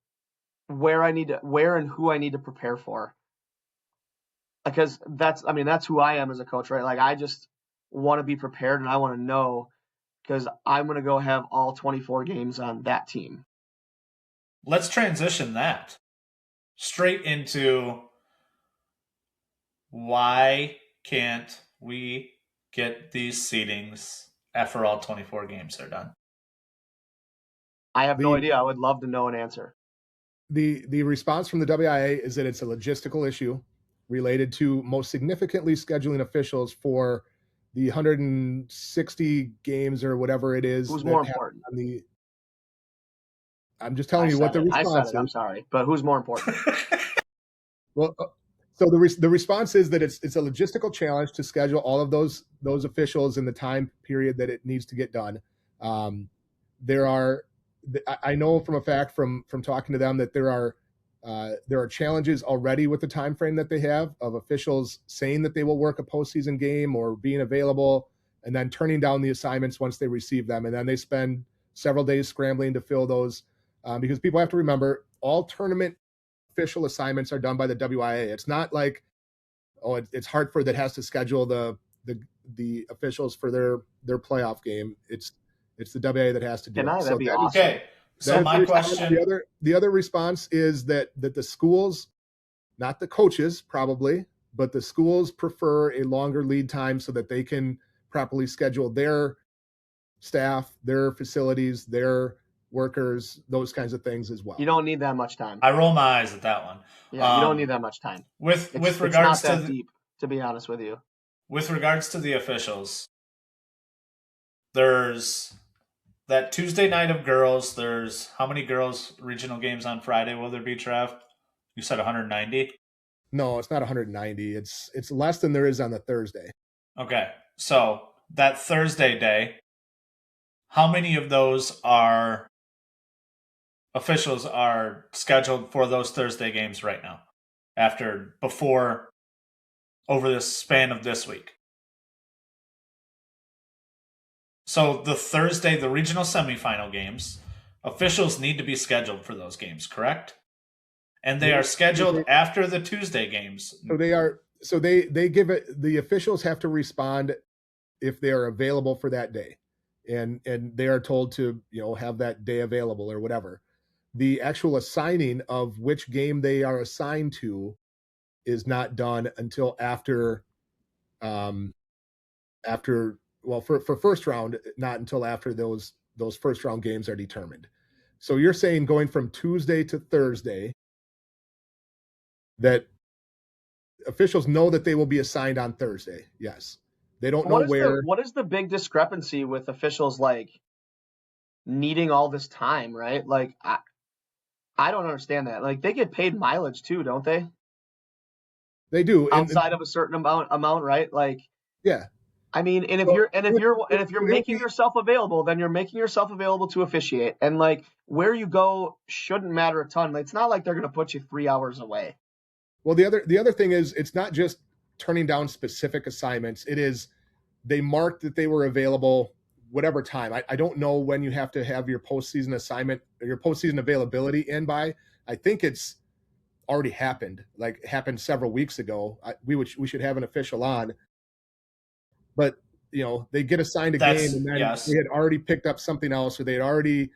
where and who I need to prepare for. Because that's who I am as a coach, right? Like, I just want to be prepared, and I want to know, because I'm going to go have all 24 games on that team. Let's transition that straight into why can't we get these seedings after all 24 games are done? I have no idea. I would love to know an answer. The response from the WIAA is that it's a logistical issue related to, most significantly, scheduling officials for the 160 games or whatever it is. Who's more important? I'm just telling you what the response is. I'm sorry, but who's more important? Well, so the response is that it's a logistical challenge to schedule all of those officials in the time period that it needs to get done. I know from a fact from talking to them that there are challenges already with the time frame that they have of officials saying that they will work a postseason game or being available, and then turning down the assignments once they receive them, and then they spend several days scrambling to fill those, because people have to remember, all tournament official assignments are done by the WIAA. It's not like, it's Hartford that has to schedule the officials for their playoff game. It's the WIAA that has to do it. That'd be awesome. Okay. So my question, the other response is that the schools, not the coaches probably, but the schools prefer a longer lead time so that they can properly schedule their staff, their facilities, their workers, those kinds of things as well. You don't need that much time. I roll my eyes at that one. Yeah, you don't need that much time. With regards it's not that deep, to be honest with you. With regards to the officials, there's that Tuesday night of girls, there's how many girls regional games on Friday will there be, Trav? You said 190? No, it's not 190. It's less than there is on the Thursday. Okay. So that Thursday day, how many of those are officials are scheduled for those Thursday games right now? Before over the span of this week. So the Thursday, the regional semifinal games, officials need to be scheduled for those games, correct? And they are scheduled after the Tuesday games. So they are. So they give it. The officials have to respond if they are available for that day, and they are told to have that day available or whatever. The actual assigning of which game they are assigned to is not done until after for first round, not until after those first round games are determined. So you're saying going from Tuesday to Thursday that officials know that they will be assigned on Thursday. Yes. They don't know where. What is the big discrepancy with officials like needing all this time, right? Like I don't understand that. Like they get paid mileage too, don't they? They do. Outside of a certain amount, right? Like yeah. I mean, and if you're making yourself available, then you're making yourself available to officiate. And like where you go shouldn't matter a ton. It's not like they're going to put you 3 hours away. Well, the other thing is it's not just turning down specific assignments. It is they marked that they were available whatever time. I don't know when you have to have your postseason assignment or your postseason availability in by. I think it's already happened. Like it happened several weeks ago. We should have an official on. But they get assigned a game, and then they had already picked up something else, or they had already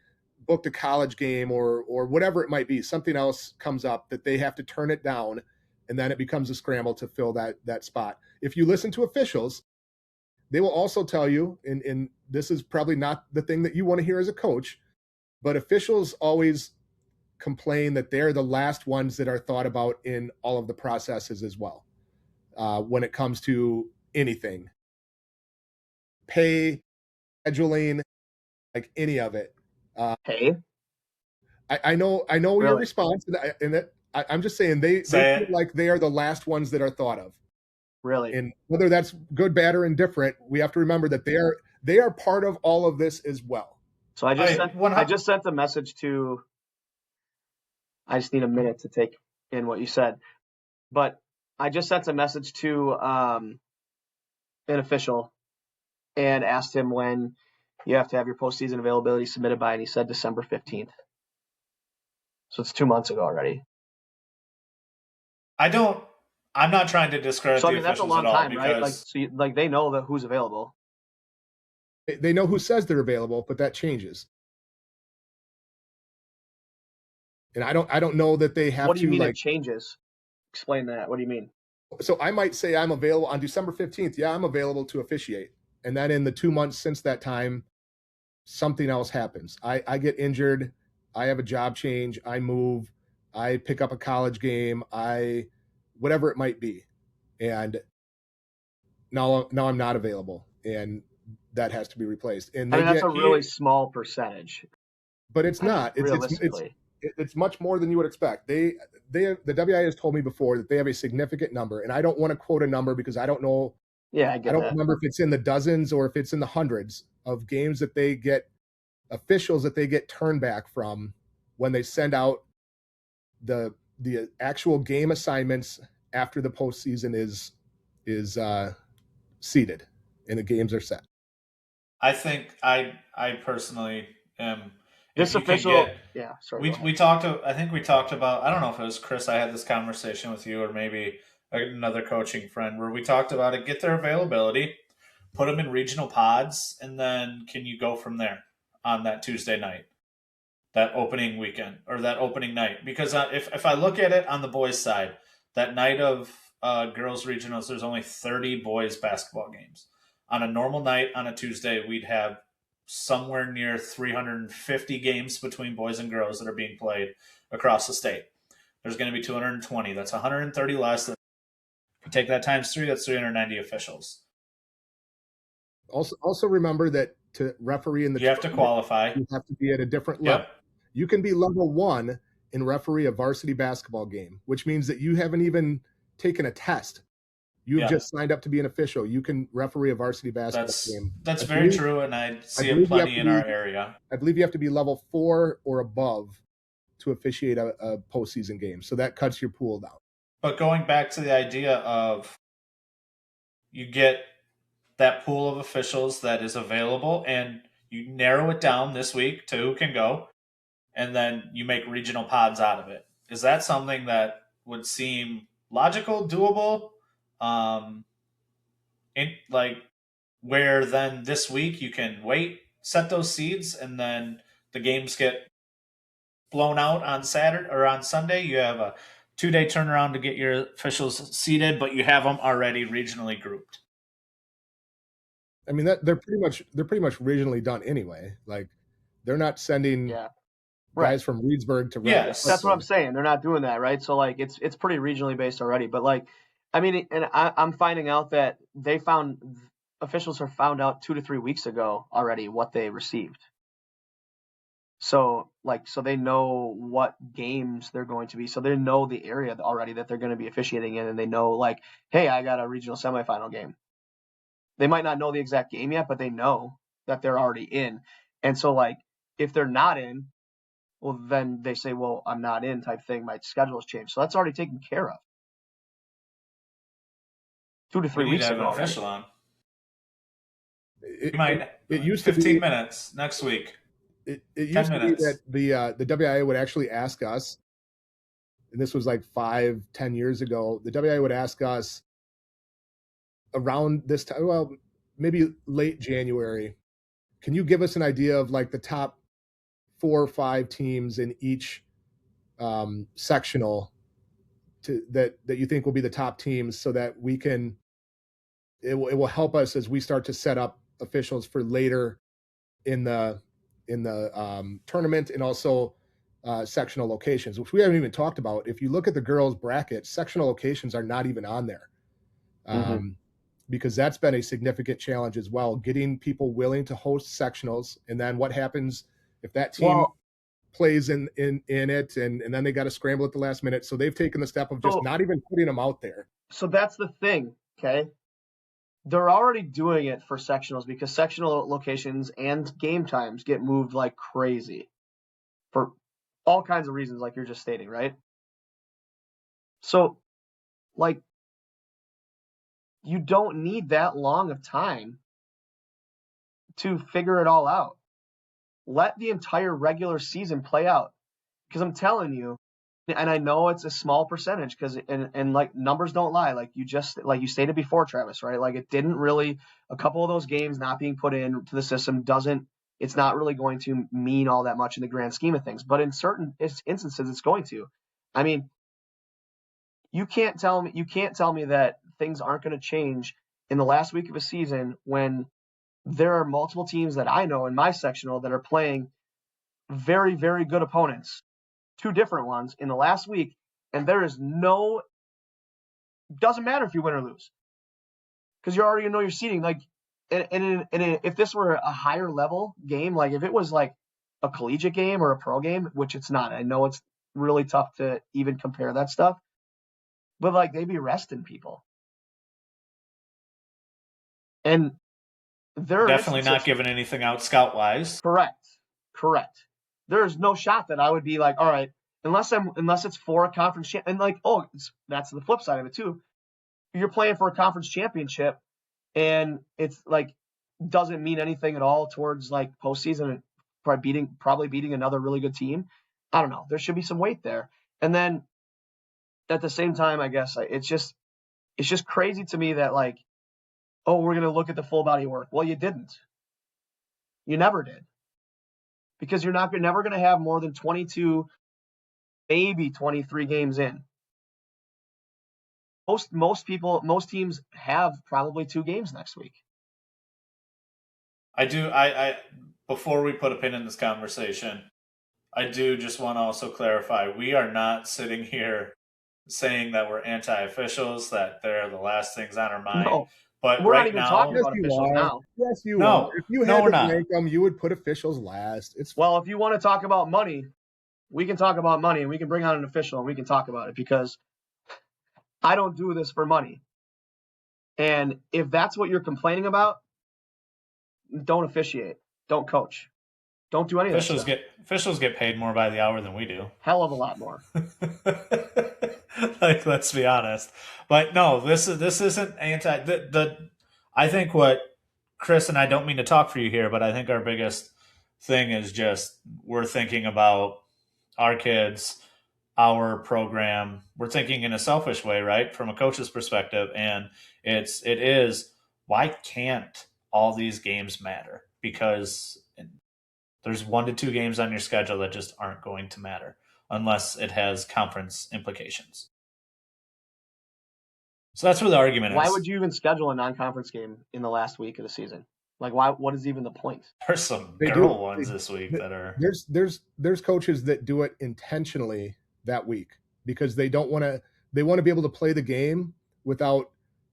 booked a college game, or whatever it might be. Something else comes up that they have to turn it down, and then it becomes a scramble to fill that spot. If you listen to officials, they will also tell you, and this is probably not the thing that you want to hear as a coach, but officials always complain that they're the last ones that are thought about in all of the processes as well, when it comes to anything. Pay, scheduling, like any of it. Pay? I know really? Your response, and I'm just saying they feel like they are the last ones that are thought of. Really? And whether that's good, bad, or indifferent, we have to remember that they are part of all of this as well. So I just sent a message to. I just need a minute to take in what you said, but I just sent a message to an official and asked him when you have to have your postseason availability submitted by, and he said December 15th. So it's 2 months ago already. I'm not trying to discredit the officials that's a long time, because... right? Like they know who's available. They know who says they're available, but that changes. And I don't know that they have to. What do you mean it changes? Explain that. What do you mean? So I might say I'm available on December 15th. Yeah, I'm available to officiate. And then in the 2 months since that time, something else happens. I get injured. I have a job change. I move. I pick up a college game. Whatever it might be. And now I'm not available. And that has to be replaced. And that's a really small percentage. But it's not. It's much more than you would expect. The WIAA has told me before that they have a significant number, and I don't want to quote a number because I don't know. Yeah, I don't remember if it's in the dozens or if it's in the hundreds of games that they get officials that they get turned back from when they send out the actual game assignments after the postseason is seeded and the games are set. I think I personally am. This official, we talked. I think we talked about. I don't know if it was Chris. I had this conversation with you, or maybe another coaching friend, where we talked about it. Get their availability, put them in regional pods, and then can you go from there on that Tuesday night, that opening weekend or that opening night? Because if I look at it on the boys' side, that night of girls regionals, there's only 30 boys basketball games. On a normal night on a Tuesday, we'd have somewhere near 350 games between boys and girls that are being played across the state. There's going to be 220. That's 130 less. If you take that times 3, that's 390 officials. Also remember that to referee in the You have to qualify. You have to be at a different level. Yep. You can be level 1 and referee a varsity basketball game, which means that you haven't even taken a test. You've just signed up to be an official. You can referee a varsity basketball game. That's very true, and I see it plenty in our area. I believe you have to be level 4 or above to officiate a postseason game. So that cuts your pool down. But going back to the idea of you get that pool of officials that is available, and you narrow it down this week to who can go, and then you make regional pods out of it. Is that something that would seem logical, doable? Where then this week you can set those seeds, and then the games get blown out on Saturday or on Sunday. You have a 2-day turnaround to get your officials seated, but you have them already regionally grouped. I mean, that they're pretty much regionally done anyway. Like, they're not sending guys from Reedsburg to Yes, that's what I'm saying. They're not doing that, right? So like it's pretty regionally based already. But like, I mean, and I'm finding out that officials have found out 2 to 3 weeks ago already what they received. So they know what games they're going to be. So they know the area already that they're going to be officiating in, and they know like, hey, I got a regional semifinal game. They might not know the exact game yet, but they know that they're already in. And so like, if they're not in, well, then they say, well, I'm not in type thing. My schedule has changed. So that's already taken care of. 2 to 3 weeks ago. Official on. It used 15 minutes next week. It used to be that the WIA would actually ask us, and this was like 5-10 years ago, the WIA would ask us around this time, well, maybe late January, can you give us an idea of like the top 4 or 5 teams in each sectional that you think will be the top teams, so that we can, it will help us as we start to set up officials for later in the tournament, and also sectional locations, which we haven't even talked about. If you look at the girls bracket, sectional locations are not even on there, because that's been a significant challenge as well, getting people willing to host sectionals. And then what happens if that team plays in it, and then they got to scramble at the last minute. So they've taken the step of just not even putting them out there. So that's the thing, okay? They're already doing it for sectionals, because sectional locations and game times get moved like crazy for all kinds of reasons, like you're just stating, right? So, like, you don't need that long of time to figure it all out. Let the entire regular season play out, because I'm telling you, and I know it's a small percentage, because and like numbers don't lie, like you stated before, Travis, right? Like, it didn't really, a couple of those games not being put into the system it's not really going to mean all that much in the grand scheme of things, but in certain instances it's going to. I mean, you can't tell me that things aren't going to change in the last week of a season, when there are multiple teams that I know in my sectional that are playing very, very good opponents, 2 different ones in the last week, and there is doesn't matter if you win or lose, because you already know your seeding. Like, and if this were a higher level game, like if it was like a collegiate game or a pro game, which it's not, I know it's really tough to even compare that stuff, but like, they'd be resting people. And they're definitely not giving anything out scout wise. Correct. There's no shot that I would be like, all right, unless it's for a conference and like, that's the flip side of it too. You're playing for a conference championship, and it's like, doesn't mean anything at all towards like postseason, probably beating another really good team. I don't know. There should be some weight there. And then at the same time, I guess it's just crazy to me that like, oh, we're going to look at the full body work. Well, you didn't. You never did. Because you're never going to have more than 22, maybe 23 games in. Most teams have probably 2 games next week. I before we put a pin in this conversation, I do just want to also clarify, we are not sitting here saying that we're anti-officials, that they're the last things on our mind. No. But We're not right even now, talking Yes, about you officials are. now. Yes, you No. are. If you No, had we're to not. rank them, you would put officials last. It's Well, if you want to talk about money, we can talk about money, and we can bring on an official and we can talk about it, because I don't do this for money. And if that's what you're complaining about, don't officiate, don't coach, don't do any of that stuff. Officials get paid more by the hour than we do. Hell of a lot more. Like, let's be honest. But no, this isn't anti. I think what Chris and I, don't mean to talk for you here, but I think our biggest thing is just we're thinking about our kids, our program. We're thinking in a selfish way, right, from a coach's perspective, and it is why can't all these games matter? Because there's 1 to 2 games on your schedule that just aren't going to matter unless it has conference implications. So that's where the argument is. Why would you even schedule a non-conference game in the last week of the season? Like, why? What is even the point? There's some They girl do. ones this week that are. There's coaches that do it intentionally that week because they don't want to. They want to be able to play the game without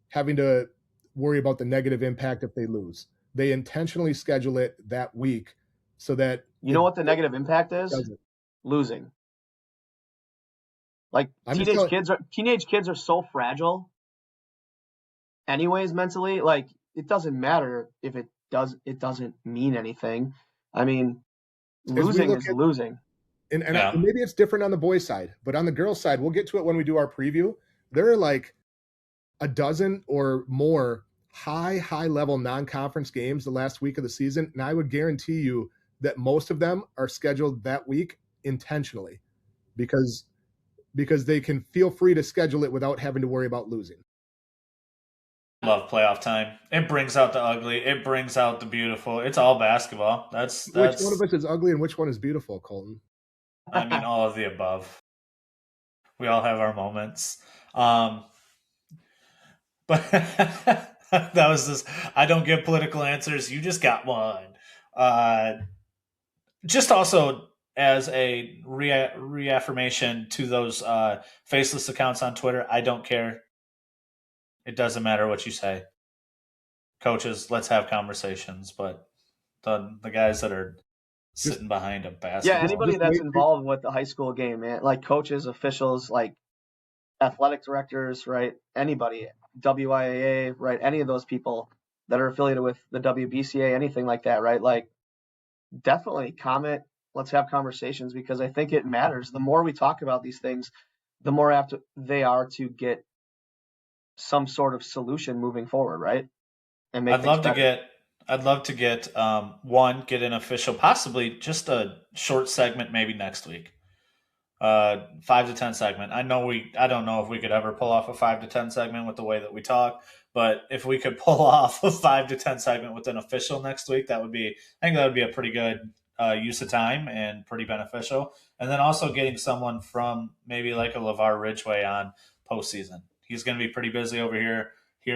having to worry about the negative impact if they lose. They intentionally schedule it that week so that You know what the negative impact is? doesn't. Losing. Like, I'm just teenage kids are so fragile anyways mentally. Like, it doesn't matter if it doesn't mean anything. I mean, losing is losing. And maybe it's different on the boys' side, but on the girls' side, we'll get to it when we do our preview. There are like a dozen or more high level non-conference games the last week of the season, and I would guarantee you that most of them are scheduled that week intentionally because they can feel free to schedule it without having to worry about losing. Love playoff time. It brings out the ugly. It brings out the beautiful. It's all basketball. That's Which one of us is ugly and which one is beautiful, Colton? I mean, all of the above. We all have our moments. But that was this. I don't give political answers. You just got one. Just also as a reaffirmation to those faceless accounts on Twitter, I don't care. It doesn't matter what you say. Coaches, let's have conversations. But the guys that are sitting behind a basketball. Yeah, anybody that's involved with the high school game, man, like coaches, officials, like athletic directors, right? Anybody, WIAA, right? Any of those people that are affiliated with the WBCA, anything like that, right? Like, definitely comment. Let's have conversations, because I think it matters. The more we talk about these things, the more apt they are to get some sort of solution moving forward, right? And make I'd love better. to get get an official, possibly just a short segment, maybe next week. 5 to 10 segment. I don't know if we could ever pull off a 5 to 10 segment with the way that we talk, but if we could pull off a 5 to 10 segment with an official next week, I think that would be a pretty good use of time and pretty beneficial. And then also getting someone from maybe like a LeVar Ridgway on postseason. He's going to be pretty busy over here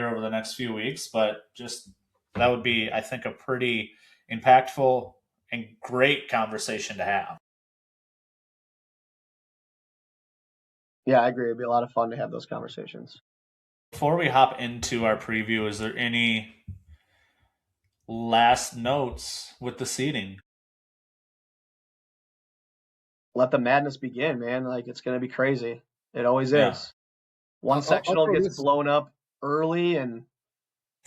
over the next few weeks, but just that would be, I think, a pretty impactful and great conversation to have. Yeah, I agree. It'd be a lot of fun to have those conversations. Before we hop into our preview, is there any last notes with the seeding? Let the madness begin, man. Like, it's going to be crazy. It always is. One sectional gets blown up early, and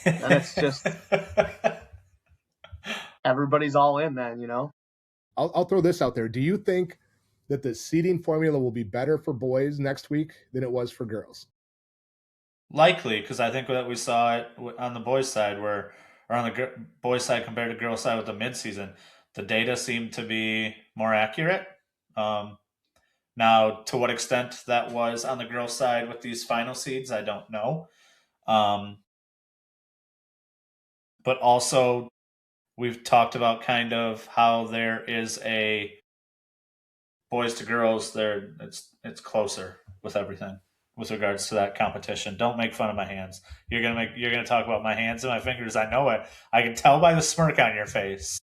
then it's just everybody's all in then, you know? I'll throw this out there. Do you think that the seeding formula will be better for boys next week than it was for girls? Likely, because I think that we saw it on the boys' side, or on the boys' side compared to girls' side with the midseason, the data seemed to be more accurate. Now, to what extent that was on the girls' side with these final seeds, I don't know. But also, we've talked about kind of how there is a boys to girls. It's closer with everything with regards to that competition. Don't make fun of my hands. You're gonna talk about my hands and my fingers. I know it. I can tell by the smirk on your face.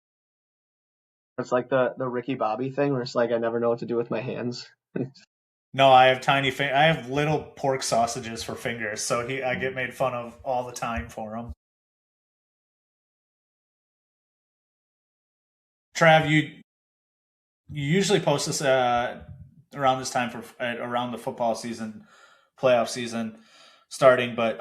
It's like the Ricky Bobby thing where it's like, I never know what to do with my hands. No, I have I have little pork sausages for fingers, so I get made fun of all the time for them. Trav, you usually post this around this time for around the football season, playoff season starting, but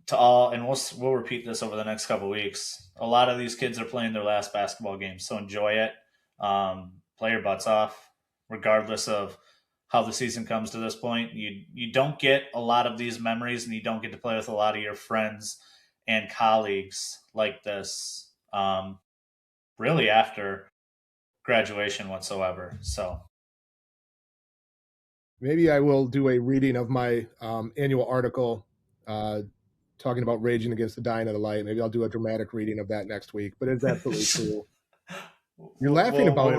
to all, and we'll repeat this over the next couple weeks. A lot of these kids are playing their last basketball game, so enjoy it. Play your butts off, regardless of how the season comes to this point. You don't get a lot of these memories, and you don't get to play with a lot of your friends and colleagues like this. Really, after graduation whatsoever. So Maybe I will do a reading of my annual article talking about raging against the dying of the light. Maybe I'll do a dramatic reading of that next week. But it's absolutely true. You're laughing about it.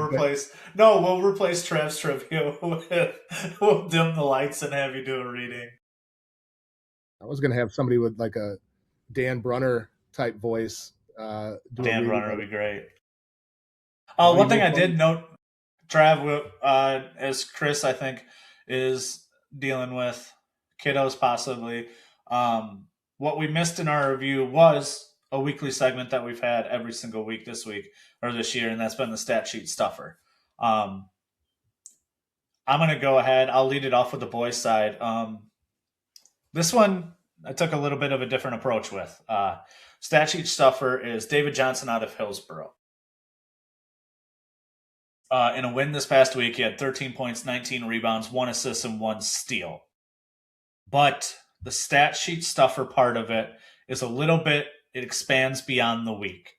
We'll replace Trav's trivia with we'll dim the lights and have you do a reading. I was going to have somebody with like a Dan Brunner type voice. Dan Brunner would be great. One thing I did note, Trav, as Chris, I think, is dealing with kiddos possibly. What we missed in our review was a weekly segment that we've had every single week this week or this year, and that's been the stat sheet stuffer. I'm going to go ahead. I'll lead it off with the boys' side. This one I took a little bit of a different approach with. Stat sheet stuffer is David Johnson out of Hillsborough. In a win this past week, he had 13 points, 19 rebounds, 1 assist, and 1 steal. But the stat sheet stuffer part of it is a little bit, it expands beyond the week.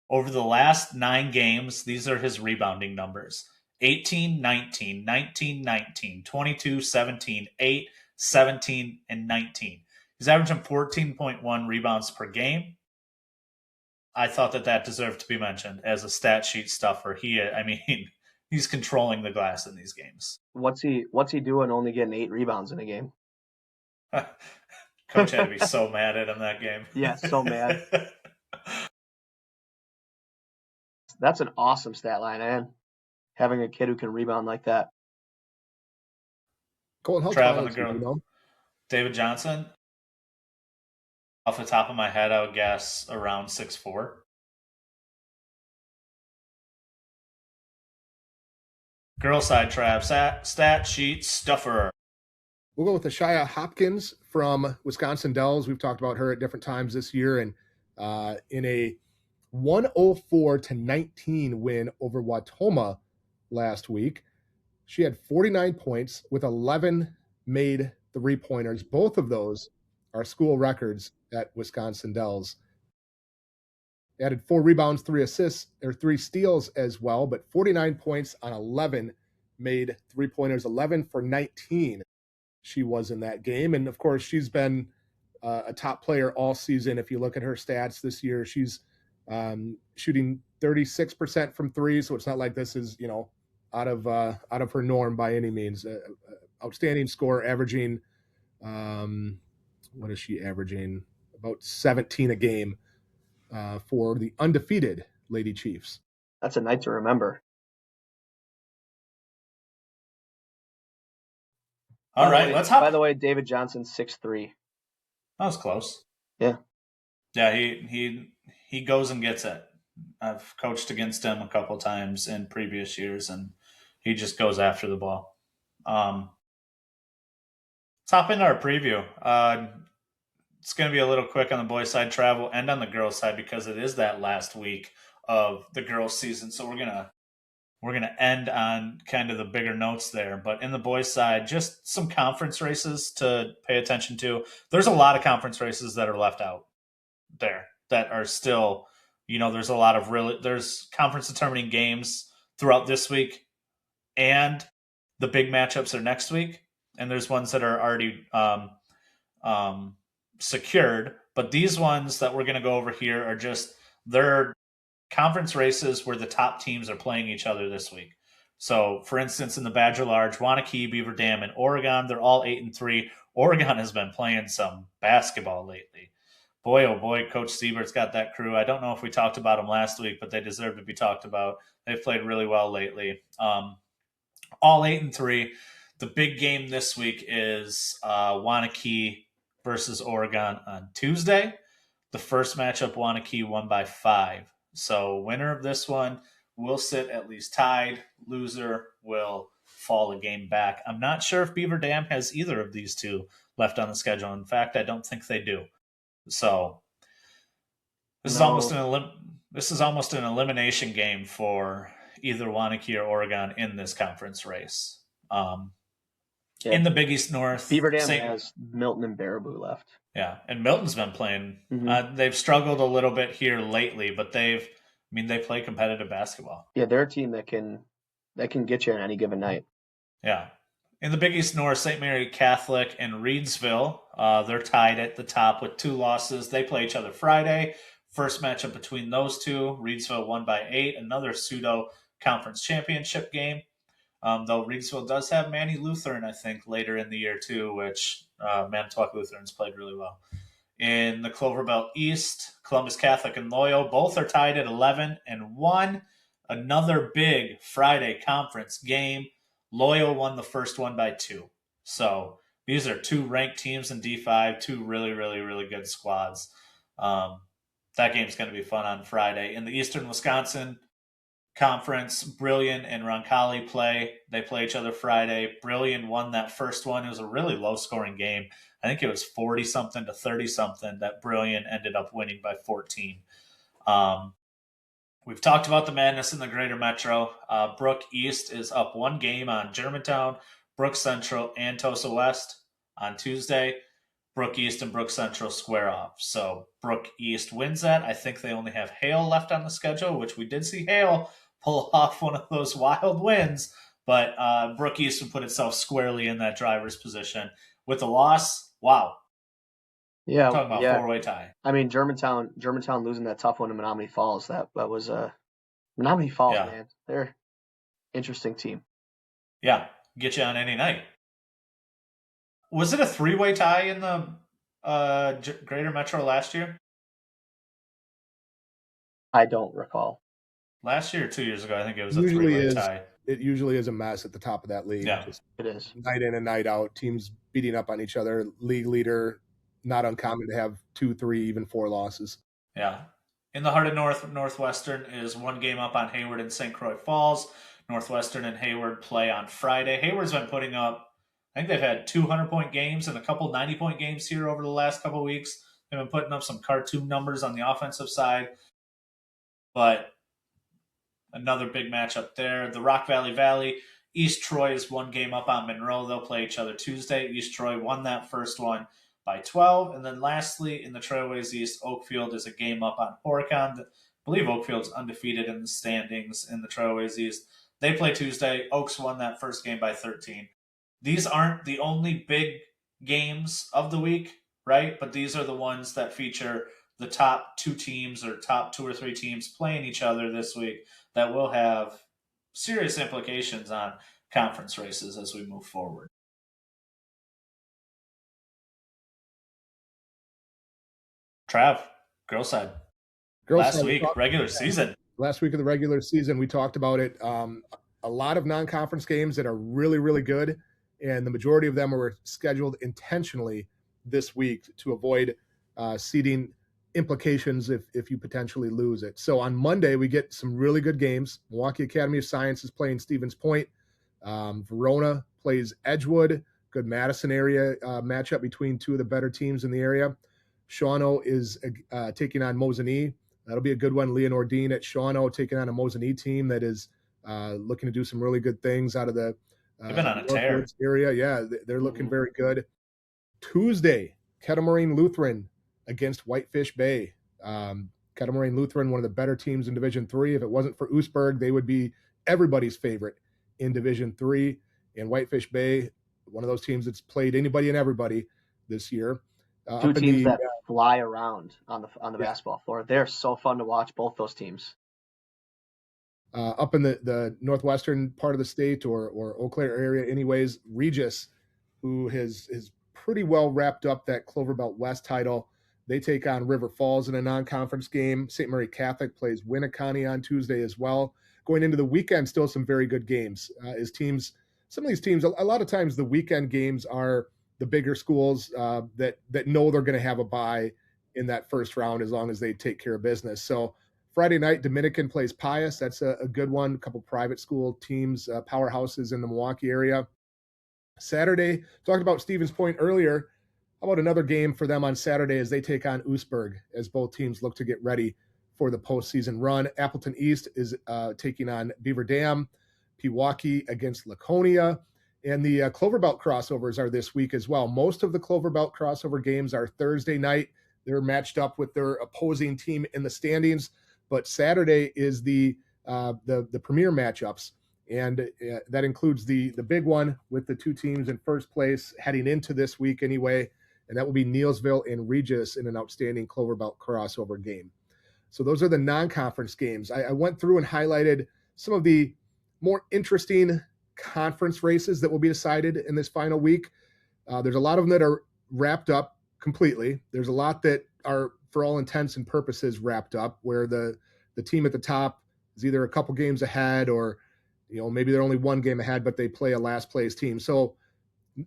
Over the last 9 games, these are his rebounding numbers. 18, 19, 19, 19, 22, 17, 8, 17, and 19. He's averaging 14.1 rebounds per game. I thought that deserved to be mentioned as a stat sheet stuffer. He's controlling the glass in these games. What's he doing only getting 8 rebounds in a game? Coach had to be so mad at him that game. Yeah, so mad. That's an awesome stat line, man. Having a kid who can rebound like that. Colin, how Trav tall on the is girl. he, you know? David Johnson, off the top of my head, I would guess around 6'4". Girl side, Trav, stat sheet stuffer. We'll go with Najiya Hopkins from Wisconsin Dells. We've talked about her at different times this year, and in a 104-19 win over Watoma last week, she had 49 points with 11 made three-pointers. Both of those are school records at Wisconsin Dells. Added 4 rebounds, 3 assists, or 3 steals as well, but 49 points on 11 made three-pointers, 11 for 19 she was in that game. And, of course, she's been a top player all season. If you look at her stats this year, she's shooting 36% from 3, so it's not like this is, out of her norm by any means. Outstanding score, averaging, what is she averaging? About 17 a game for the undefeated Lady Chiefs. That's a night to remember. All right, let's hop. By the way, David Johnson, 6'3". That was close. Yeah. Yeah, he goes and gets it. I've coached against him a couple times in previous years, and he just goes after the ball. Let's hop into our preview. It's going to be a little quick on the boys' side, travel, and on the girls' side because it is that last week of the girls' season. So we're gonna end on kind of the bigger notes there. But in the boys' side, just some conference races to pay attention to. There's a lot of conference races that are left out there that are still, there's a lot of there's conference determining games throughout this week, and the big matchups are next week. And there's ones that are already secured, but these ones that we're going to go over here are just they're conference races where the top teams are playing each other this week. So, for instance, in the Badger Large, Wanakee, Beaver Dam, and Oregon, they're all 8-3. Oregon has been playing some basketball lately. Boy, oh boy, Coach Siebert's got that crew. I don't know if we talked about them last week, but they deserve to be talked about. They've played really well lately. All 8-3. The big game this week is Wanakee versus Oregon on Tuesday. The first matchup, Wanakee won by 5. So winner of this one will sit at least tied. Loser will fall a game back. I'm not sure if Beaver Dam has either of these two left on the schedule. In fact, I don't think they do. So this is almost an elimination game for either Wanakee or Oregon in this conference race. In the Big East North, Beaver Dam has Milton and Baraboo left. Yeah, and Milton's been playing. They've struggled a little bit here lately, but they play competitive basketball. Yeah, they're a team that can get you on any given night. Yeah. In the Big East North, St. Mary Catholic and Reedsville, they're tied at the top with 2 losses. They play each other Friday. First matchup between those two, Reedsville won by 8, another pseudo conference championship game. Though Reedsville does have Manny Lutheran, I think, later in the year too, which Manitowoc Lutherans played really well. In the Clover Belt East, Columbus Catholic and Loyal both are tied at 11-1. Another big Friday conference game. Loyal won the first one by 2. So these are 2 ranked teams in D5, 2 really, really, really good squads. That game's going to be fun on Friday. In the Eastern Wisconsin Conference, Brillion and Roncalli play. They play each other Friday. Brillion won that first one. It was a really low-scoring game. I think it was 40-something to 30-something that Brillion ended up winning by 14. We've talked about the madness in the Greater Metro. Brook East is up 1 game on Germantown, Brook Central, and Tosa West on Tuesday. Brook East and Brook Central square off. So Brook East wins that. I think they only have Hale left on the schedule, which we did see Hale pull off one of those wild wins. But Brook East would put itself squarely in that driver's position. With a loss, wow. Yeah, talking about 4-way tie. I mean, Germantown losing that tough one to Menominee Falls. That was Menominee Falls, man. They're an interesting team. Yeah, get you on any night. Was it a 3-way tie in the Greater Metro last year? I don't recall. Last year or 2 years ago, I think it was a 3-way tie. It usually is a mess at the top of that league. Yeah, it is. Night in and night out, teams beating up on each other. League leader, not uncommon to have 2, 3, even 4 losses. Yeah. In the heart of Northwestern is 1 game up on Hayward and St. Croix Falls. Northwestern and Hayward play on Friday. Hayward's been putting up, I think they've had 200-point games and a couple 90-point games here over the last couple of weeks. They've been putting up some cartoon numbers on the offensive side. But another big matchup there. The Rock Valley, East Troy is 1 game up on Monroe. They'll play each other Tuesday. East Troy won that first one by 12. And then lastly, in the Trailways East, Oakfield is a game up on Horicon. I believe Oakfield's undefeated in the standings in the Trailways East. They play Tuesday. Oaks won that first game by 13. These aren't the only big games of the week, right? But these are the ones that feature the top 2 teams or top 2 or 3 teams playing each other this week that will have serious implications on conference races as we move forward. Trav, girls side. Last week, regular season. Last week of the regular season, we talked about it. A lot of non-conference games that are really, really good, and the majority of them were scheduled intentionally this week to avoid seeding implications if you potentially lose it. So on Monday, we get some really good games. Milwaukee Academy of Science is playing Stevens Point. Verona plays Edgewood. Good Madison area matchup between 2 of the better teams in the area. Shawano is taking on Mosinee. That'll be a good one. Leonore Dean at Shawano taking on a Mosinee team that is looking to do some really good things out of the they've been on a tear area. Yeah, they're looking very good. Tuesday, Kettle Moraine Lutheran against Whitefish Bay. Kettle Moraine Lutheran, one of the better teams in Division III. If it wasn't for Oostburg, they would be everybody's favorite in Division III. And Whitefish Bay, one of those teams that's played anybody and everybody this year. 2 teams that fly around on the basketball floor. They're so fun to watch, both those teams. Up in the northwestern part of the state or Eau Claire area anyways, Regis, who has pretty well wrapped up that Clover Belt West title. They take on River Falls in a non-conference game. St. Mary Catholic plays Winneconne on Tuesday as well. Going into the weekend, still some very good games as teams some of these teams, a lot of times the weekend games are the bigger schools that know they're going to have a bye in that first round as long as they take care of business. So Friday night, Dominican plays Pius. That's a good one. A couple private school teams, powerhouses in the Milwaukee area. Saturday, talked about Stevens Point earlier. How about another game for them on Saturday as they take on Oostburg as both teams look to get ready for the postseason run. Appleton East is taking on Beaver Dam. Pewaukee against Laconia. And the Clover Belt crossovers are this week as well. Most of the Clover Belt crossover games are Thursday night. They're matched up with their opposing team in the standings. But Saturday is the premier matchups. And that includes the big one with the two teams in first place heading into this week anyway. And that will be Neelsville and Regis in an outstanding Clover Belt crossover game. So those are the non-conference games. I went through and highlighted some of the more interesting conference races that will be decided in this final week. There's a lot of them that are wrapped up completely. There's a lot that are, for all intents and purposes, wrapped up, where the team at the top is either a couple games ahead or maybe they're only one game ahead, but they play a last place team. So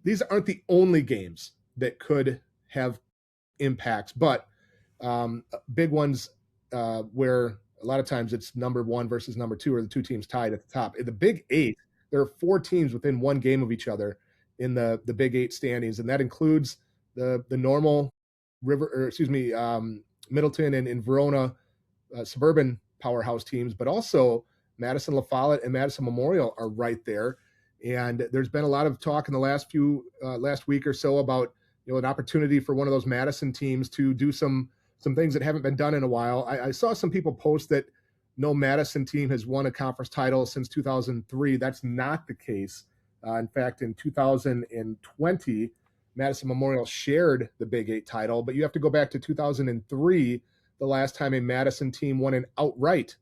these aren't the only games that could have impacts, but big ones where a lot of times it's number one versus number two, or the two teams tied at the top. In the Big Eight, there are four teams within one game of each other in the Big Eight standings, and that includes the normal Middleton and Verona suburban powerhouse teams, but also Madison La Follette and Madison Memorial are right there. And there's been a lot of talk in the last week or so about an opportunity for one of those Madison teams to do some things that haven't been done in a while. I saw some people post that no Madison team has won a conference title since 2003. That's not the case. In fact, in 2020, Madison Memorial shared the Big Eight title, but you have to go back to 2003, the last time a Madison team won an outright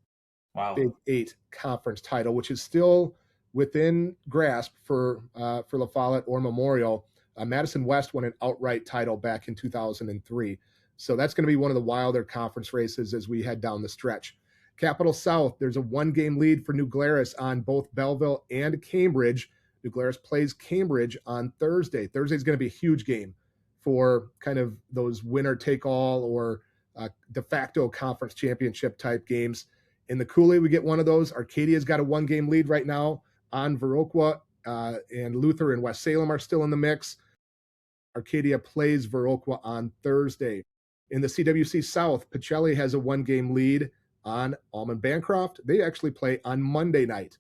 Big Eight conference title, which is still within grasp for La Follette or Memorial. Madison West won an outright title back in 2003. So that's going to be one of the wilder conference races as we head down the stretch. Capital South, there's a one-game lead for New Glarus on both Belleville and Cambridge. New Glarus plays Cambridge on Thursday. Thursday is going to be a huge game for kind of those winner-take-all or de facto conference championship type games. In the Cooley, we get one of those. Arcadia's got a one-game lead right now on Viroqua, and Luther and West Salem are still in the mix. Arcadia plays Viroqua on Thursday. In the CWC South, Pacelli has a one-game lead on Almond Bancroft. They actually play on Monday night.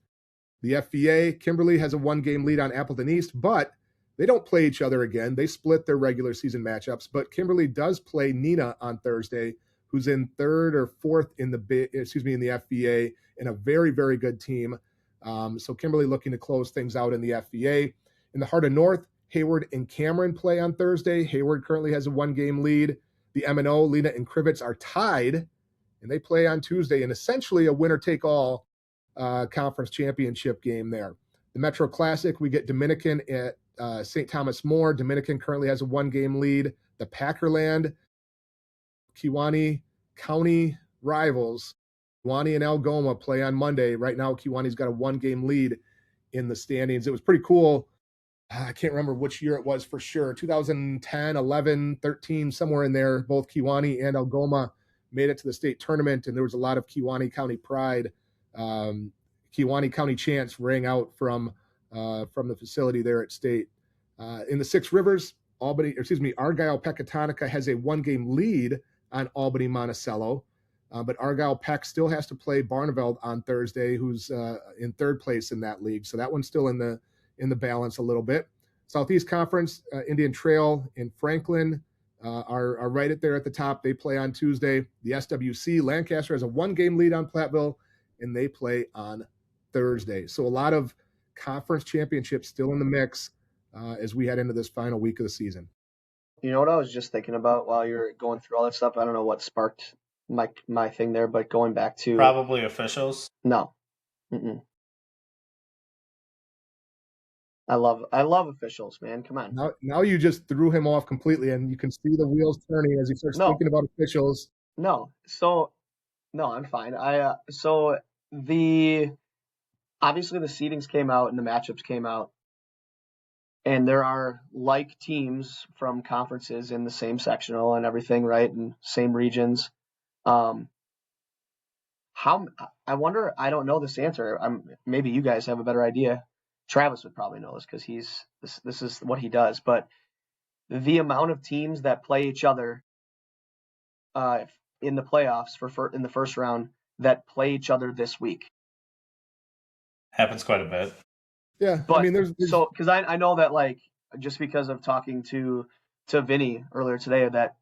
The FVA, Kimberly has a one-game lead on Appleton East, but they don't play each other again. They split their regular season matchups, but Kimberly does play Neenah on Thursday, who's in third or fourth in the FVA, and a very, very good team. So Kimberly looking to close things out in the FVA. In the Heart of North, Hayward and Cameron play on Thursday. Hayward currently has a one-game lead. The M&O, Lena and Crivets are tied, and they play on Tuesday in essentially a winner-take-all conference championship game there. The Metro Classic, we get Dominican at St. Thomas More. Dominican currently has a one-game lead. The Packerland, Kewaunee County rivals, Kewaunee and Algoma play on Monday. Right now, Kewaunee's got a one-game lead in the standings. It was pretty cool. I can't remember which year it was for sure. 2010, 11, 13, somewhere in there. Both Kewaunee and Algoma made it to the state tournament, and there was a lot of Kewaunee County pride. Kewaunee County chants rang out from the facility there at state. In the Six Rivers, Argyle Pecatonica has a one-game lead on Albany Monticello, but Argyle Peck still has to play Barneveld on Thursday, who's in third place in that league. So that one's still in the balance a little bit. Southeast Conference, Indian Trail and Franklin are right at there at the top. They play on Tuesday. The SWC, Lancaster has a one-game lead on Platteville, and they play on Thursday. So a lot of conference championships still in the mix as we head into this final week of the season. You know what I was just thinking about while you're going through all that stuff? I don't know what sparked my thing there, but going back to... Probably officials? No. Mm-mm. I love officials, man. Come on. Now you just threw him off completely, and you can see the wheels turning as he starts thinking about officials. No, I'm fine. Obviously the seedings came out and the matchups came out. and there are like teams from conferences in the same sectional and everything, right? And same regions. How I wonder, I don't know this answer. Maybe you guys have a better idea. Travis would probably know this because this is what he does. But the amount of teams that play each other in the playoffs in the first round that play each other this week happens quite a bit. Yeah, but, I mean, there's so because I know that, like, just because of talking to Vinny earlier today, that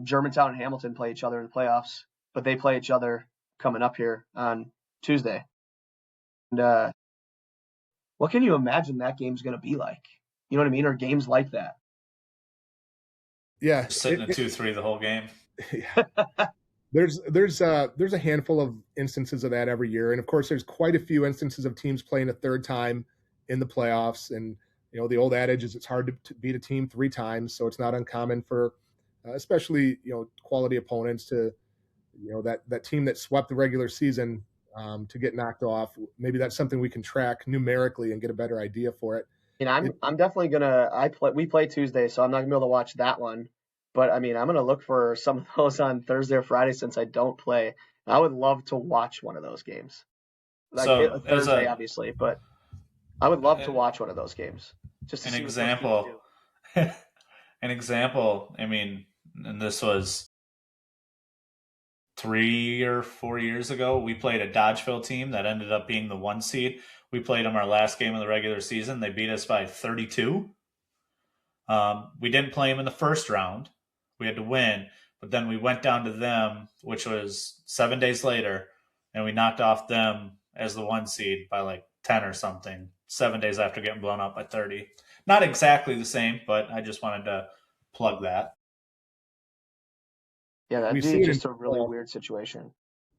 Germantown and Hamilton play each other in the playoffs, but they play each other coming up here on Tuesday. And what can you imagine that game's going to be like? You know what I mean? Or games like that. Yeah, Just sitting at 2-3 the whole game. Yeah. There's a handful of instances of that every year, and of course, there's quite a few instances of teams playing a third time in the playoffs. And the old adage is it's hard to beat a team 3 times, so it's not uncommon for, especially quality opponents to, that team that swept the regular season to get knocked off. Maybe that's something we can track numerically and get a better idea for it. And I'm definitely gonna. We play Tuesday, so I'm not gonna be able to watch that one. But I mean, I'm gonna look for some of those on Thursday or Friday since I don't play. I would love to watch one of those games. Like So, Thursday, obviously, but I would love to watch one of those games just to an see example. An example. I mean, and this was 3 or 4 years ago. We played a Dodgeville team that ended up being the 1 seed. We played them our last game of the regular season. They beat us by 32. We didn't play them in the first round. We had to win, but then we went down to them, which was 7 days later, and we knocked off them as the 1 seed by like 10 or something, 7 days after getting blown out by 30. Not exactly the same, but I just wanted to plug that. Yeah, that'd be just a really weird situation.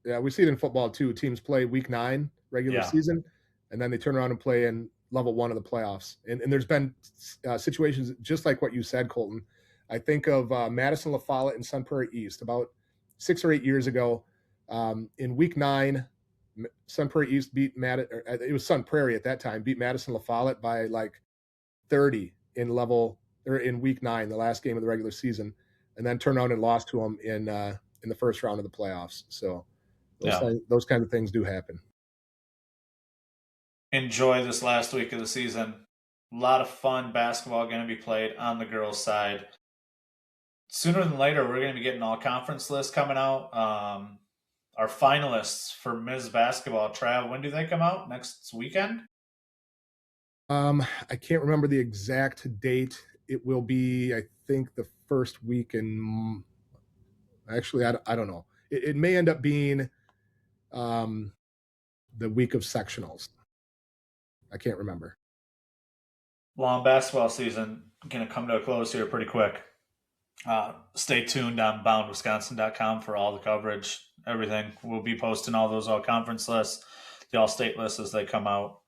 Yeah, we see it in football too. Teams play week 9 regular season, and then they turn around and play in level 1 of the playoffs. And there's been situations just like what you said, Colton. I think of Madison La Follette and Sun Prairie East about 6 or 8 years ago. In week 9, Sun Prairie East beat it was Sun Prairie at that time, beat Madison La Follette by like 30 in week 9, the last game of the regular season, and then turned around and lost to them in the first round of the playoffs. So those kinds of things do happen. Enjoy this last week of the season. A lot of fun basketball going to be played on the girls' side. Sooner than later, we're going to be getting all conference lists coming out. Our finalists for Ms. Basketball, Trav, when do they come out? Next weekend? I can't remember the exact date. It will be, I think, the first week in. Actually, I don't know. It may end up being the week of sectionals. I can't remember. Long basketball season going to come to a close here pretty quick. Stay tuned on boundwisconsin.com for all the coverage, everything. We'll be posting all those all-conference lists, the all-state lists as they come out.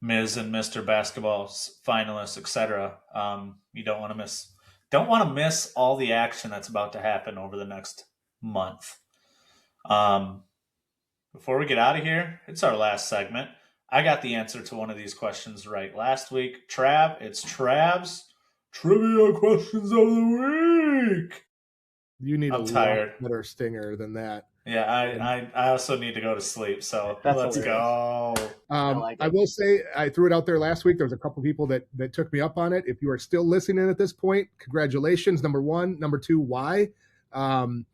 Ms. and Mr. Basketball finalists, etc. You don't want to miss all the action that's about to happen over the next month. Before we get out of here, it's our last segment. I got the answer to one of these questions right last week. Trav, it's Trav's Trivia Questions of the Week. You need I'm tired. Better stinger than that. Yeah, I also need to go to sleep, so let's go. I will say I threw it out there last week. There was a couple people that took me up on it. If you are still listening at this point, congratulations. Number 1. Number 2, why? And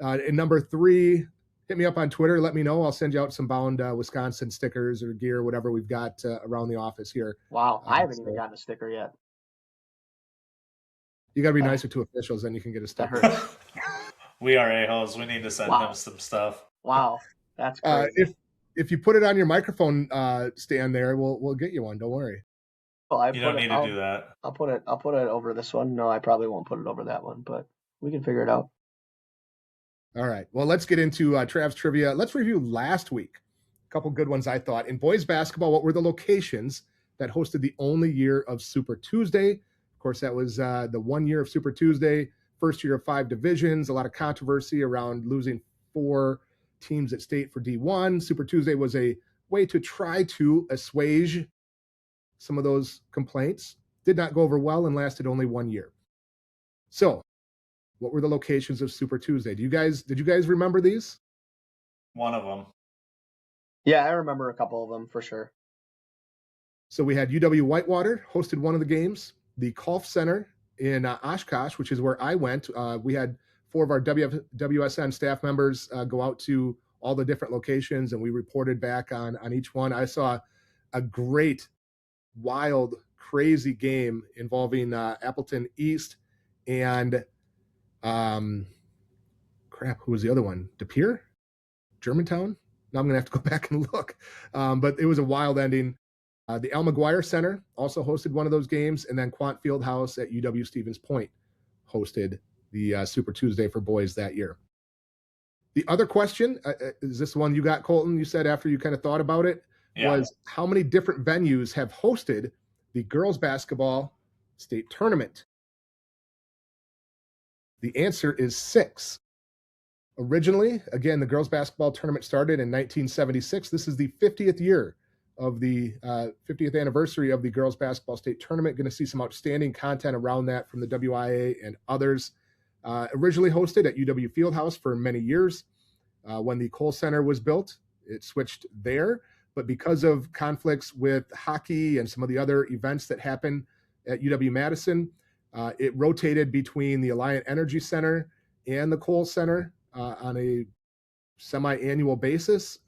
number 3, hit me up on Twitter. Let me know. I'll send you out some Bound Wisconsin stickers or gear, whatever we've got around the office here. Wow, I haven't even gotten a sticker yet. You got to be nicer to officials, then you can get a sticker. That hurts. We are a-holes. We need to send him some stuff. Wow, that's crazy. If you put it on your microphone stand there, we'll get you one. Don't worry. Well, you don't need to do that. I'll put it over this one. No, I probably won't put it over that one, but we can figure it out. All right. Well, let's get into Trav's trivia. Let's review last week. A couple good ones, I thought. In boys basketball, what were the locations that hosted the only year of Super Tuesday? Of course, that was the 1 year of Super Tuesday, first year of 5 divisions, a lot of controversy around losing 4 teams at state for D1. Super Tuesday was a way to try to assuage some of those complaints. Did not go over well and lasted only 1 year. So, what were the locations of Super Tuesday? Did you guys remember these? One of them. Yeah, I remember a couple of them for sure. So we had UW Whitewater hosted one of the games. The Kolf Center in Oshkosh, which is where I went. We had 4 of our WSN staff members go out to all the different locations, and we reported back on each one. I saw a great, wild, crazy game involving Appleton East and who was the other one? De Pere? Germantown? Now I'm going to have to go back and look. But it was a wild ending. The Al McGuire Center also hosted one of those games, and then Quant Fieldhouse at UW Stevens Point hosted the Super Tuesday for boys that year. The other question, is this one you got, Colton? You said after you kind of thought about it, was how many different venues have hosted the girls basketball state tournament? The answer is 6. Originally, again, the girls basketball tournament started in 1976. This is the 50th year of the 50th anniversary of the girls basketball state tournament. Going to see some outstanding content around that from the WIAA and others. Originally hosted at UW Fieldhouse for many years. When the Kohl Center was built, it switched there. But because of conflicts with hockey and some of the other events that happen at UW-Madison, it rotated between the Alliant Energy Center and the Kohl Center on a semi-annual basis.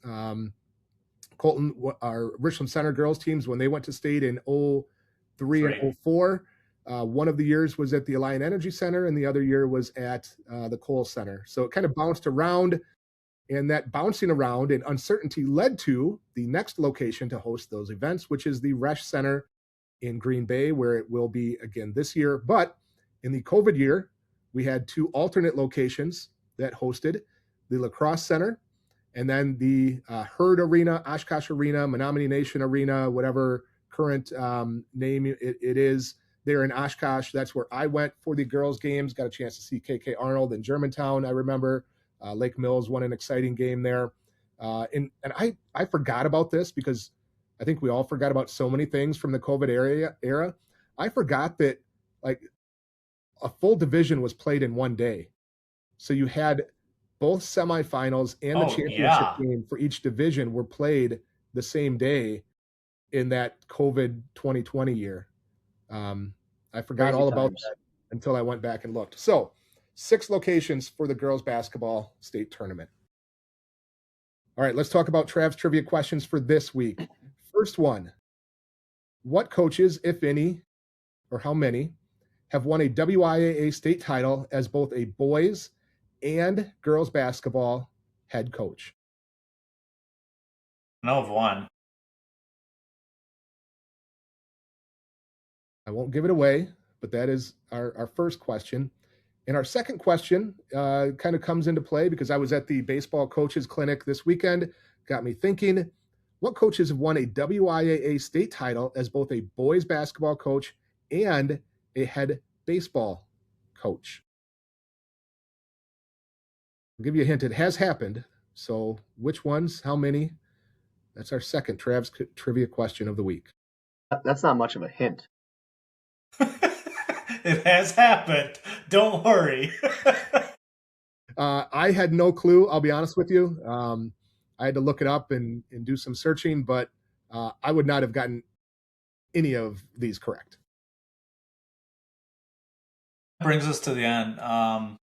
Colton, our Richland Center girls teams, when they went to state in 03 and 04, one of the years was at the Alliant Energy Center and the other year was at the Kohl Center. So it kind of bounced around, and that bouncing around and uncertainty led to the next location to host those events, which is the Resch Center in Green Bay, where it will be again this year. But in the COVID year, we had 2 alternate locations that hosted the Lacrosse Center and then the Herd Arena, Oshkosh Arena, Menominee Nation Arena, whatever current name it is there in Oshkosh. That's where I went for the girls' games. Got a chance to see KK Arnold in Germantown, I remember. Lake Mills won an exciting game there. And I forgot about this because I think we all forgot about so many things from the COVID era. I forgot that like a full division was played in one day. So you had both semifinals and the championship game for each division were played the same day in that COVID 2020 year. I forgot all about that until I went back and looked. So 6 locations for the girls basketball state tournament. All right, let's talk about Trav's trivia questions for this week. First one, what coaches, if any, or how many, have won a WIAA state title as both a boys and girls basketball head coach? I know of one. I won't give it away, but that is our first question. And our second question kind of comes into play because I was at the baseball coaches clinic this weekend. Got me thinking, what coaches have won a WIAA state title as both a boys basketball coach and a head baseball coach? I'll give you a hint. It has happened. So which ones? How many? That's our second Trav's trivia question of the week. That's not much of a hint. It has happened. Don't worry. I had no clue. I'll be honest with you. I had to look it up and do some searching, but I would not have gotten any of these correct. Brings us to the end.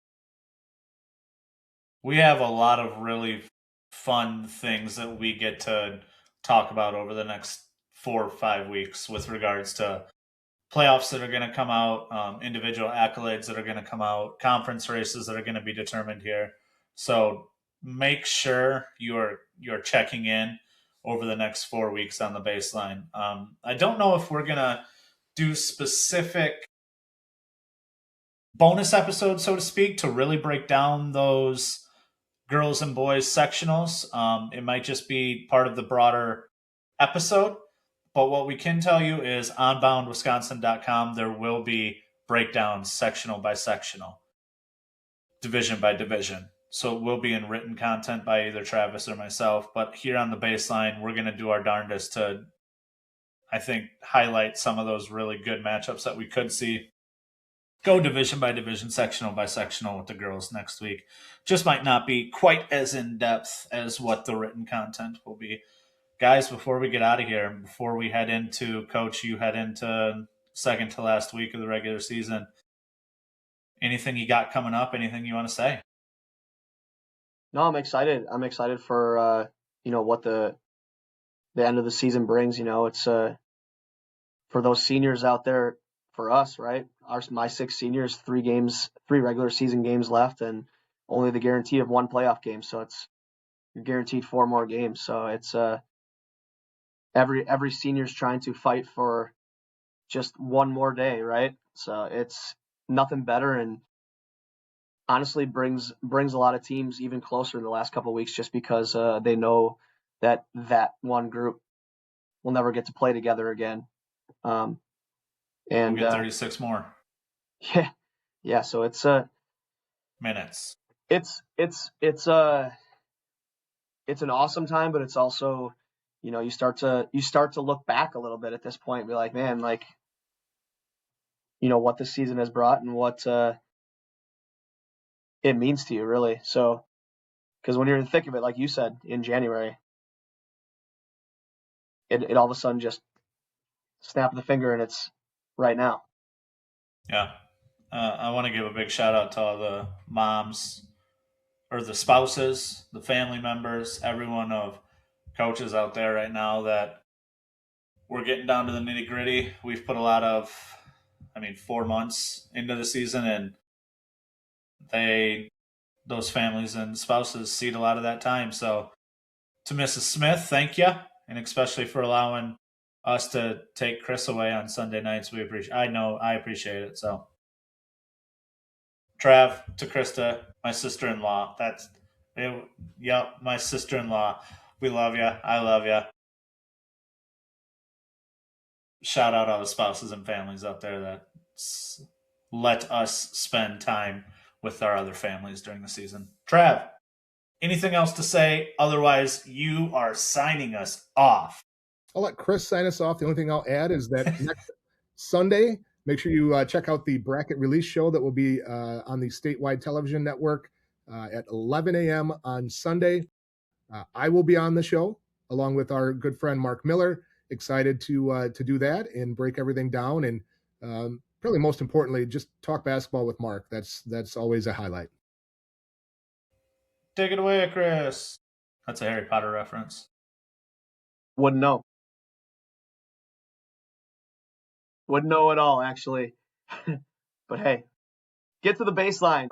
We have a lot of really fun things that we get to talk about over the next 4 or 5 weeks with regards to playoffs that are going to come out, individual accolades that are going to come out, conference races that are going to be determined here. So make sure you're checking in over the next 4 weeks on the baseline. I don't know if we're going to do specific bonus episodes, so to speak, to really break down those girls and boys sectionals. It might just be part of the broader episode. But what we can tell you is on boundwisconsin.com, there will be breakdowns sectional by sectional, division by division. So it will be in written content by either Travis or myself. But here on the baseline, we're going to do our darndest to I think, highlight some of those really good matchups that we could see. Go division by division, sectional by sectional with the girls next week. Just might not be quite as in depth as what the written content will be. Guys, before we get out of here, before we head into, Coach, you head into second to last week of the regular season, anything you got coming up? Anything you want to say? No, I'm excited. I'm excited for what the end of the season brings. It's for those seniors out there, for us, right? My 6 seniors, 3 regular season games left, and only the guarantee of 1 playoff game. So you're guaranteed 4 more games. So it's every senior's trying to fight for just 1 more day, right? So it's nothing better, and honestly brings a lot of teams even closer in the last couple of weeks, just because they know that one group will never get to play together again. And we'll get 36 more. Yeah. So it's minutes. It's an awesome time, but it's also, you start to look back a little bit at this point and be like, man, like, what this season has brought and what it means to you, really. So, because when you're in the thick of it, like you said, in January, it all of a sudden just snap of the finger and it's right now. Yeah. I want to give a big shout out to all the moms or the spouses, the family members, everyone of coaches out there right now that we're getting down to the nitty gritty. We've put a lot of, 4 months into the season, and those families and spouses cede a lot of that time. So to Mrs. Smith, thank you. And especially for allowing us to take Chris away on Sunday nights. I appreciate it. So Trav, to Krista, my sister-in-law. My sister-in-law. We love you. I love you. Shout out all the spouses and families out there that let us spend time with our other families during the season. Trav, anything else to say? Otherwise, you are signing us off. I'll let Chris sign us off. The only thing I'll add is that next Sunday, make sure you check out the bracket release show that will be on the statewide television network at 11 a.m. on Sunday. I will be on the show along with our good friend Mark Miller. Excited to do that and break everything down, and probably most importantly, just talk basketball with Mark. That's always a highlight. Take it away, Chris. That's a Harry Potter reference. Wouldn't know at all, actually. But hey, get to the baseline.